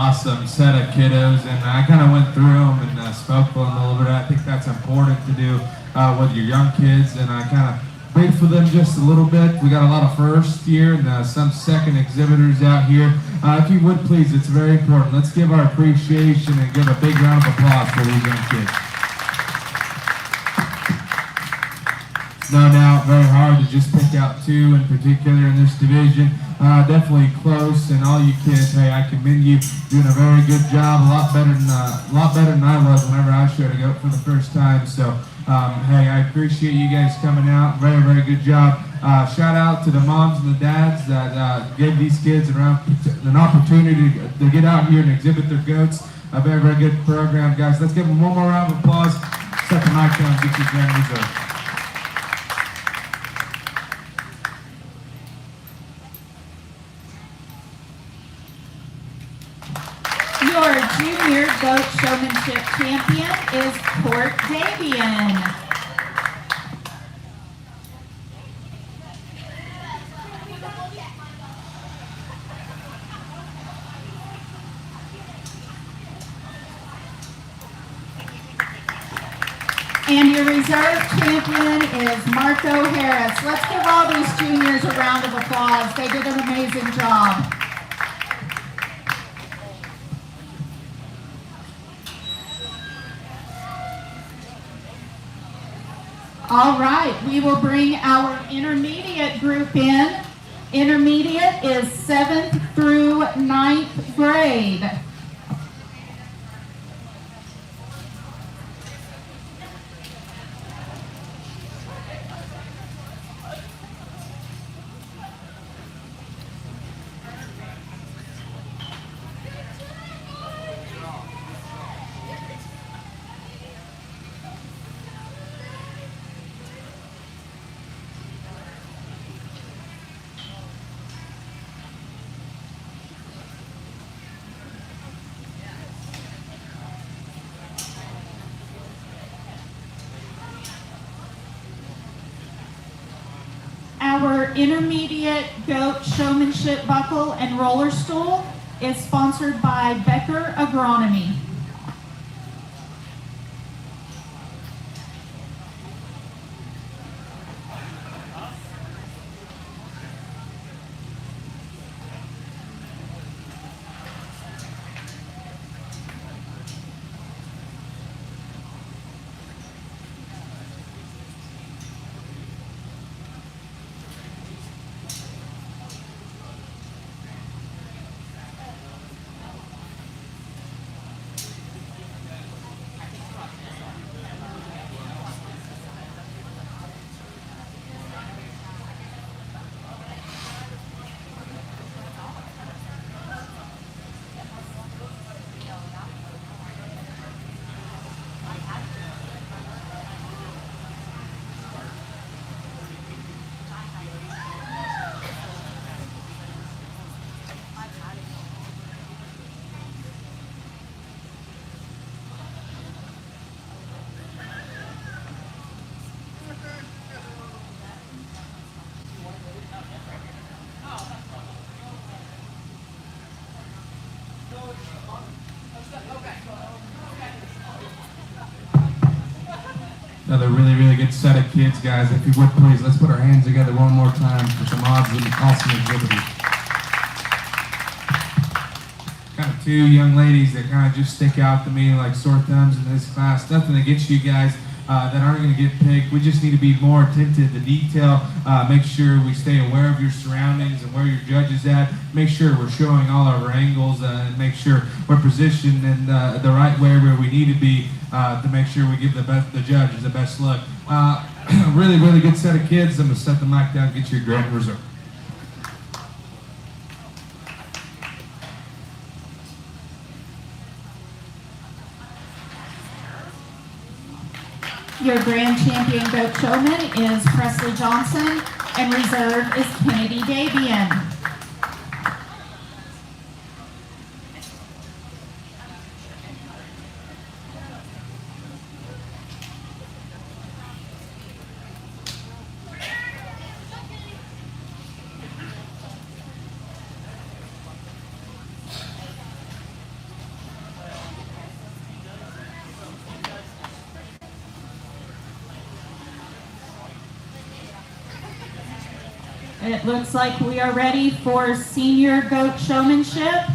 Speaker 4: awesome set of kiddos, and I kind of went through them and spoke to them a little bit. I think that's important to do with your young kids, and I kind of prayed for them just a little bit. We got a lot of first year and some second exhibitors out here. If you would please, it's very important. Let's give our appreciation and give a big round of applause for these young kids. No doubt, very hard to just pick out two in particular in this division. Definitely close, and all you kids, hey, I commend you, doing a very good job, a lot better than I was whenever I showed a goat for the first time. So, hey, I appreciate you guys coming out. Very, very good job. Shout out to the moms and the dads that gave these kids an opportunity to get out here and exhibit their goats. A very, very good program, guys. Let's give them one more round of applause. Set the mic down and get your grand reserve.
Speaker 3: Your junior goat showmanship champion is Court Davian. And your reserve champion is Marco Harris. Let's give all these juniors a round of applause. They did an amazing job. All right, we will bring our intermediate group in. Intermediate is 7th through 9th grade. Our intermediate goat showmanship buckle and roller stool is sponsored by Becker Agronomy.
Speaker 4: Another really, really good set of kids, guys. If you would please, let's put our hands together one more time for some awesome exhibitors. Kind of two young ladies that kind of just stick out to me like sore thumbs in this class. Nothing against you guys that aren't going to get picked. We just need to be more attentive to detail. Make sure we stay aware of your surroundings and where your judge is at. Make sure we're showing all of our angles and make sure we're positioned in the right way where we need to be to make sure we give the judges the best look. Really, really good set of kids. I'm going to set the mic down and get you your grand reserve.
Speaker 3: Your grand champion goat showman is Presley Johnson, and reserve is Kennedy Davian. It looks like we are ready for senior goat showmanship,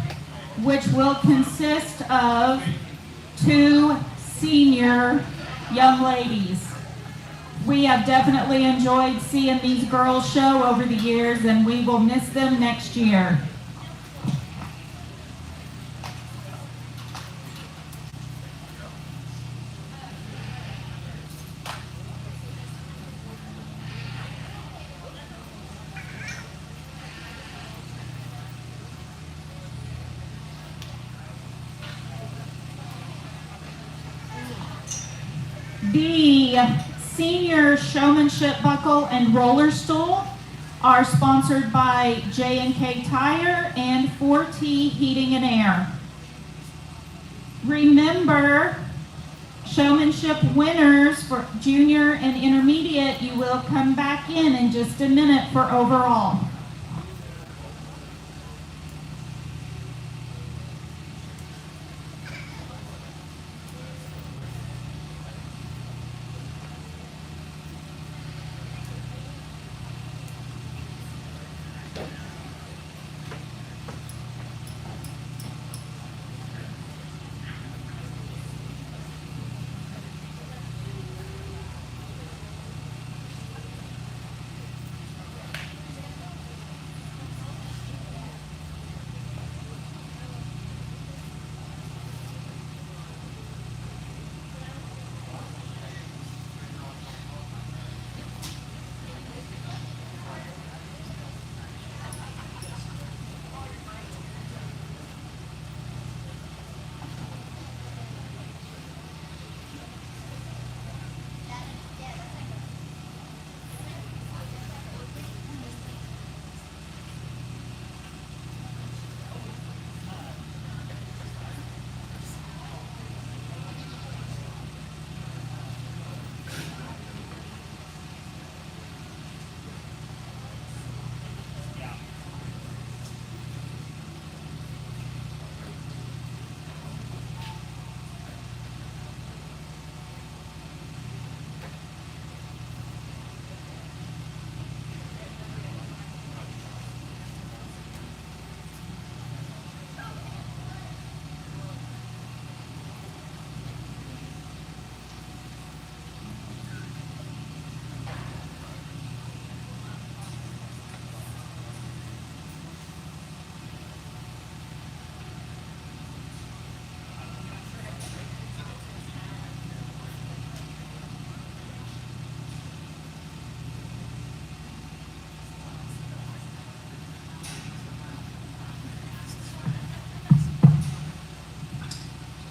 Speaker 3: which will consist of 2 senior young ladies. We have definitely enjoyed seeing these girls show over the years, and we will miss them next year. The senior showmanship buckle and roller stool are sponsored by J&K Tire and 4T Heating and Air. Remember, showmanship winners for junior and intermediate, you will come back in just a minute for overall.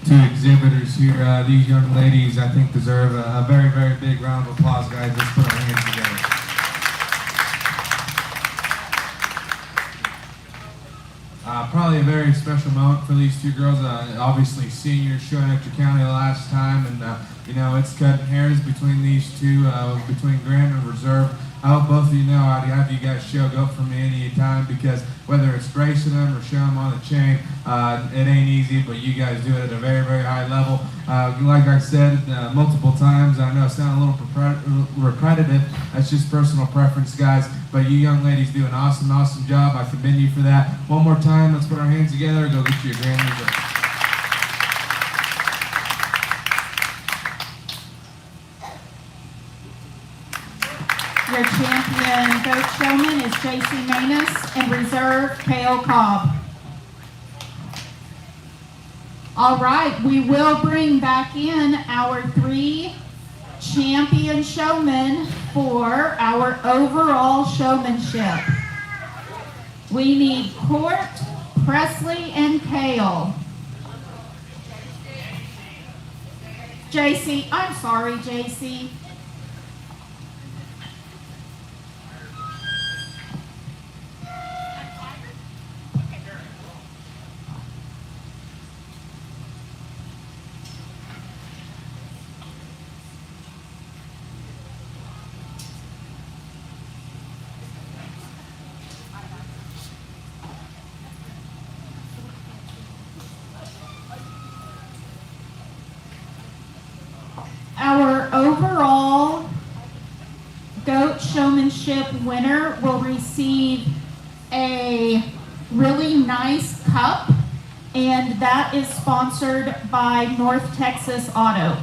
Speaker 4: Two exhibitors here, these young ladies, I think deserve a very, very big round of applause, guys. Let's put our hands together. Probably a very special moment for these two girls. Obviously, seniors showing at your county last time, and you know, it's cutting hairs between these two, between Grand and Reserve. I hope both of you know I'd have you guys show up for me any time, because whether it's racing them or showing them on the chain, it ain't easy, but you guys do it at a very, very high level. Like I said multiple times, I know I sound a little repetitive. That's just personal preference, guys. But you young ladies do an awesome, awesome job. I commend you for that. One more time, let's put our hands together and go get you a grand result.
Speaker 3: Your champion goat showman is J.C. Manus and Reserve K.O. Cobb. All right, we will bring back in our 3 champion showmen for our overall showmanship. We need Court, Presley, and Kale. J.C., I'm sorry, J.C. Our overall goat showmanship winner will receive a really nice cup, and that is sponsored by North Texas Auto.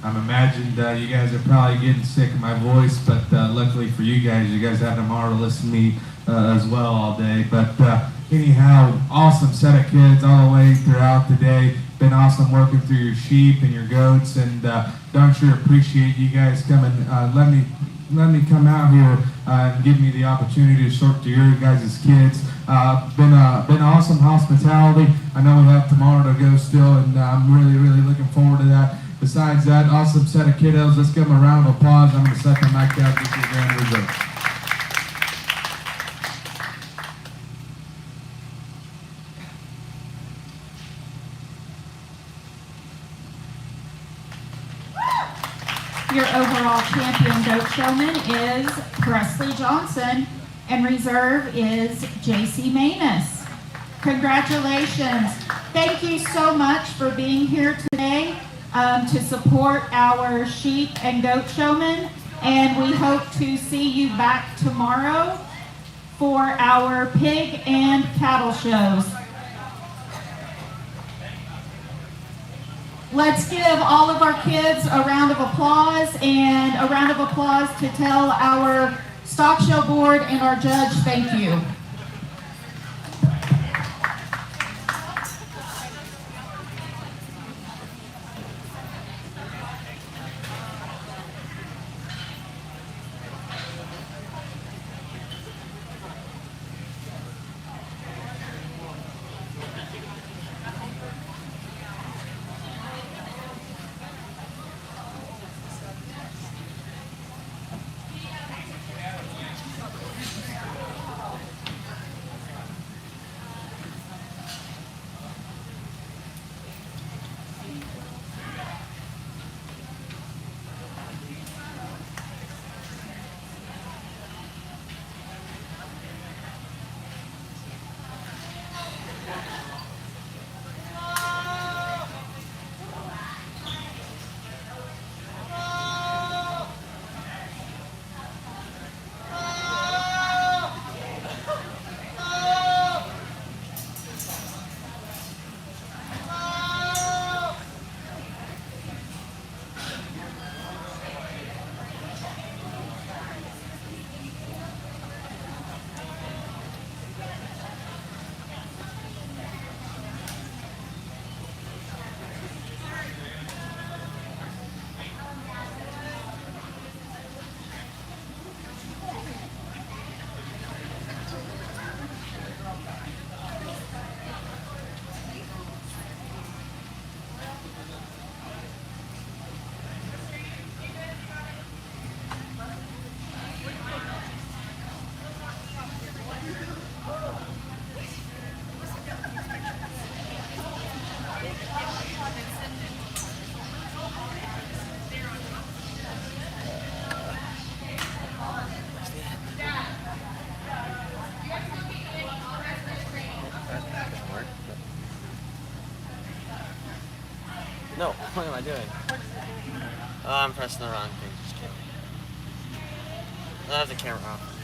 Speaker 4: I'm imagined you guys are probably getting sick of my voice, but luckily for you guys have tomorrow to listen to me as well all day. But anyhow, awesome set of kids all the way throughout the day. Been awesome working through your sheep and your goats, and darn sure appreciate you guys coming. Let me come out here and give me the opportunity to sort to your guys' kids. Been awesome hospitality. I know we have tomorrow to go still, and I'm really looking forward to that. Besides that, awesome set of kiddos. Let's give them a round of applause. I'm going to set the mic down to get your grand results.
Speaker 3: Your overall champion goat showman is Presley Johnson, and reserve is JC Manus. Congratulations. Thank you so much for being here today to support our sheep and goat showmen, and we hope to see you back tomorrow for our pig and cattle shows. Let's give all of our kids a round of applause, and a round of applause to tell our stock show board and our judge thank you.
Speaker 6: No, what am I doing? Oh, I'm pressing the wrong thing. Just kidding. I have the camera off.